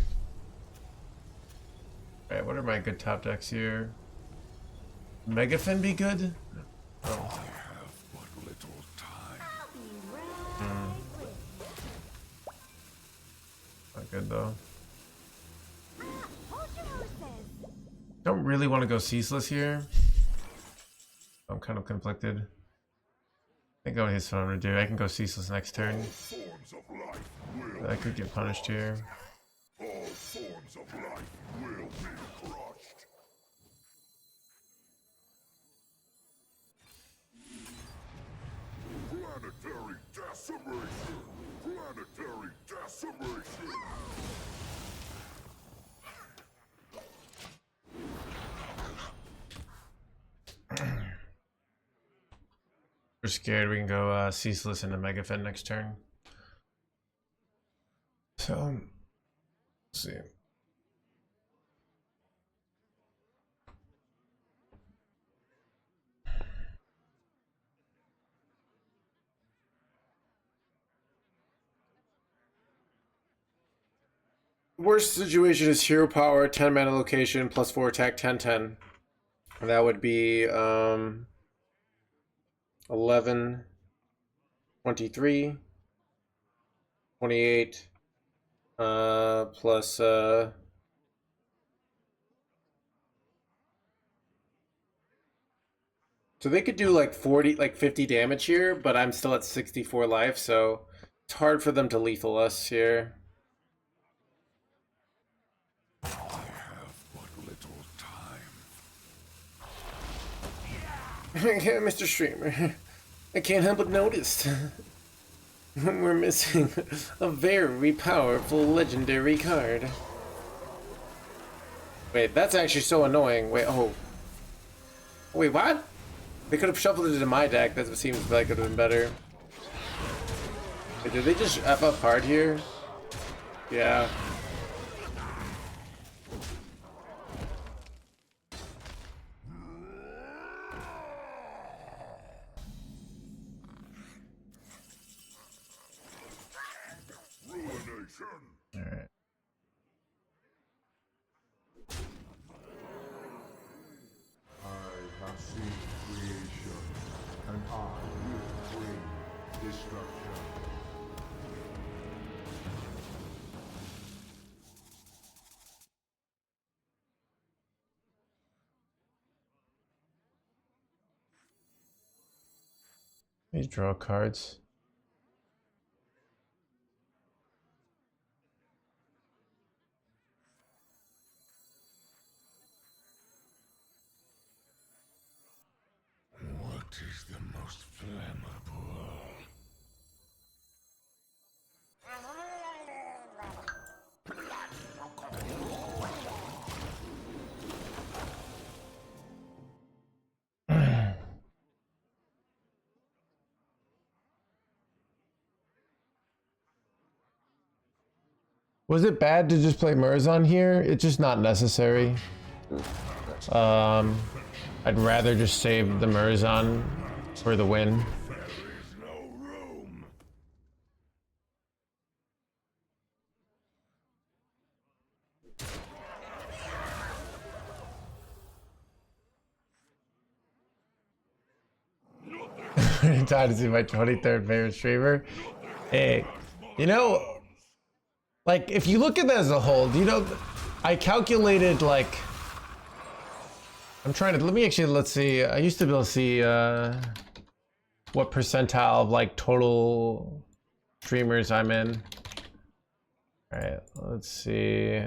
Alright, what are my good top decks here? Megafin be good? Oh. I have but little time. I'll be right with you. Not good though. Hold your horses! Don't really want to go ceaseless here. I'm kind of conflicted. I think going his what I'm gonna do. I can go ceaseless next turn. Forms of life will I could get punished here. all forms of life will be crushed. Planetary decimation! Planetary decimation! We're scared we can go ceaseless into Mega Fed next turn. So, let's see. Worst situation is hero power, 10 mana location, plus 4 attack, 10/10. And that would be 11, 23, 28, plus so they could do like 40, like 50 damage here, but I'm still at 64 life, so it's hard for them to lethal us here. I have but little time. Mr. Streamer, I can't help but notice we're missing a very powerful legendary card. Wait, that's actually so annoying. Wait, oh. Wait, what? They could have shuffled it into my deck. That seems like it would have been better. Wait, did they just F up hard here? Yeah. Alright. I have seen creation, and I will bring destruction. These draw cards. What is the most flammable? Was it bad to just play Murzon here? It's just not necessary. I'd rather just save the Murzon for the win. There is no room. Time to see my 23rd favorite streamer. Hey, you know, like if you look at that as a whole, you know, I calculated like, I'm trying to, let's see. I used to be able to see what percentile of like total streamers I'm in. All right, let's see.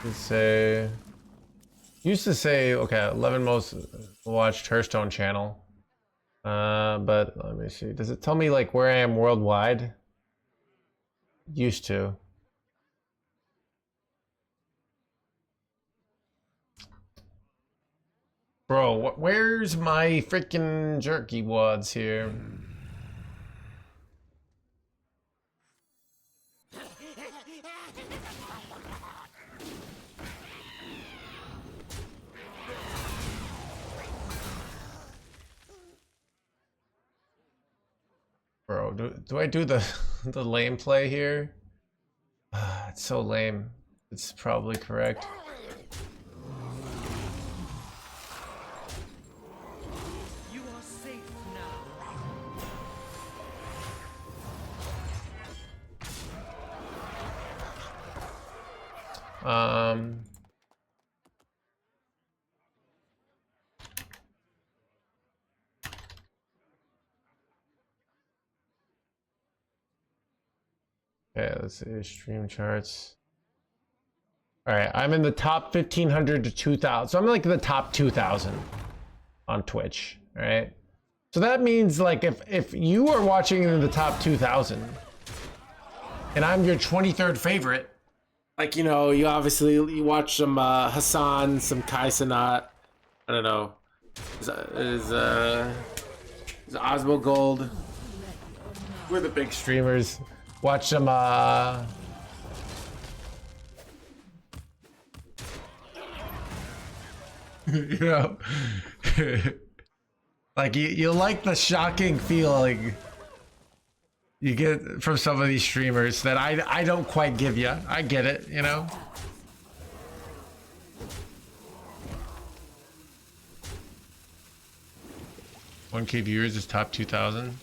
Let's say, used to say, okay, 11 most watched Hearthstone channel. But let me see. Does it tell me like where I am worldwide? Used to. Bro, where's my freaking jerky wads here? Bro, do I do the the lame play here? It's so lame. It's probably correct. You are safe now. Okay, let's see, stream charts. All right, I'm in the top 1,500 to 2,000. So I'm like in the top 2,000 on Twitch, all right? So that means like if you are watching in the top 2,000 and I'm your 23rd favorite, Like, you know, you watch some Hassan, some Kai Sanat. I don't know. Is Osmo Gold. We're the big streamers. Watch some you know. Like you like the shocking feeling you get from some of these streamers that I don't quite give you. I get it, you know. 1K viewers is top 2,000.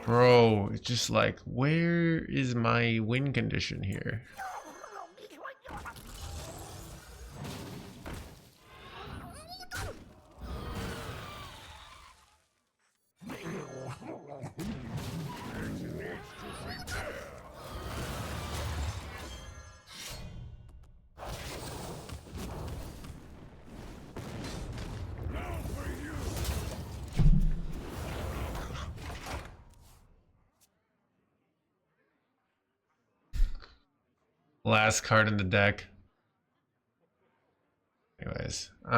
Bro, it's just like, where is my win condition here? Last card in the deck. Anyways, what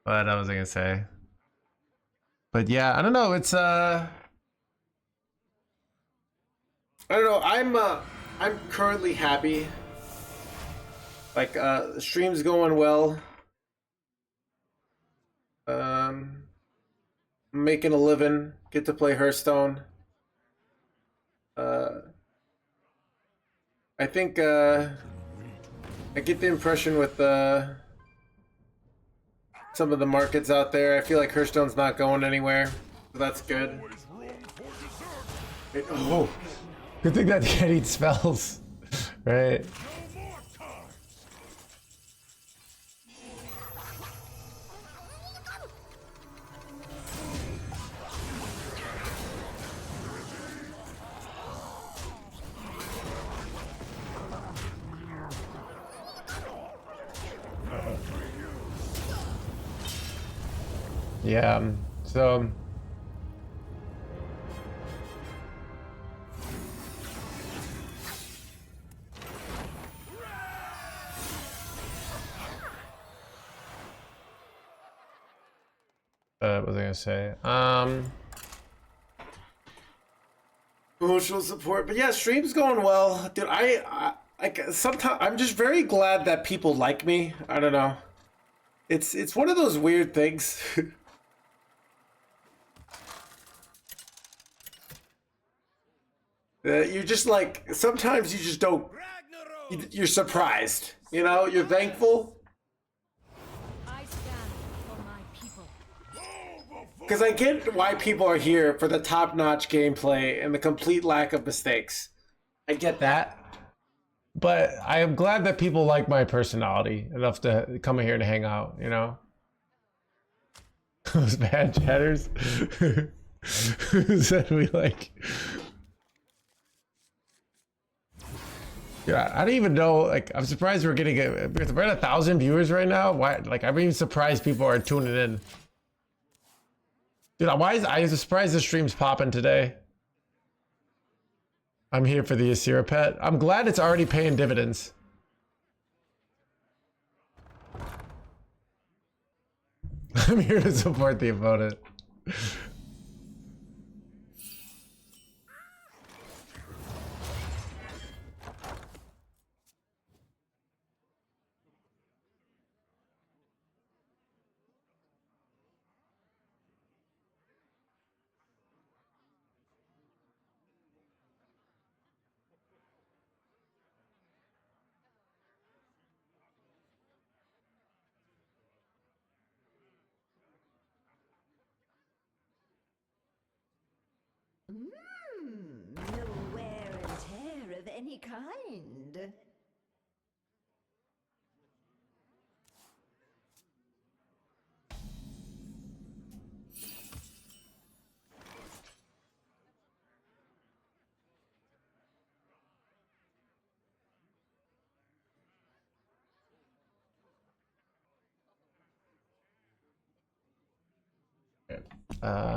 was I gonna say? But yeah, I don't know. It's I don't know. I'm currently happy. Like the stream's going well. I'm making a living. Get to play Hearthstone. I think I get the impression with some of the markets out there, I feel like Hearthstone's not going anywhere, so that's good. Oh, good thing that can't eat spells, right? Yeah, so what was I gonna say? Emotional support, but yeah, stream's going well, dude. I sometimes I'm just very glad that people like me. I don't know. It's one of those weird things. You're just like, sometimes you just don't, you're surprised, you know, you're thankful. I stand for my people. Because I get why people are here for the top-notch gameplay and the complete lack of mistakes. I get that. But I am glad that people like my personality enough to come in here and hang out, you know? Those bad chatters. Who said we like... Yeah, I don't even know. Like, I'm surprised we're getting we're at 1,000 viewers right now. Why? Like, I'm even surprised people are tuning in. Dude, I'm surprised the stream's popping today. I'm here for the Asira pet. I'm glad it's already paying dividends. I'm here to support the opponent. No wear and tear of any kind.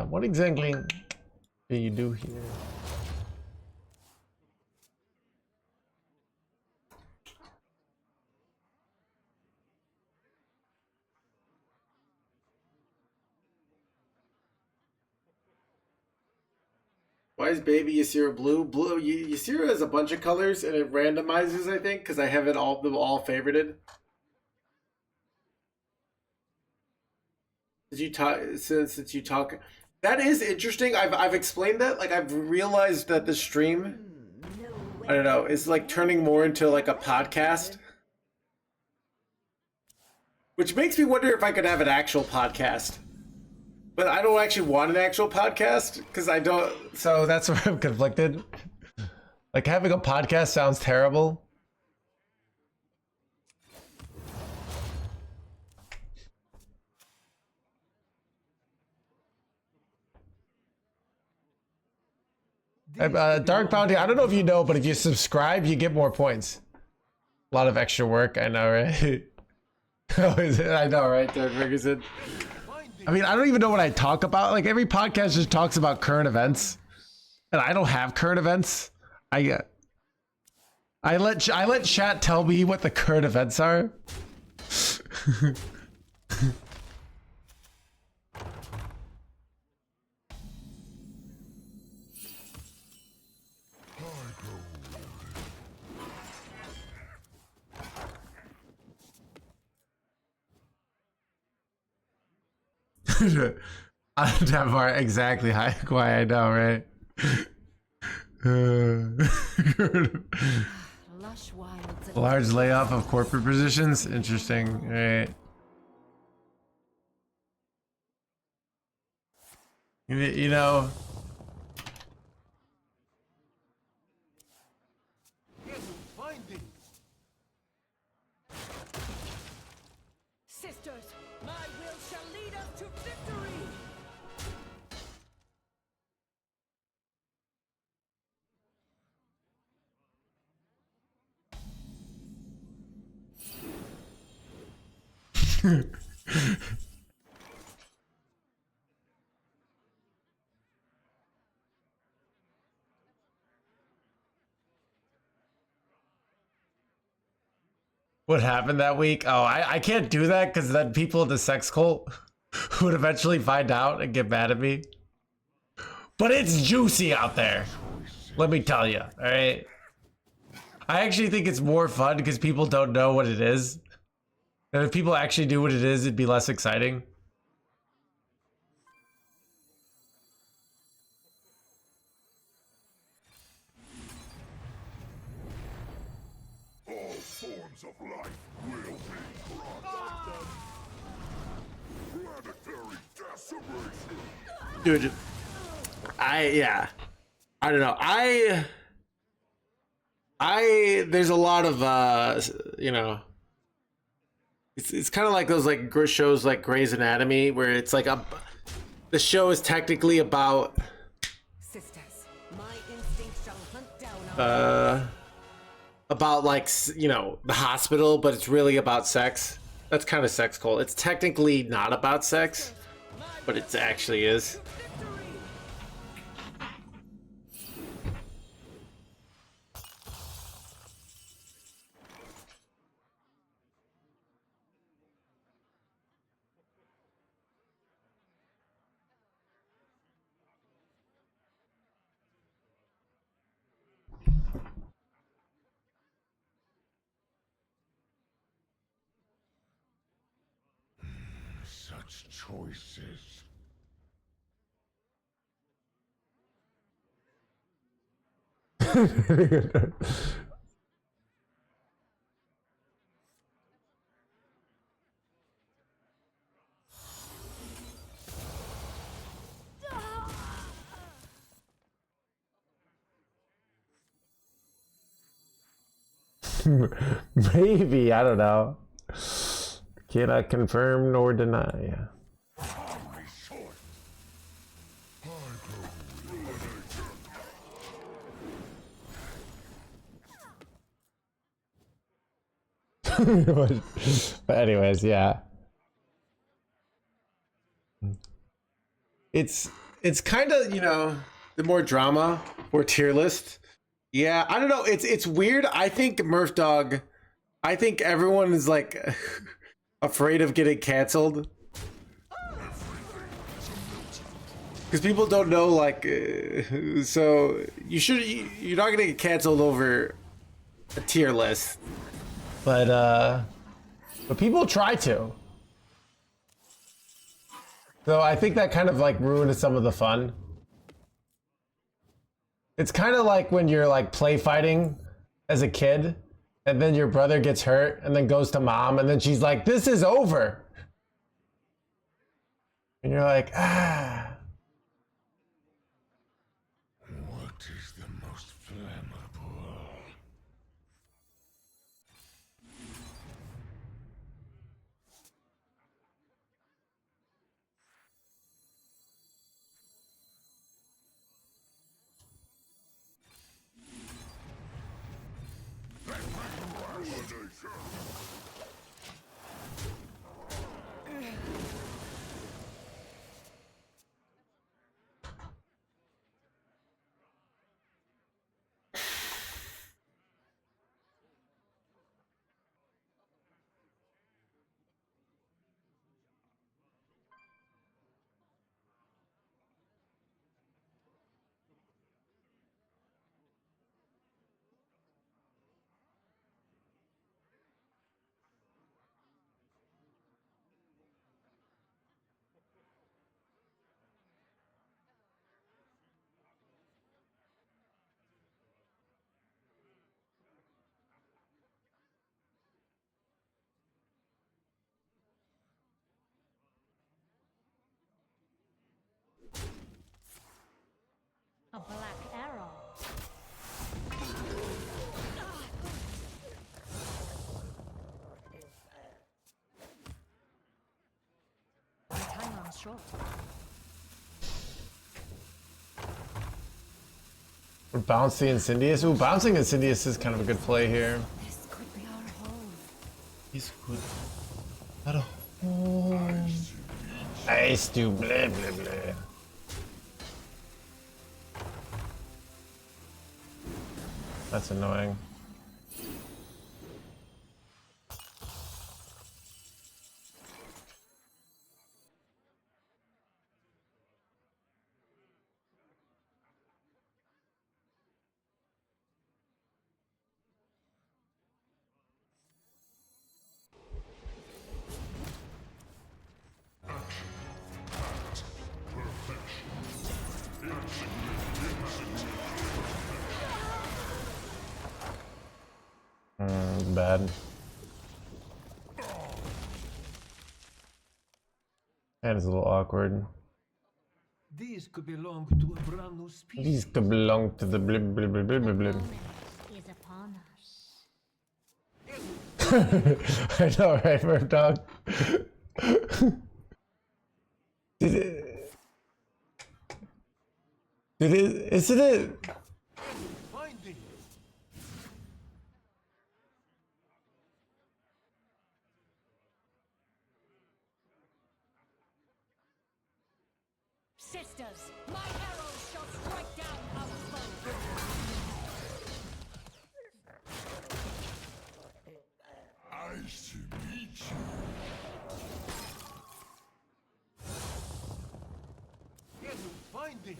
What exactly do you do here? Why is baby Ysera blue? Blue, Ysera has a bunch of colors and it randomizes, I think, because I have it all favorited. Did you talk since you talk? That is interesting. I've explained that. Like I've realized that the stream, I don't know, is like turning more into like a podcast, which makes me wonder if I could have an actual podcast. But I don't actually want an actual podcast because I don't. So that's where I'm conflicted. Like having a podcast sounds terrible. Dark Bounty, I don't know if you know, but if you subscribe, you get more points. A lot of extra work, I know, right? Oh, is it? I know, right? Third Ferguson. I mean, I don't even know what I talk about. Like every podcast just talks about current events, and I don't have current events. I let chat tell me what the current events are. I don't have our exactly why I know, right? Large layoff of corporate positions. Interesting, right? You know. Sisters, my will shall lead us to victory! What happened that week? Oh, I can't do that because then people in the sex cult would eventually find out and get mad at me. But it's juicy out there. Let me tell you, all right? I actually think it's more fun because people don't know what it is. And if people actually knew what it is, it'd be less exciting. All forms of life will be crushed. Planetary decimation. Dude, yeah. I don't know. There's a lot of, you know, it's kind of like those like shows like Grey's Anatomy where it's like the show is technically about Sisters, my instinct shall hunt down about like, you know, the hospital, but it's really about sex. That's kind of sex cult. It's technically not about sex, but it actually is. Such choices. Maybe, I don't know. Cannot confirm nor deny. But anyways, yeah. it's kind of, you know, the more drama or tier list. Yeah, I don't know. It's weird. I think Murph Dog. I think everyone is like afraid of getting canceled because people don't know. Like, so you're not gonna get canceled over a tier list, but people try to. So I think that kind of like ruined some of the fun. It's kind of like when you're like play fighting as a kid, and then your brother gets hurt, and then goes to mom, and then she's like, "This is over," and you're like, "Ah." What is the most flammable? A black arrow. My time runs short. Bouncy Incendious. Ooh, bouncing Incendious is kind of a good play here. This could be our home. He's good. At home. Ice to blah blah blah. That's annoying. Bad. And it's a little awkward. These could belong to a brand new species. These could belong to the blib blib blib blib blib blib. Is upon us. I know, right, Murph Dog? Isn't it? Finding. Sisters, my arrows shall strike down our foe. Nice to meet you. Finding.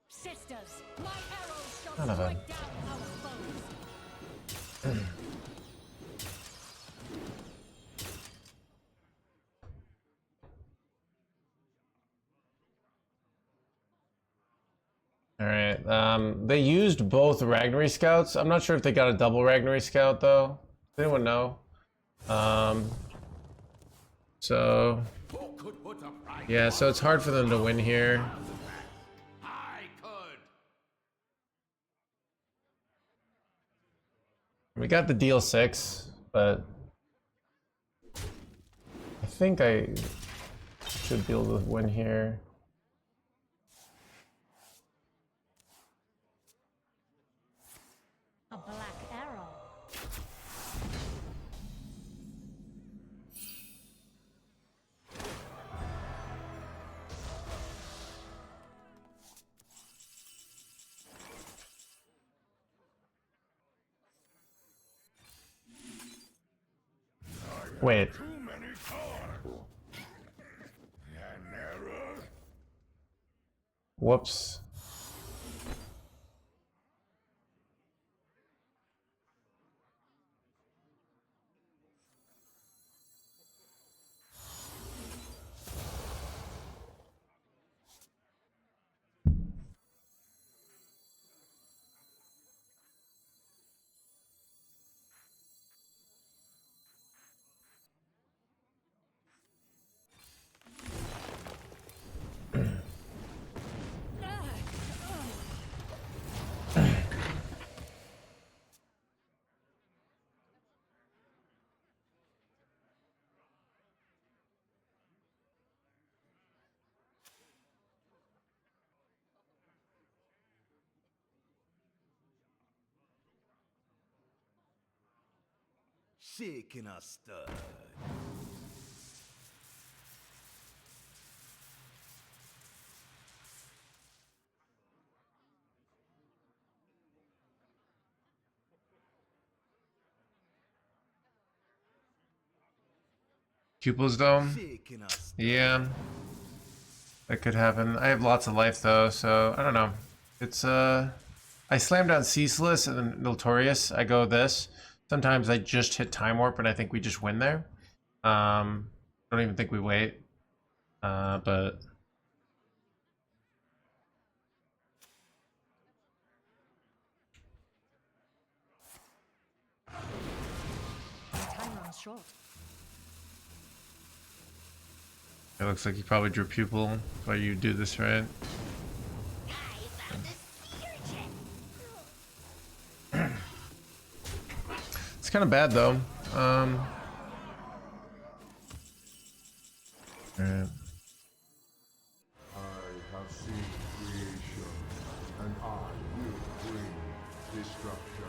Sisters, my arrows shall Son of a- strike down our foe. Alright, they used both Ragnary Scouts. I'm not sure if they got a double Ragnary Scout though. Does anyone know? So Who could put a price yeah, so it's hard for them to win here. I could. We got the deal 6, but I think I should be able to win here. A black arrow. Wait, Too many cards. An error. whoops. Shaking a stud. Cupid's Dome? Shaking a stud. Yeah, that could happen. I have lots of life though, so I don't know. It's I slam down Ceaseless and then Notorious. I go this. Sometimes I just hit Time Warp and I think we just win there. Don't even think we wait. But Time runs short. it looks like you probably drew Pupil while you do this, right? I found a sea urchin. It's kind of bad though. Alright. I have seen creation, and I will bring destruction.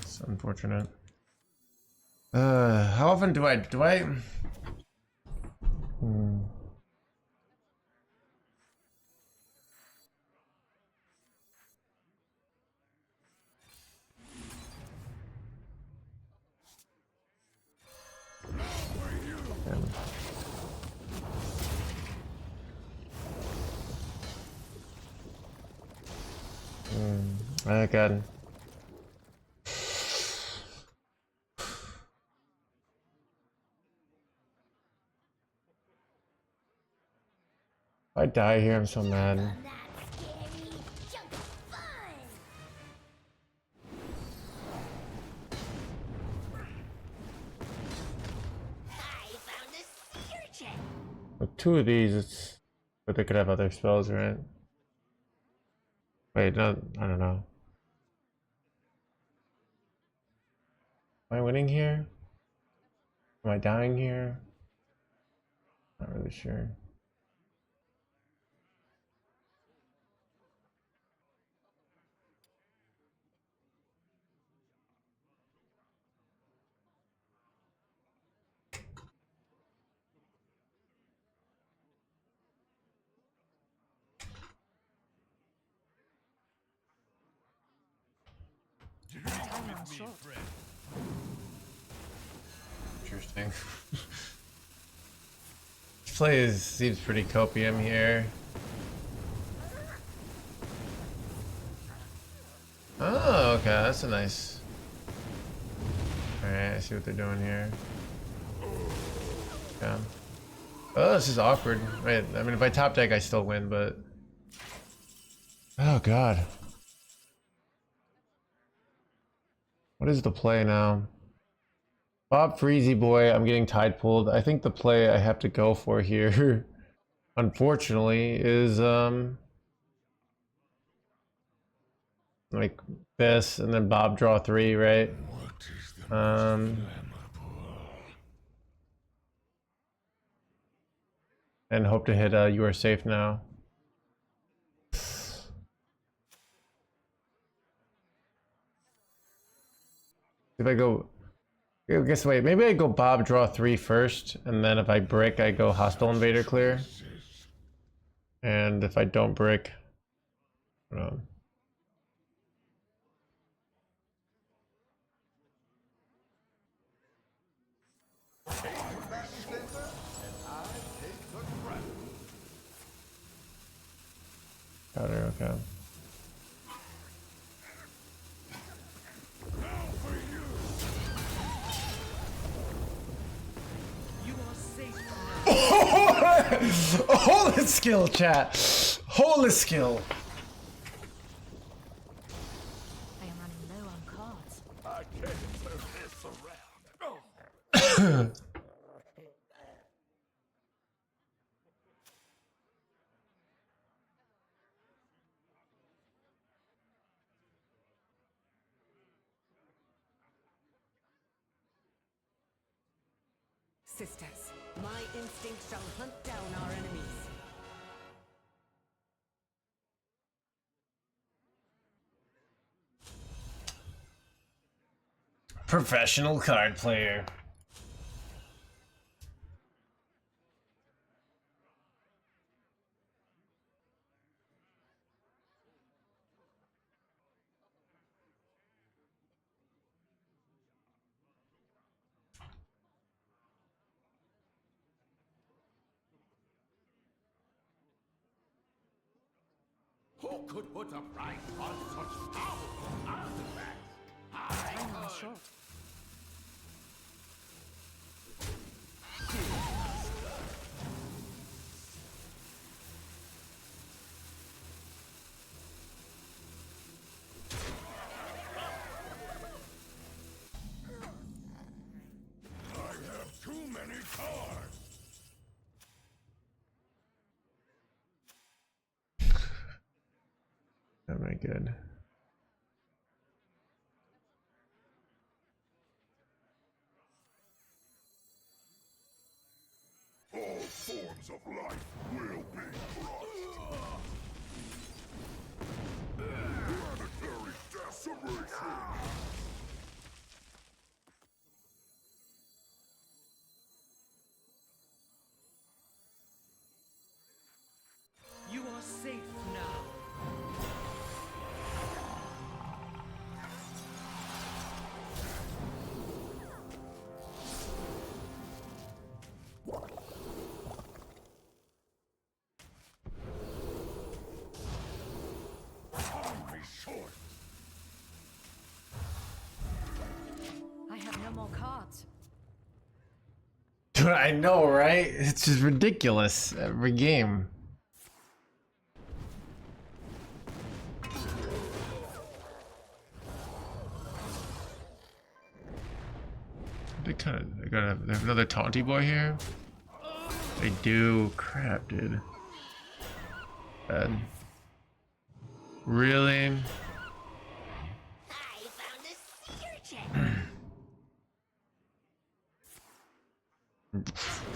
It's unfortunate. How often do I Oh god. If I die here, I'm so mad. That scary chunk of fun. I found a sea urchin. With 2 of these, it's... But they could have other spells, right? Wait, no, I don't know. Am I winning here? Am I dying here? Not really sure. Time runs short. Interesting. This play seems pretty copium here. Oh, okay, that's a nice. Alright, I see what they're doing here. Yeah. Oh, this is awkward. Right, I mean, if I top deck, I still win, but. Oh, God. What is the play now? Bob Freezy Boy, I'm getting tide pulled. I think the play I have to go for here, unfortunately, is like this, and then Bob draw 3, right? And hope to hit you are safe now. If I go, I guess wait, maybe I go Bob draw 3 first, and then if I brick, I go hostile invader clear. And if I don't brick, got her, okay. Holy skill, chat. Holy skill. I am running low on cards. I can't turn this around. Sisters, my instinct shall hunt down our enemies. Professional card player. Who could put a price on such powerful artifacts? I I'm not could. short. I have too many cards. Am I good? All forms of life will be crushed. Planetary decimation. You are safe now. Time is short. I have no more cards. Dude, I know, right? It's just ridiculous every game. They have another taunty boy here. They do. Crap, dude. Bad. Really? I found a sea urchin.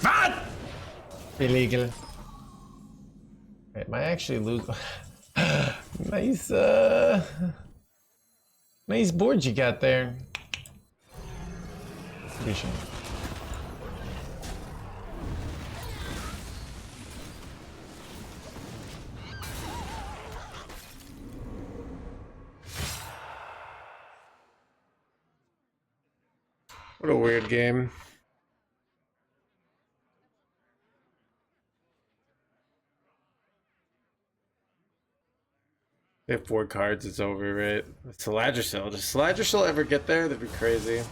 What? Illegal. Wait, am I actually lose? Nice, nice board you got there. Appreciate it. What a weird game. They have 4 cards, it's over, right? Saladricil. Does Saladricil ever get there? That'd be crazy.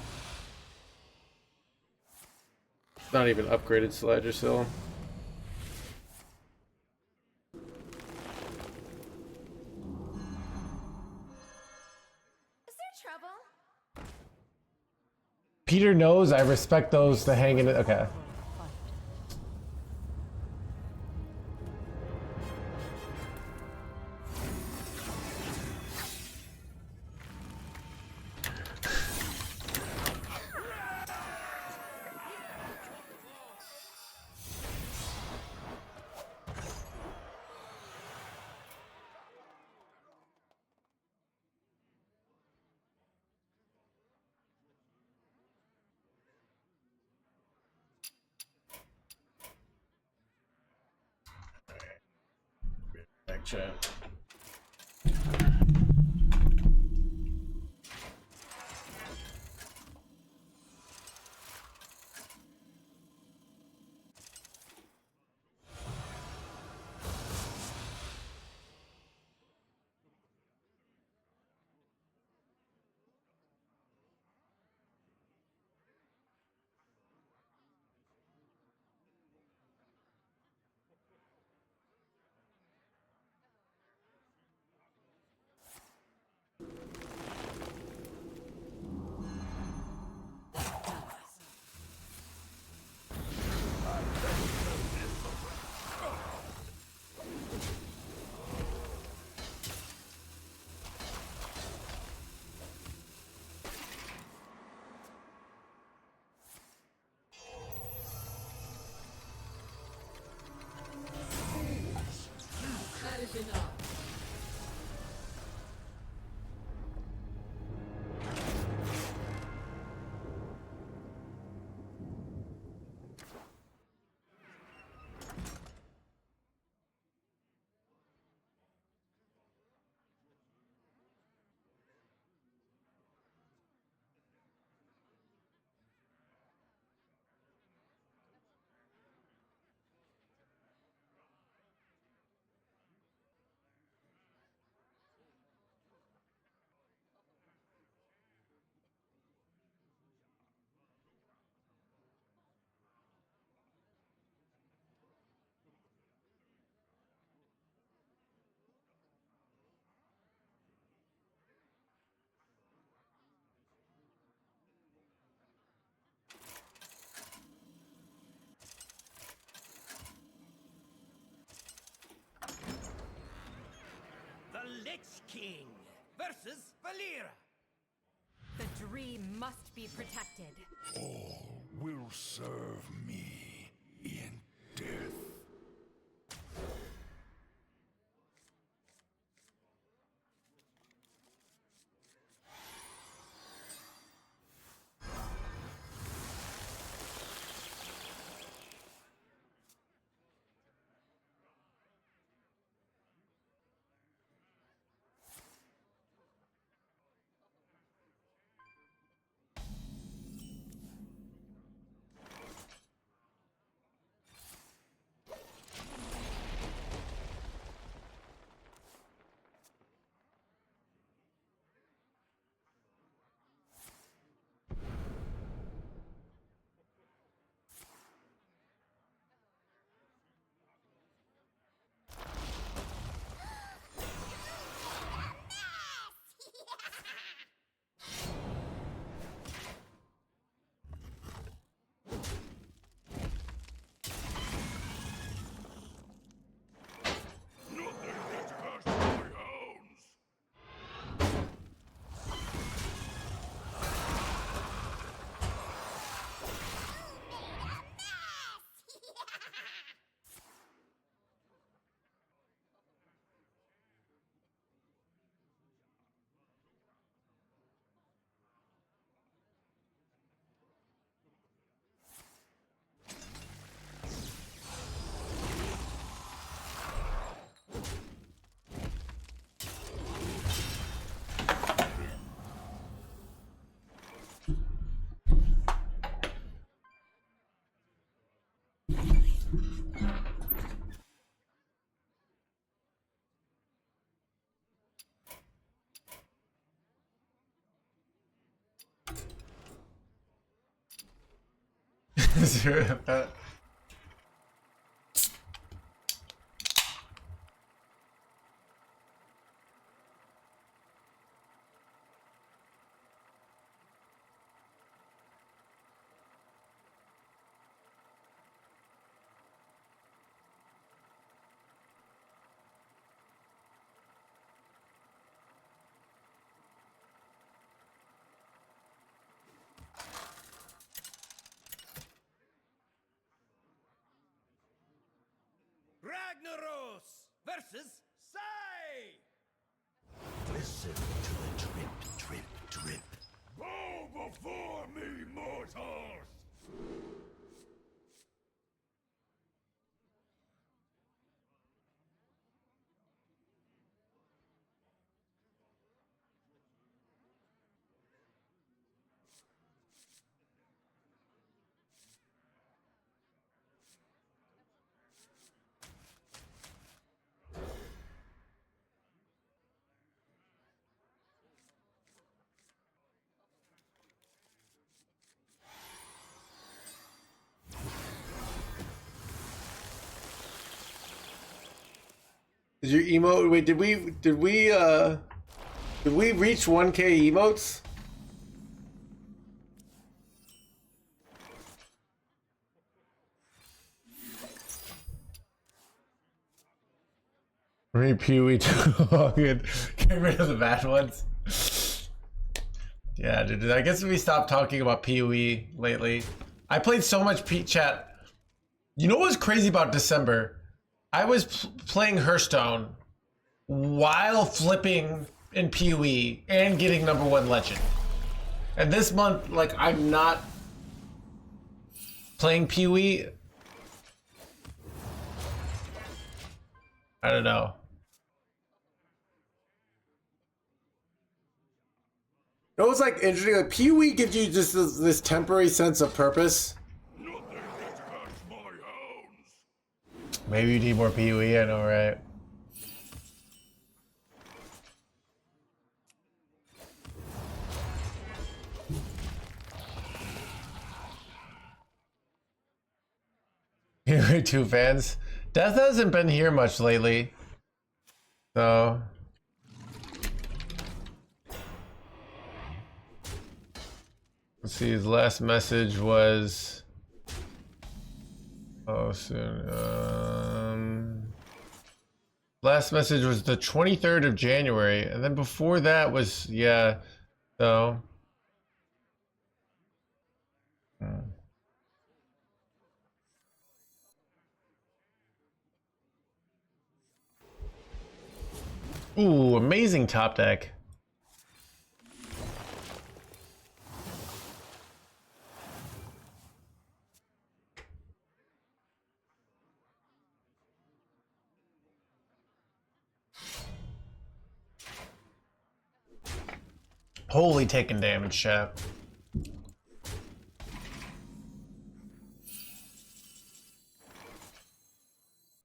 Not even upgraded Saladricil. Is there trouble? Peter knows I respect those that hang in it. Okay. Back chat. The Lich King versus Valera. The dream must be protected. All will serve me in death. Ragnaros versus Sai! Listen to the drip, drip, drip. Bow before me, mortals! Did your emote? Wait, did we reach 1K emotes? Repew good. Get rid of the bad ones. Yeah, dude. I guess we stopped talking about PoE lately. I played so much chat. You know what's crazy about December? I was playing Hearthstone while flipping in PoE and getting #1 legend. And this month, like, I'm not playing PoE. I don't know. It was like interesting. Like PoE gives you just this temporary sense of purpose. Nothing can catch my hounds! Maybe you need more PoE. I know, right? Here, 2 fans. Death hasn't been here much lately, so. Let's see, his last message was, oh, soon. Last message was the 23rd of January, and then before that was, yeah, so. Ooh, amazing top deck. Holy, taking damage, chat.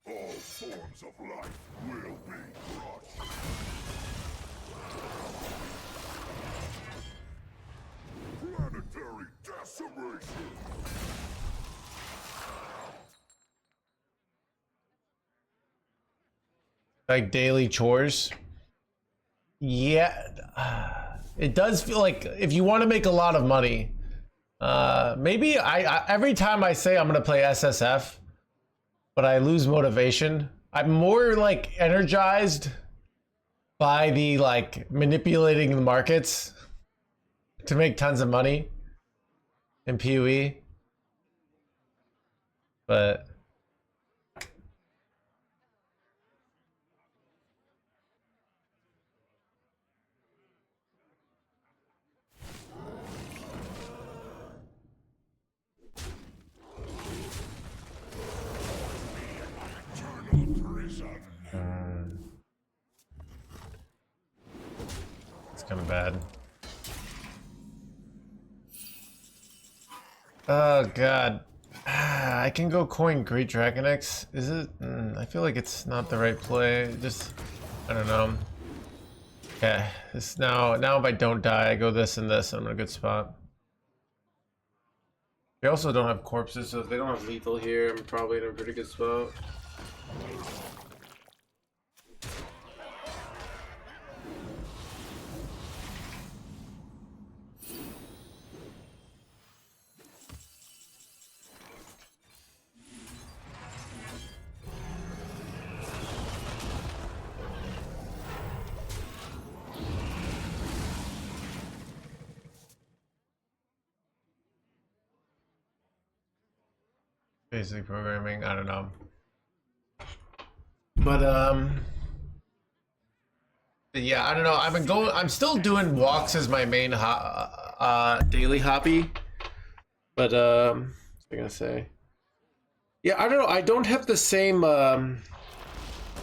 All forms of life will be crushed. Planetary decimation! Like daily chores. Yeah, it does feel like if you want to make a lot of money, maybe I every time I say I'm gonna play SSF, but I lose motivation, I'm more like energized by the like manipulating the markets to make tons of money in PoE. But it's kind of bad. Oh god. I can go coin Great Dragon X. Is it? I feel like it's not the right play. Just, I don't know. Okay, this now if I don't die, I go this and this. I'm in a good spot. They also don't have corpses, so if they don't have lethal here, I'm probably in a pretty good spot. Basic programming, I don't know. But yeah, I don't know. I'm still doing walks as my main daily hobby. But what was I gonna say? Yeah, I don't know. I don't have the same I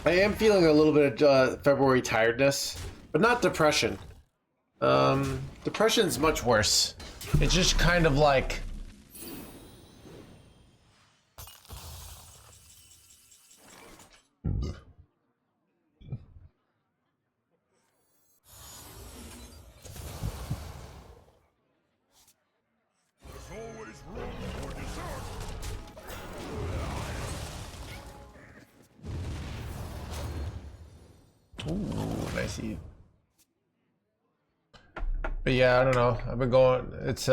am feeling a little bit of February tiredness, but not depression. Depression's much worse. It's just kind of like ooh, nice eat. But yeah, I don't know. I've been going. It's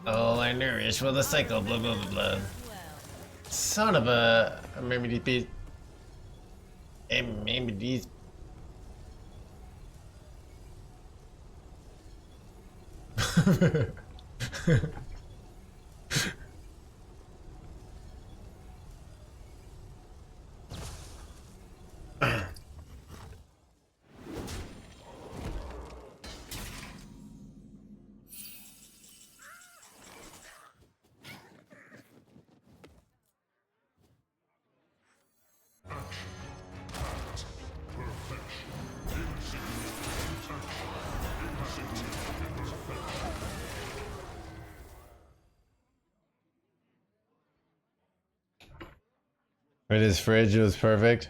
all I nourish for the cycle, blah blah blah blah. Son of a maybe these maybe these It is fridge, it was perfect.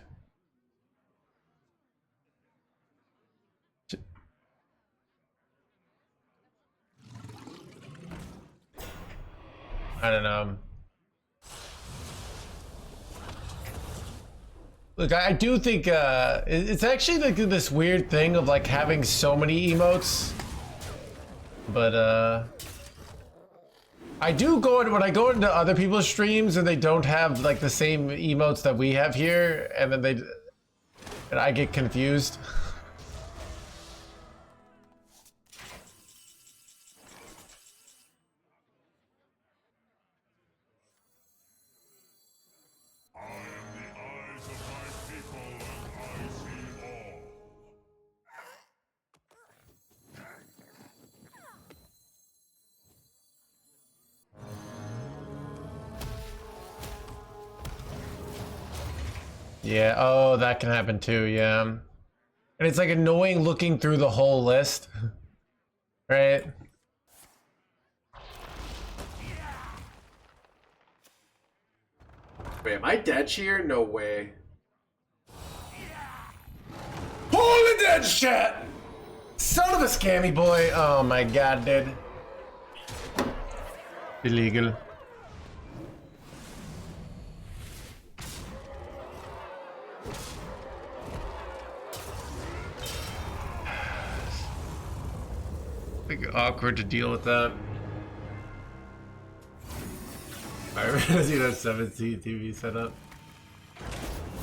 I don't know. Look, I do think it's actually like this weird thing of like having so many emotes. But I do go in when I go into other people's streams and they don't have like the same emotes that we have here, and then I get confused. I am the eyes of my people, and I see all. Yeah, oh, that can happen too, yeah. And it's like annoying looking through the whole list. Right? Wait, am I dead here? No way. Holy dead shit! Son of a scammy boy. Oh my god, dude. Illegal. Like awkward to deal with that. Sorry, I see that 17 TV setup.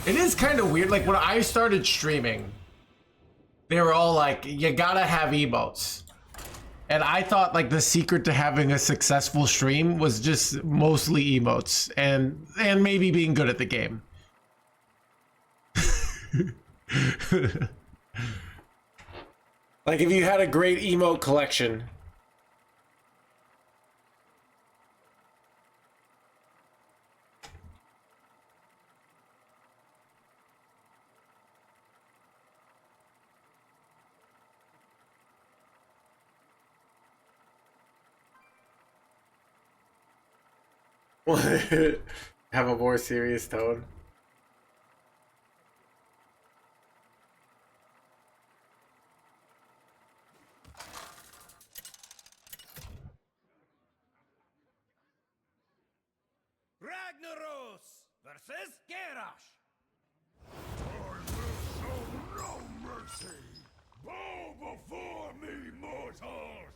It is kind of weird. Like when I started streaming, they were all like, "You gotta have emotes," and I thought like the secret to having a successful stream was just mostly emotes and maybe being good at the game. Like if you had a great emote collection. Have a more serious tone. Ragnaros versus Garrosh. I will show no mercy! Bow before me, mortals!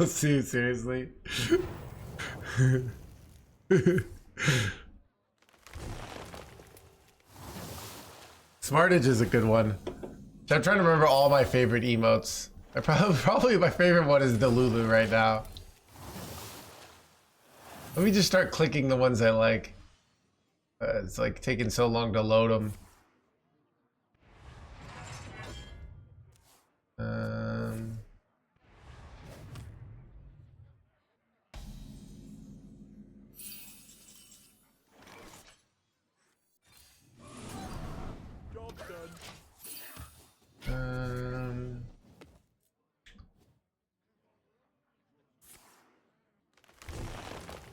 See, seriously. Smartage is a good one. I'm trying to remember all my favorite emotes. Probably my favorite one is Delulu right now. Let me just start clicking the ones I like. It's like taking so long to load them.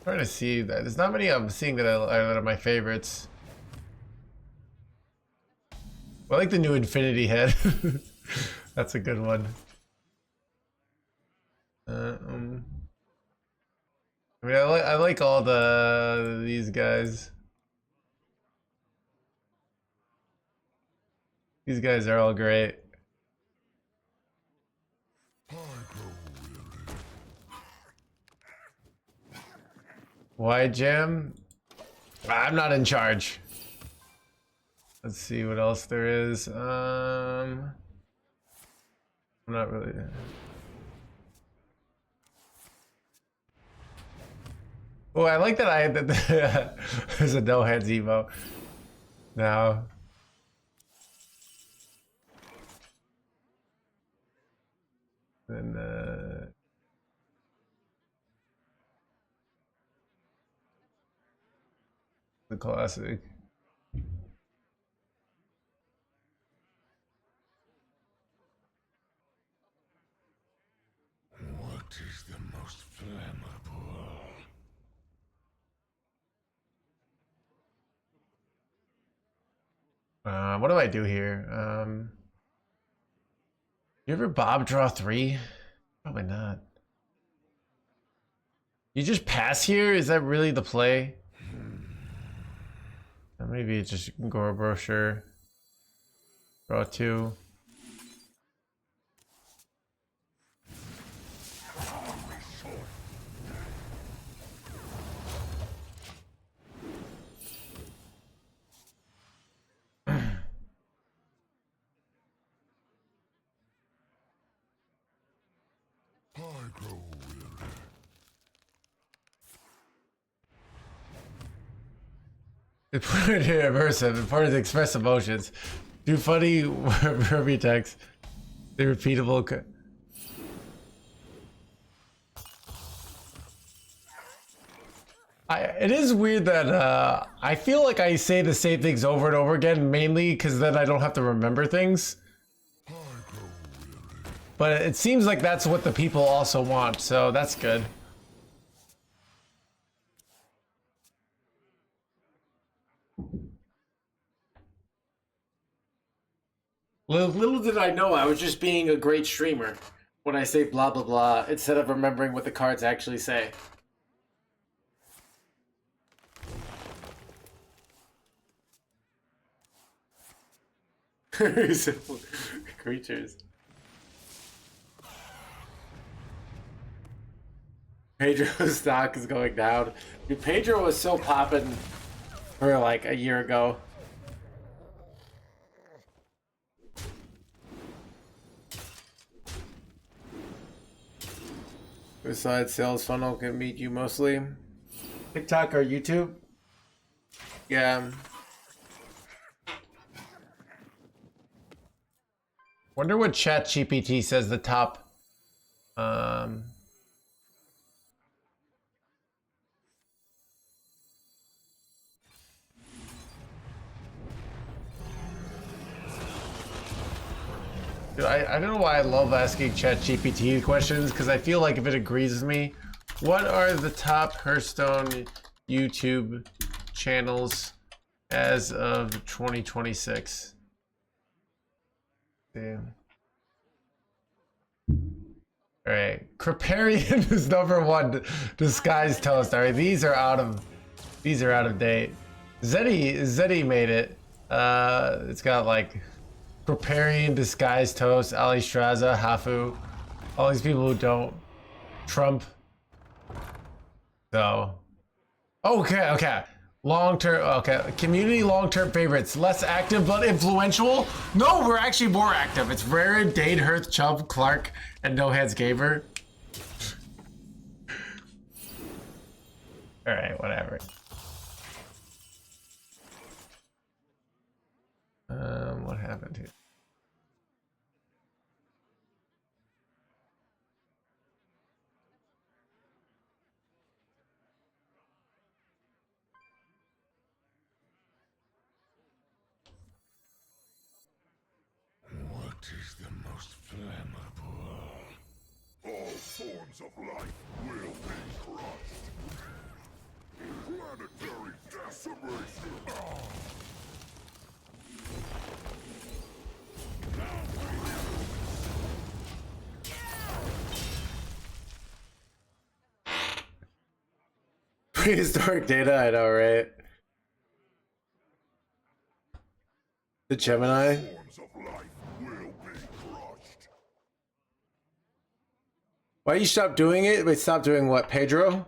Trying to see that there's not many I'm seeing that are my favorites. I like the new Infinity Head. That's a good one. I mean, I like all these guys. These guys are all great. Why, Jam? I'm not in charge. Let's see what else there is. I'm not really. Oh, I like that I had that. There's a no hands emo now. Then the classic. What is the most flammable? What do I do here? You ever Bob draw 3? Probably not. You just pass here? Is that really the play? Or maybe it's just Goro Brochure. Draw 2. I grow weary. Important and immersive. Important to express emotions. Do funny verbiage text. The repeatable. It is weird that I feel like I say the same things over and over again, mainly because then I don't have to remember things. But it seems like that's what the people also want, so that's good. Little did I know I was just being a great streamer when I say blah blah blah instead of remembering what the cards actually say. Creatures. Pedro's stock is going down. Dude, Pedro was so popping for like a year ago. Besides sales funnel can meet you mostly. TikTok or YouTube? Yeah. Wonder what ChatGPT says the top Dude, I don't know why I love asking ChatGPT questions, because I feel like if it agrees with me, what are the top Hearthstone YouTube channels as of 2026? Damn. Alright, Creparian is #1 disguised toast. Alright, these are out of date. Zeddy made it. It's got like Creparian, disguised toast, Ali Straza, Hafu, all these people who don't. Trump. So okay. Long-term, okay. Community long-term favorites. Less active but influential? No, we're actually more active. It's Raren, Dade, Hearth, Chubb, Clark, and NoHandsGamer. Alright, whatever. What happened here? What is the most flammable? All forms of life will be crushed. Planetary decimation. Prehistoric data, I know, right? The Gemini. Forms of life will be crushed. Why you stop doing it? Wait, stop doing what, Pedro?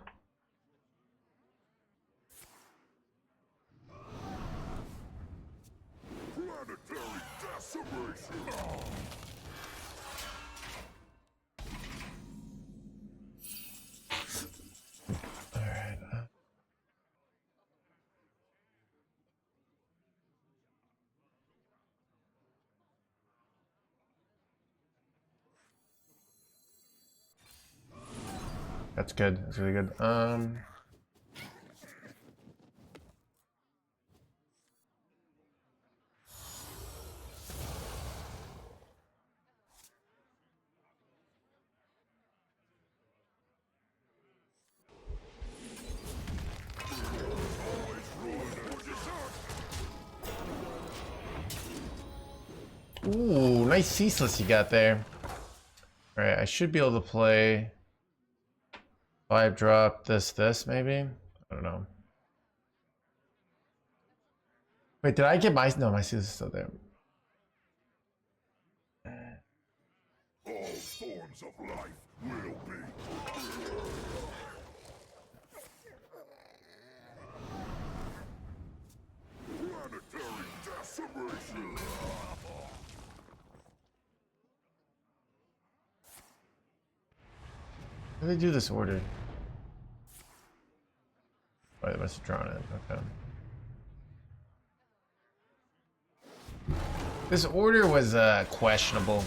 Planetary decimation. Alright. That's good. That's really good. Ooh, nice ceaseless you got there. Alright, I should be able to play 5 drop this maybe? I don't know. Wait, did I get my no, my ceaseless is still there. All forms of life will be planetary decimation. How do they do this order? Oh, they must have drawn it. Okay. This order was questionable.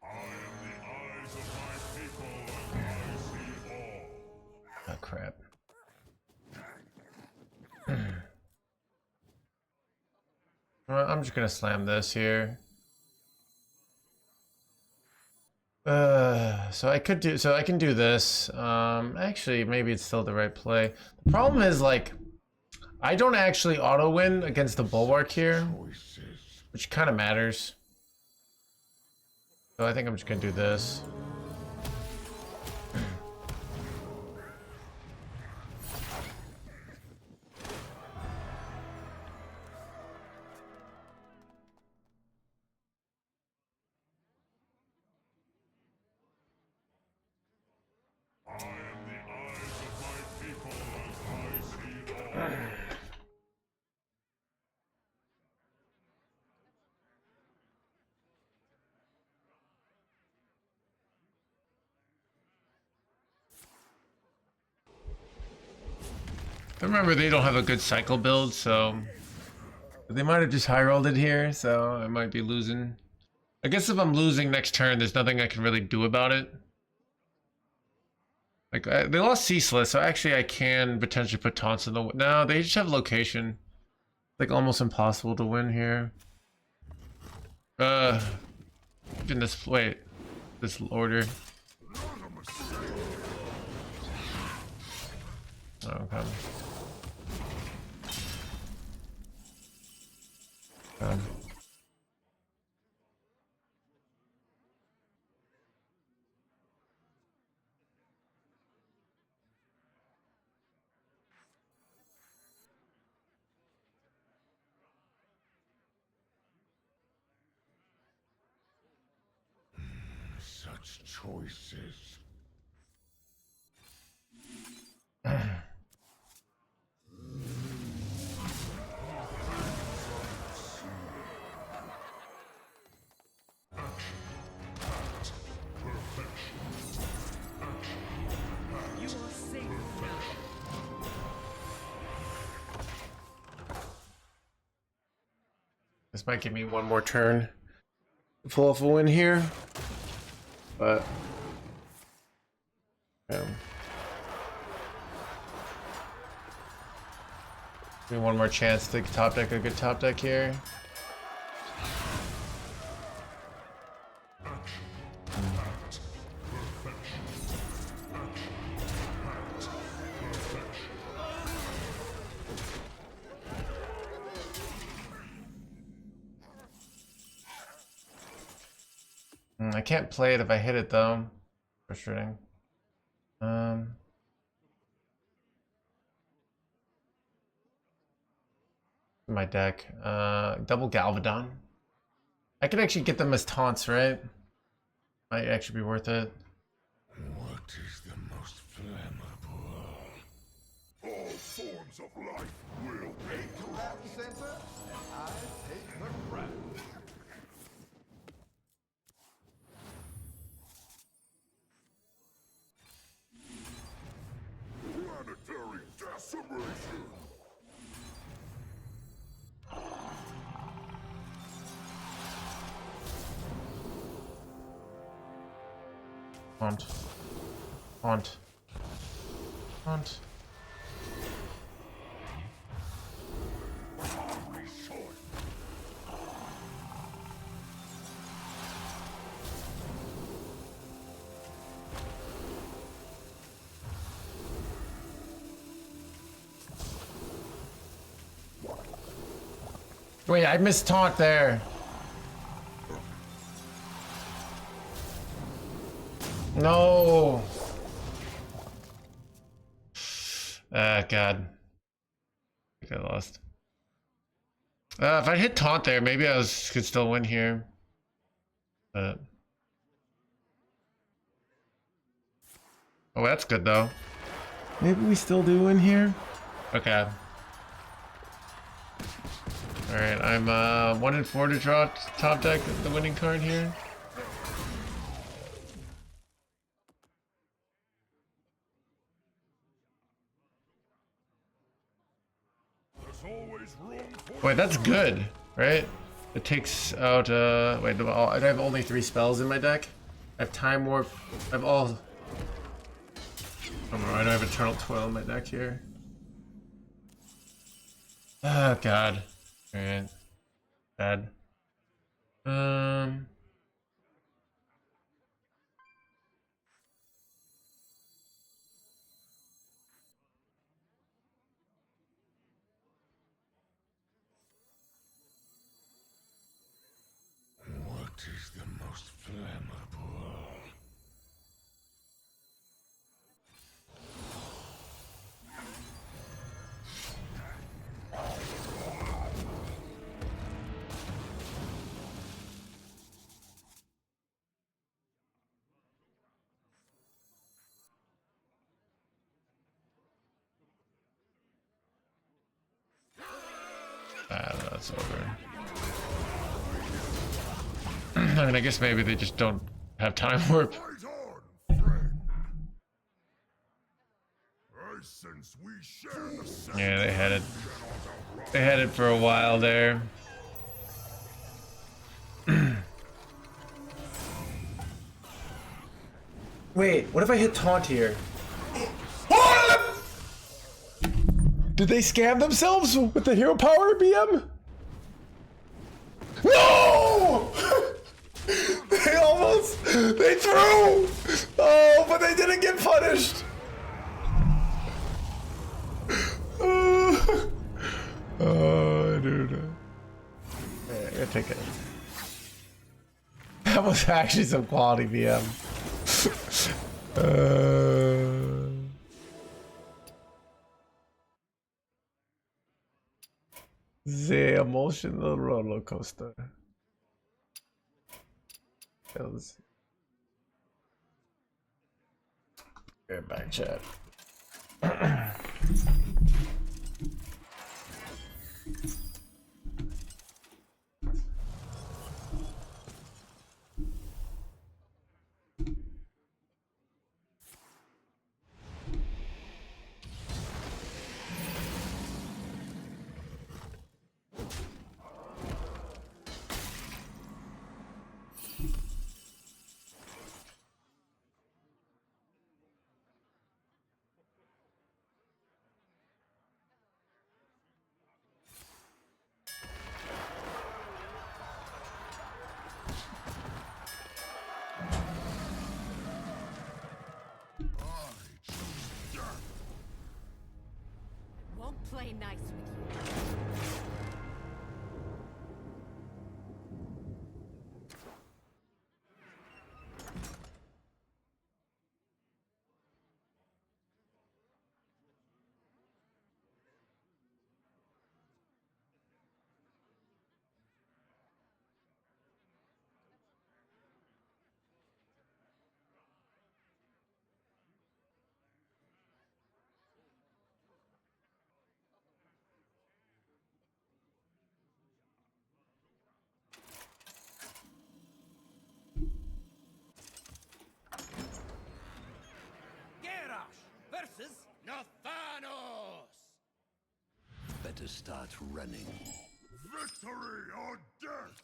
I am the eyes of my people, and I see all. Oh crap. Well, I'm just gonna slam this here. So I can do this. Actually, maybe it's still the right play. The problem is, like, I don't actually auto win against the bulwark here, which kind of matters. So I think I'm just gonna do this. I am the eyes of my people, and I see all. Remember, they don't have a good cycle build, so they might have just high rolled it here, so I might be losing. I guess if I'm losing next turn, there's nothing I can really do about it. Like, they lost Ceaseless, so actually I can potentially put taunts in the... No, they just have location. Like, almost impossible to win here. In this... Wait. This order. Oh, okay. Such choices. You are safe now. This might give me one more turn to pull off a win here, but give me one more chance to top deck a good top deck here. I can't play it if I hit it though. Frustrating. My deck. Double Galvadon. I could actually get them as taunts, right? Might actually be worth it. What is the most flammable? All forms of life will be. You have the center, and I take the crown. Planetary decimation. Haunt. Haunt. Haunt. Wait, I missed taunt there. No. Ah, God. I think I lost. If I hit taunt there, maybe I could still win here. But... Oh, that's good though. Maybe we still do win here. Okay. Alright, I'm 1 in 4 to draw top deck the winning card here. There's always room for Wait, that's good, right? It takes out, wait, I have only 3 spells in my deck. I have Time Warp, I have all... Oh, I don't have Eternal Toil in my deck here. Oh, God. Alright. Bad. what is the most flammable? That's over. I mean, I guess maybe they just don't have Time Warp. Fight on, friend. I sense we share the same. Yeah, they had it for a while there. Wait, what if I hit taunt here? Did they scam themselves with the hero power BM? No! They threw! Oh, but they didn't get punished! Oh, dude. Yeah, I gotta take it. That was actually some quality BM. The emotional roller coaster. Let's get back chat. Won't play nice with you. Versus Nathanos! Better start running. Victory or death!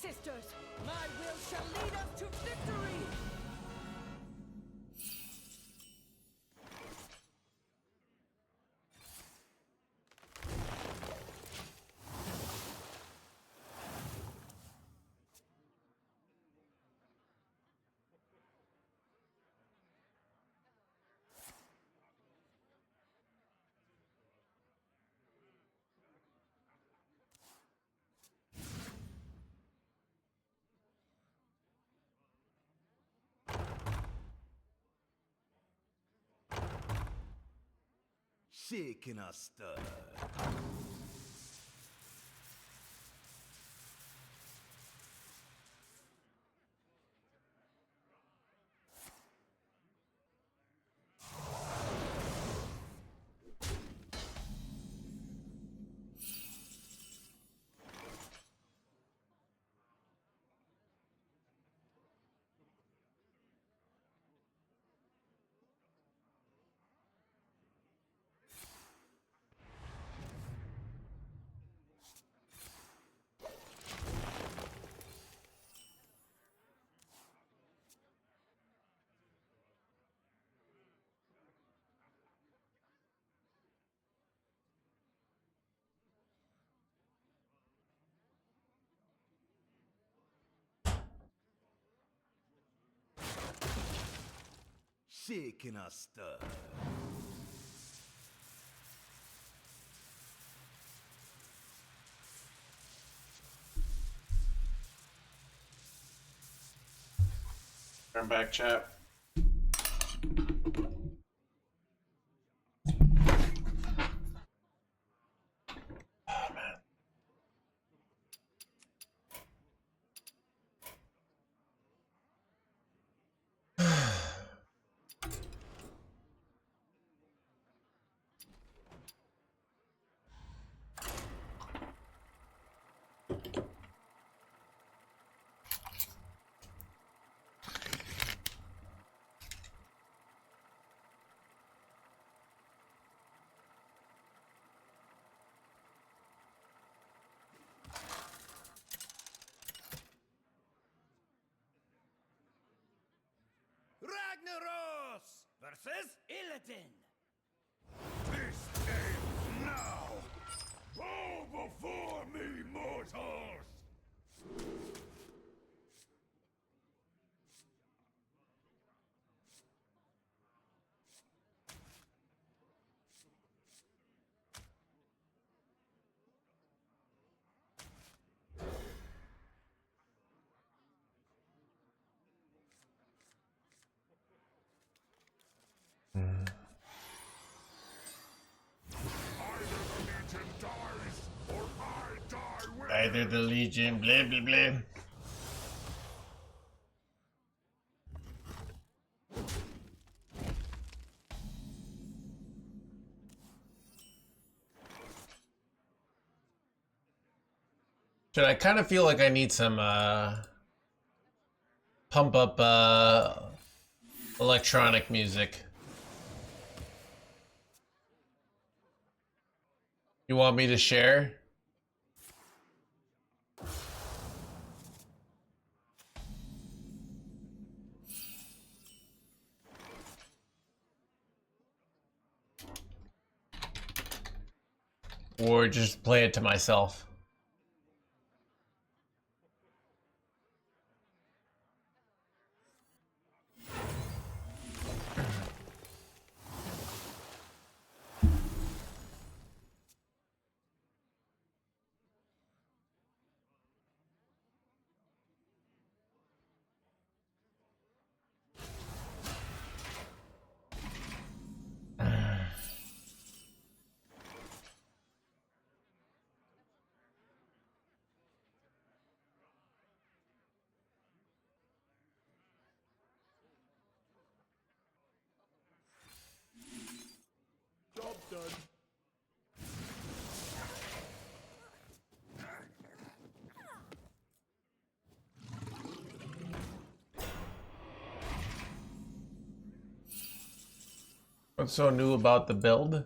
Sisters, my will shall lead us to victory! Shaking a stir. Shaking a stir. Turn back, chat. Ragnaros versus Illidan. This ends now! Bow before me, mortals! Either the Legion, blah blah blah. Should I kind of feel like I need some pump up electronic music? You want me to share? Or just play it to myself? Job done. What's so new about the build?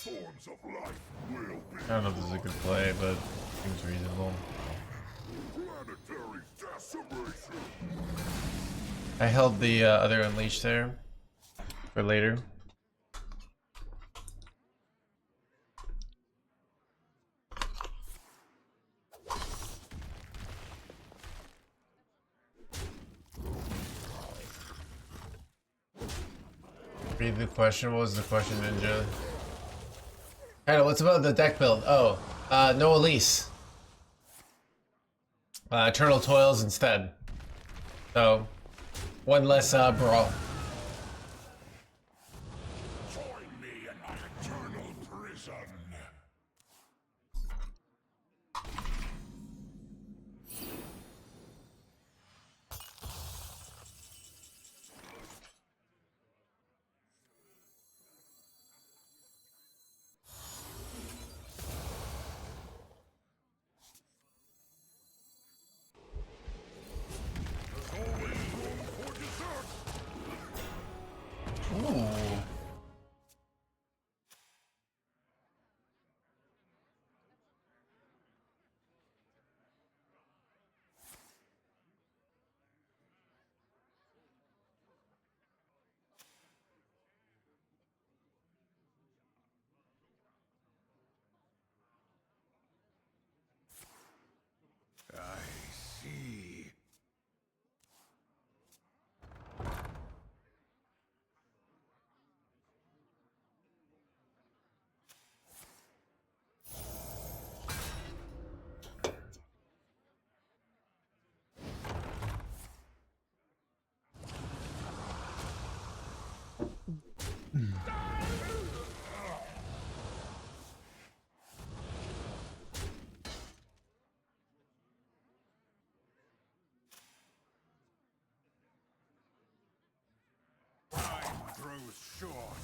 forms of life will be. I don't know if this is a good play, but seems reasonable. Planetary decimation. I held the other Unleash there for later. Read the question. What was the question, Ninja? Hey, what's about the deck build? Oh, no Elise. Eternal Toils instead. So, one less brawl. Join me in my eternal prison. There's always room for dessert. Ooh. I see. Time grows short.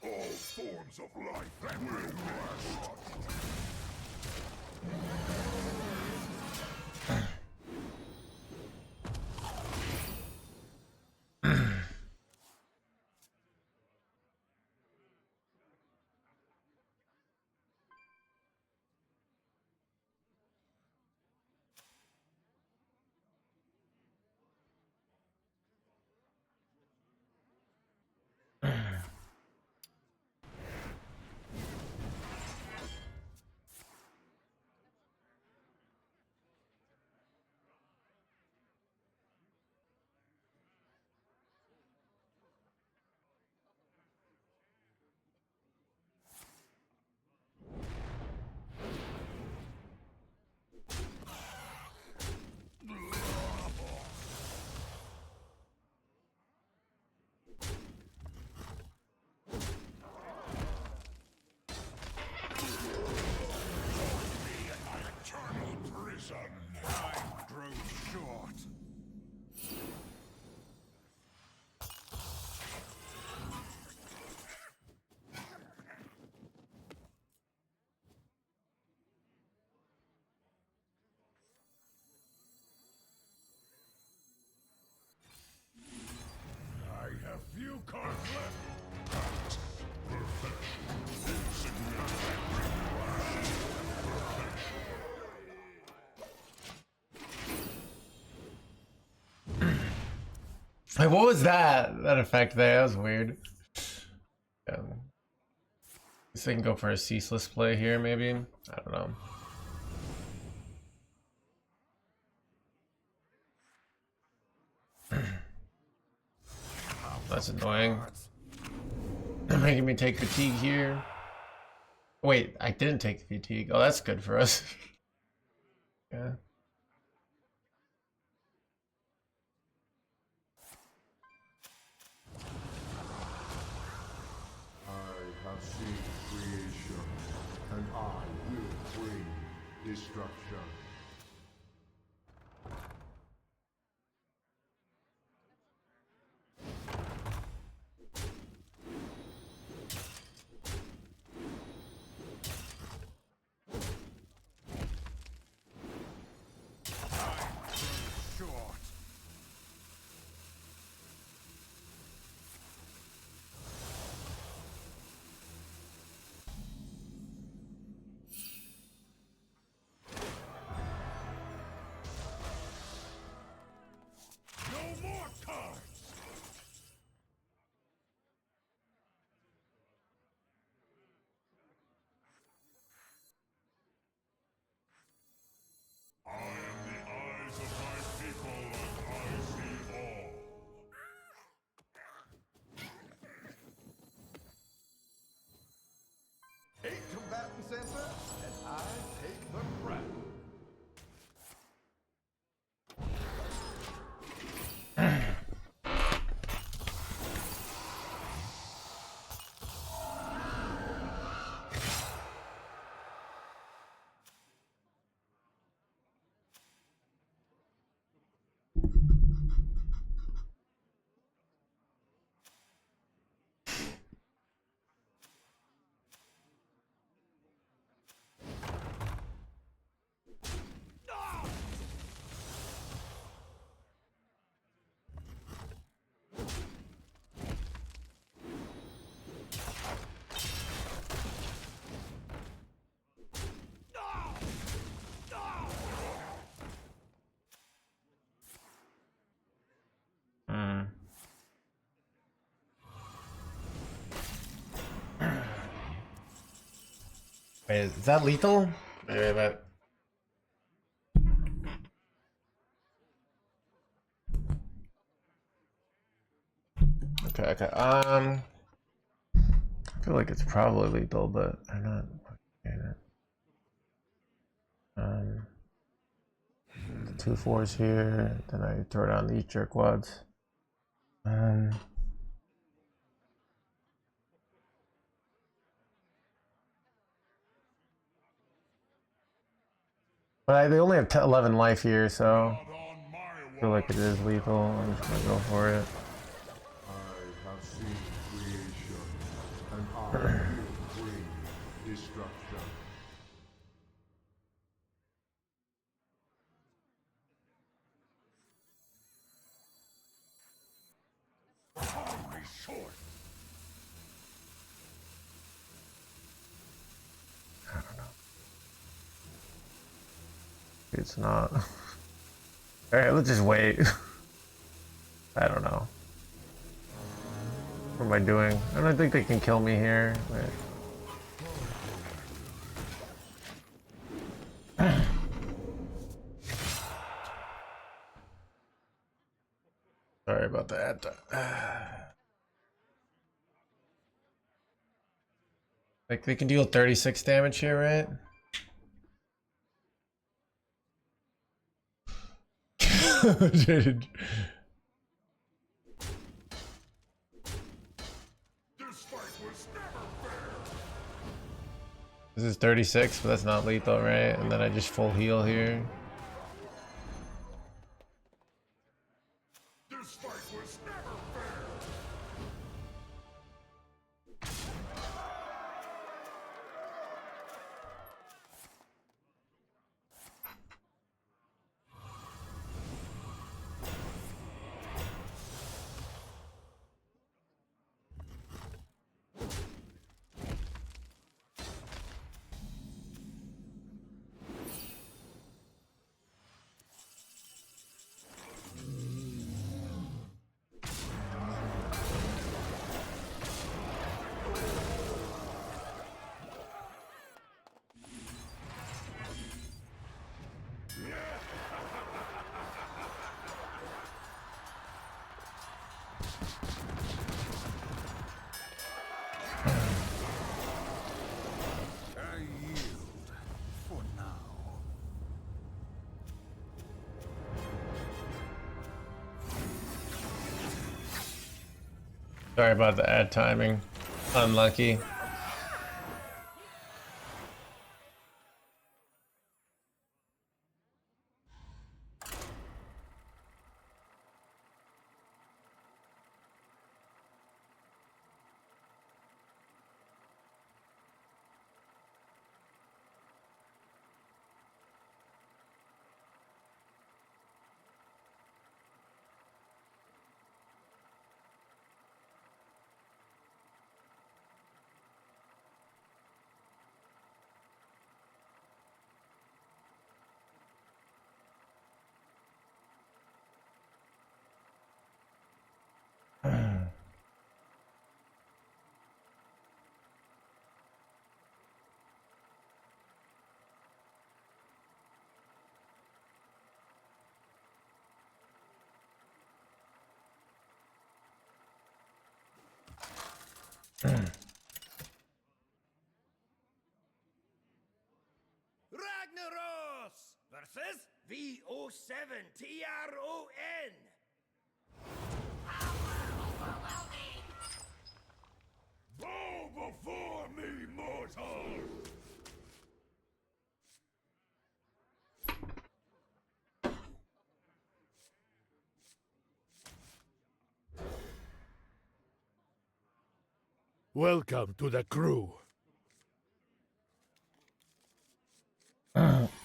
All forms of life will perish. son. Time grows short. I have few cards left. Like, what was that? That effect there? That was weird. Guess I can go for a ceaseless play here, maybe? I don't know. That's annoying. They're making me take fatigue here. Wait, I didn't take the fatigue. Oh, that's good for us. Yeah. I have seen creation, and I will bring destruction. Short. No more cards! I am the eyes of my people, and I see all. Eight combatants enter, and I take the crown. Wait, is that lethal? Wait, wait. Okay, okay. I feel like it's probably lethal, but I'm not getting it. The 2/4s here, then I throw down these jerkwads. But they only have 11 life here, so Not on my I feel like watch. it is lethal. I'm just gonna go for it. I have seen creation, and I will bring destruction. Time is short. It's not. Alright, let's just wait. I don't know. What am I doing? I don't think they can kill me here. Wait. Sorry about that. Like, they can deal 36 damage here, right? Dude. This fight was never fair. This is 36, but that's not lethal, right? And then I just full heal here. Sorry about the ad timing. Unlucky. Ragnaros versus VO7TRON. Bow before me, mortal! Welcome to the crew.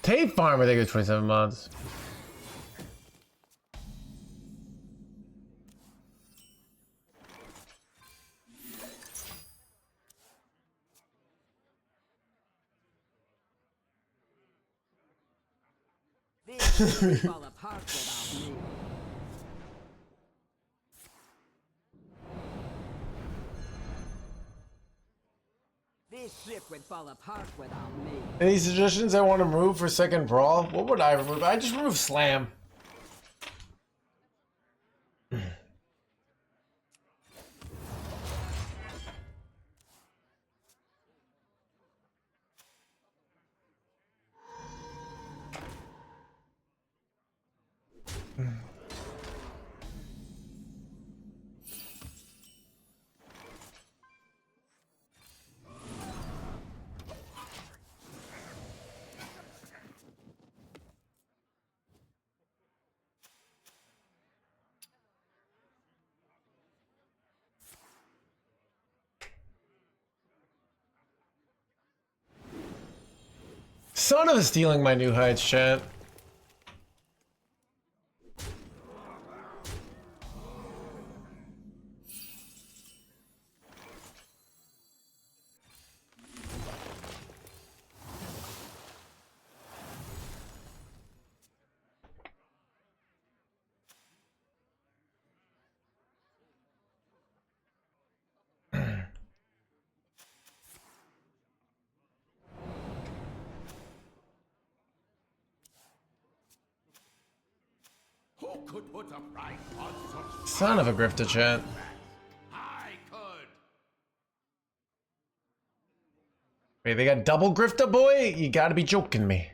Tape Farm, I think it's 27 months. This would fall apart without me. This ship would fall apart without me. Any suggestions I want to remove for second brawl? What would I remove? I just remove Slam. Son of a stealing my new heights, chat. Who could put a price on such Son of a grifter, chat. I could. Wait, they got double grifter, boy? You gotta be joking me.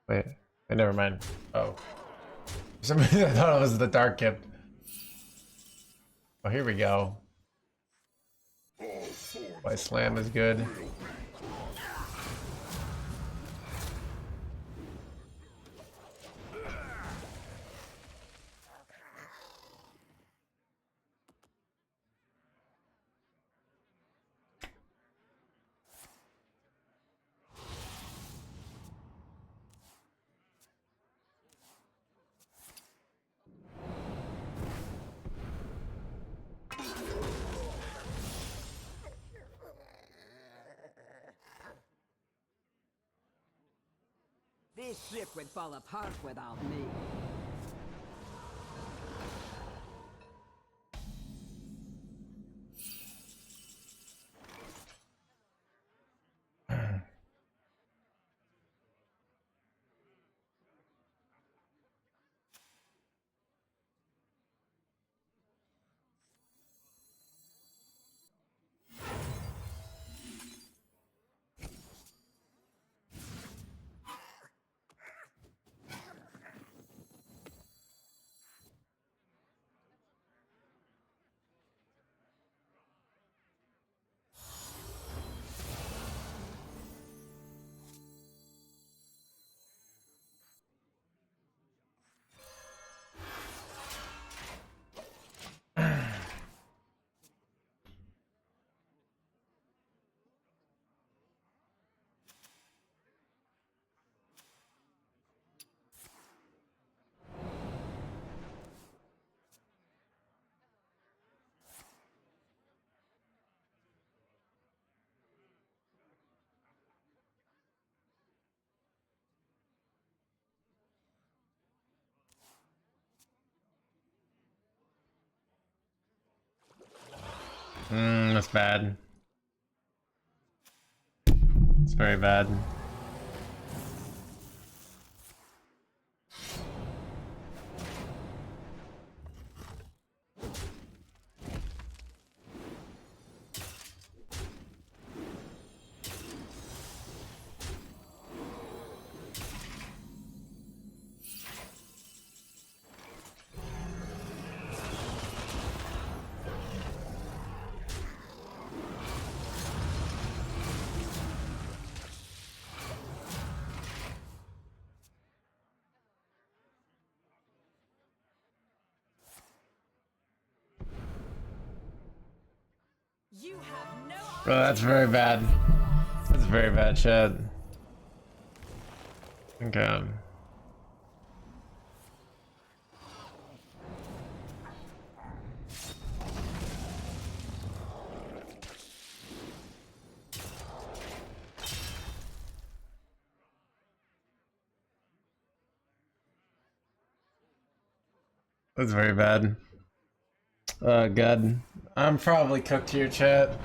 Wait, never mind. Oh. For some reason I thought it was the dark gift. Oh, here we go. Why Slam is good. This ship would fall apart without me. That's bad. It's very bad. You have no Bro, that's very bad. That's very bad, chat. Okay. That's very bad. Oh, God. I'm probably cooked here, chat.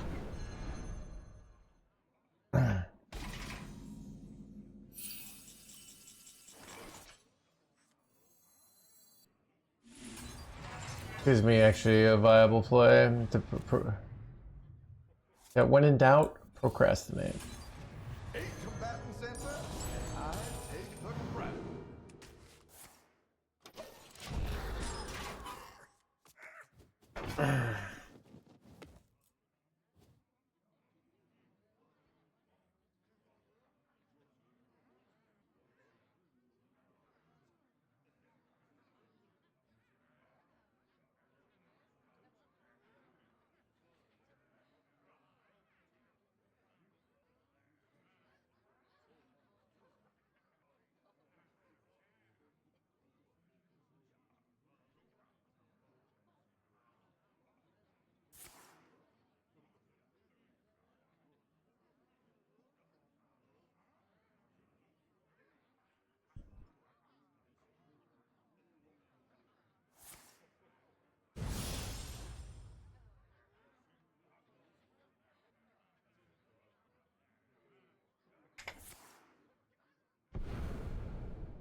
Gives me actually a viable play to yeah, when in doubt, procrastinate. 8 combatant center, and I take the crown.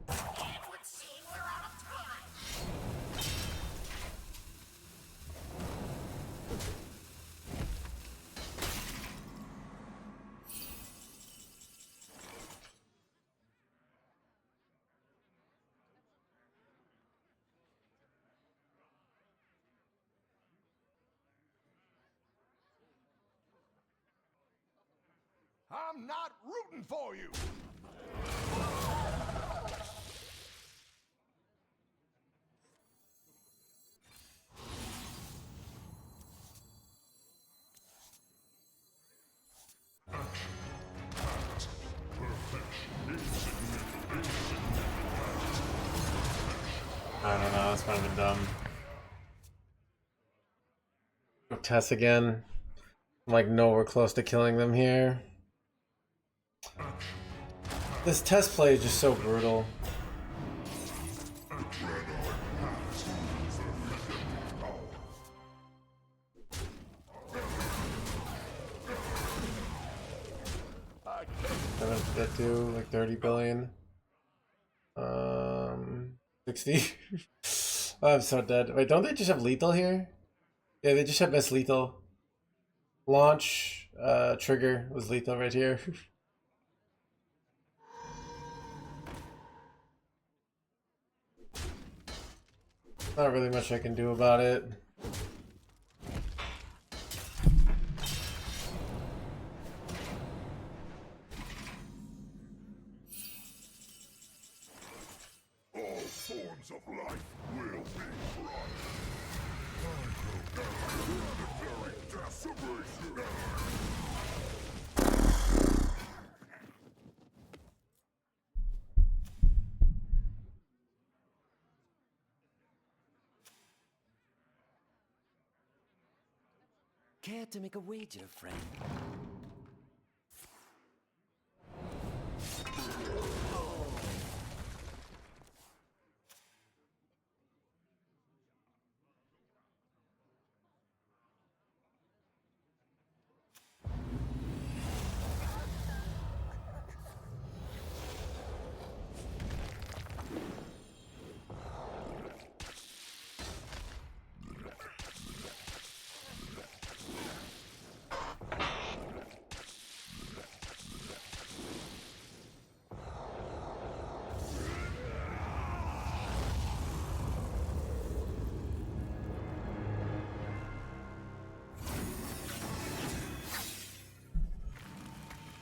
It would seem we're out of time. I'm not rooting for you. I don't know, that's kind of dumb. Go Tess again. I'm like nowhere close to killing them here. This test play is just so brutal. That do like 30 billion. 60. Oh, I'm so dead. Wait, don't they just have lethal here? Yeah, they just have miss lethal. Launch, trigger was lethal right here. Not really much I can do about it. All forms of life will be crushed. I go down to the very decimation. Care to make a wager, friend?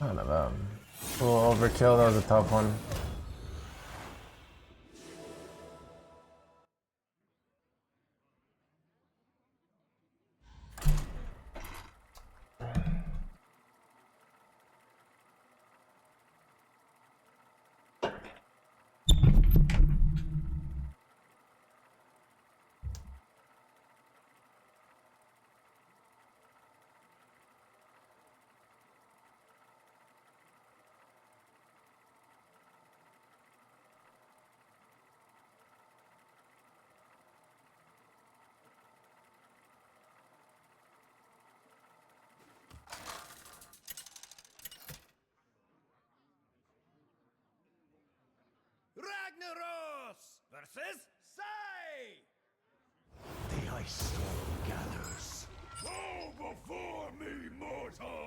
None of them. Oh, overkill, that was a tough one. Ragnaros versus Sai! The ice storm gathers. Fall before me, mortals!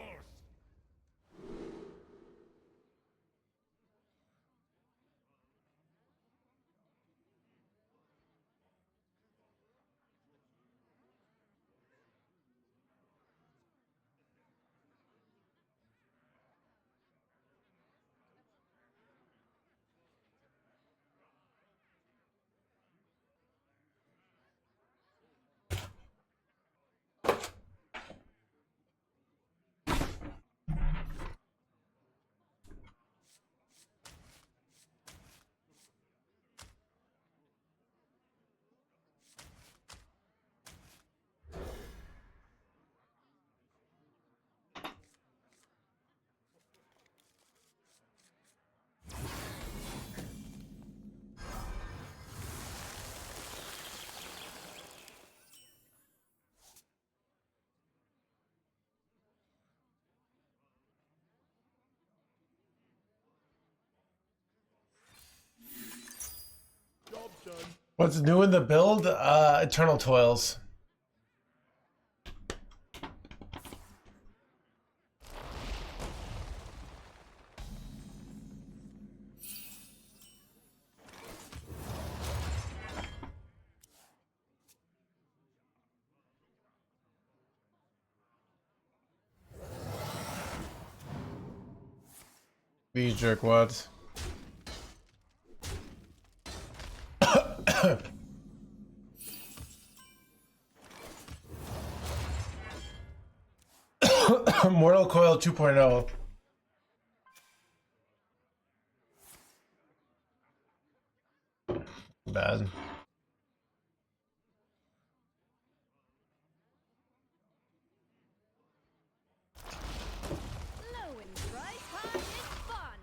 What's new in the build? Eternal Toils. V-jerk, what? Mortal Coil 2.0. Bad. Low and bright, high and fun.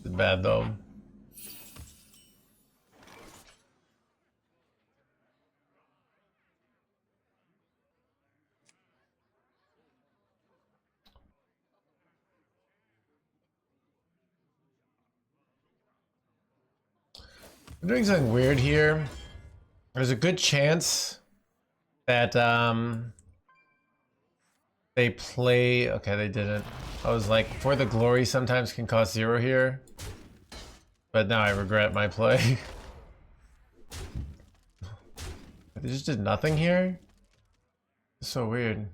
It's bad though. I'm doing something weird here. There's a good chance that they play. Okay, they didn't. I was like, For the Glory sometimes can cost 0 here, but now I regret my play. They just did nothing here. It's so weird.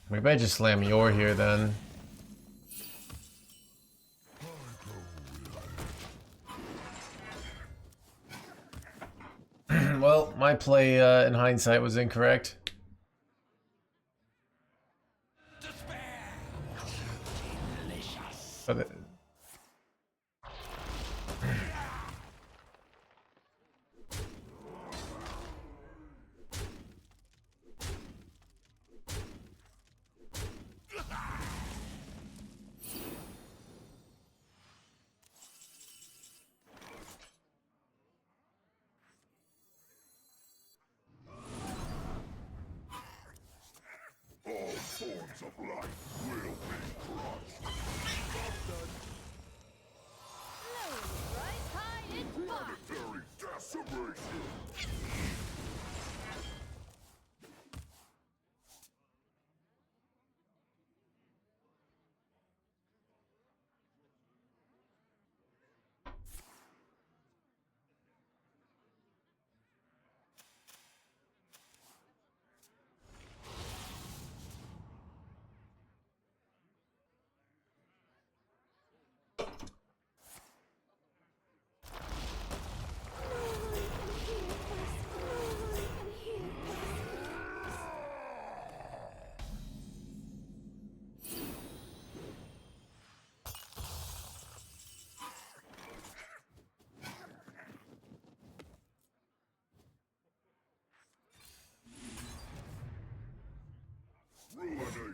Maybe I just slam Yor here then. Well, my play in hindsight was incorrect. But All forms of life will be crushed.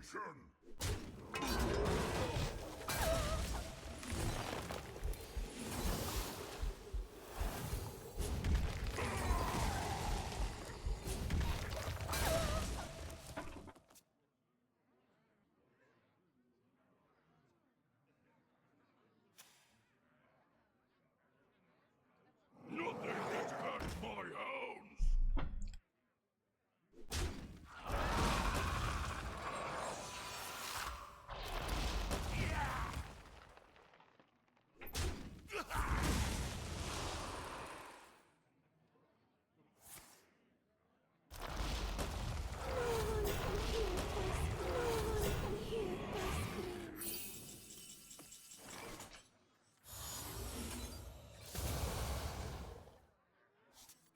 Annihilation! Nothing that hurts my hounds!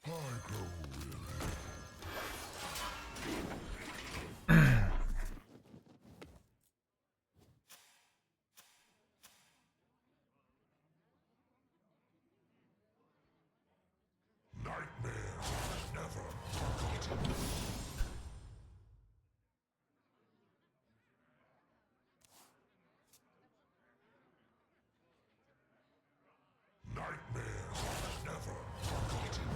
I grow weary. Nightmares are never forgotten. Nightmares are never forgotten.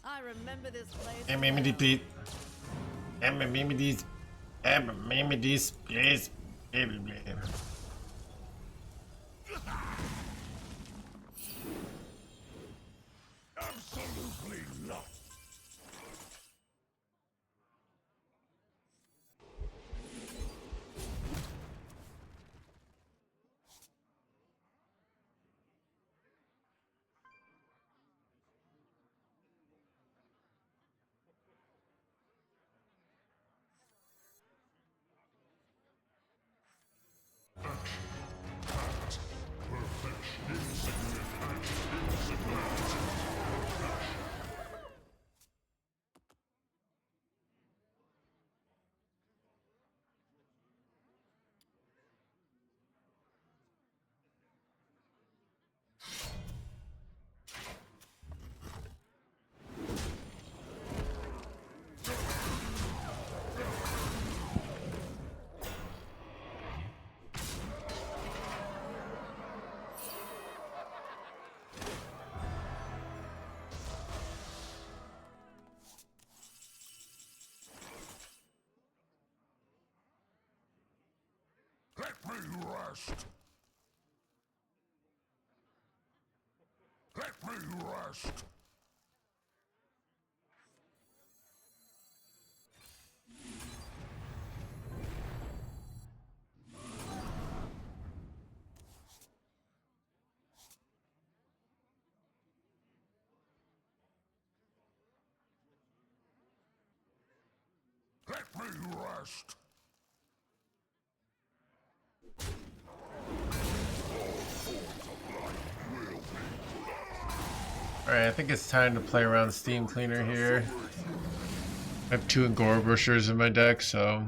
I remember this place. Repeat. Remember this, please. Absolutely not! Let me rest! Let me rest! Let me rest! All forms Alright, I think it's time to play around Steam Cleaner here. I have 2 Engorbushers in my deck, so...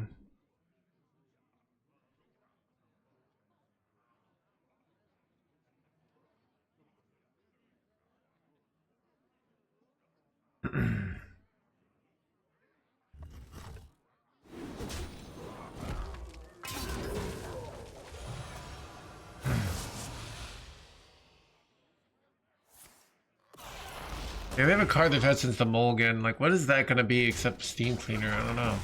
Yeah, they have a card they've had since the Mulligan. Like, what is that gonna be except Steam Cleaner? I don't know.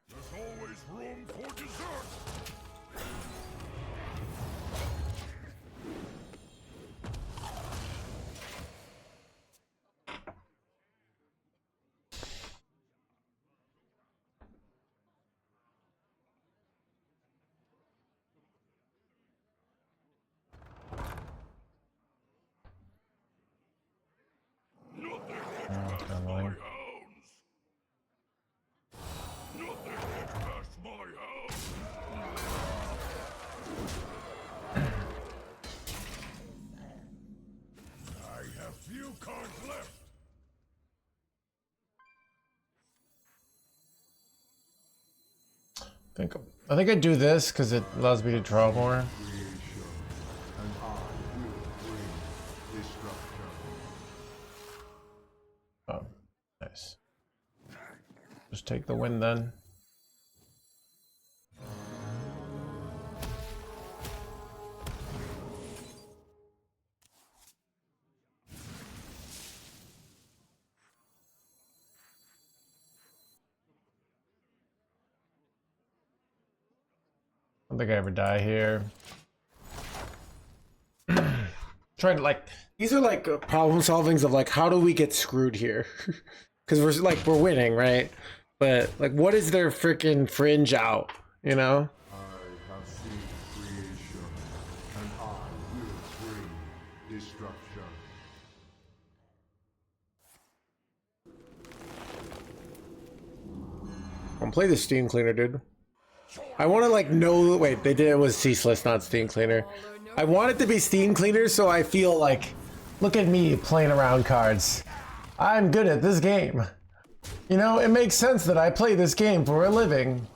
There's always room for dessert. Nothing gets past my hounds. Nothing gets past my hounds. I have few cards left. I think I do this because it allows me to draw more. Oh, nice. Just take the win then. I don't think I ever die here. Trying to like, these are like problem solvings of like, how do we get screwed here? Because we're winning, right? But like, what is their freaking fringe out? You know? I have seen creation, and I will bring destruction. I'll play the Steam Cleaner, dude. I want to like know. Wait, they did it was Ceaseless, not Steam Cleaner. I want it to be Steam Cleaner, so I feel like, look at me playing around cards. I'm good at this game. You know, it makes sense that I play this game for a living.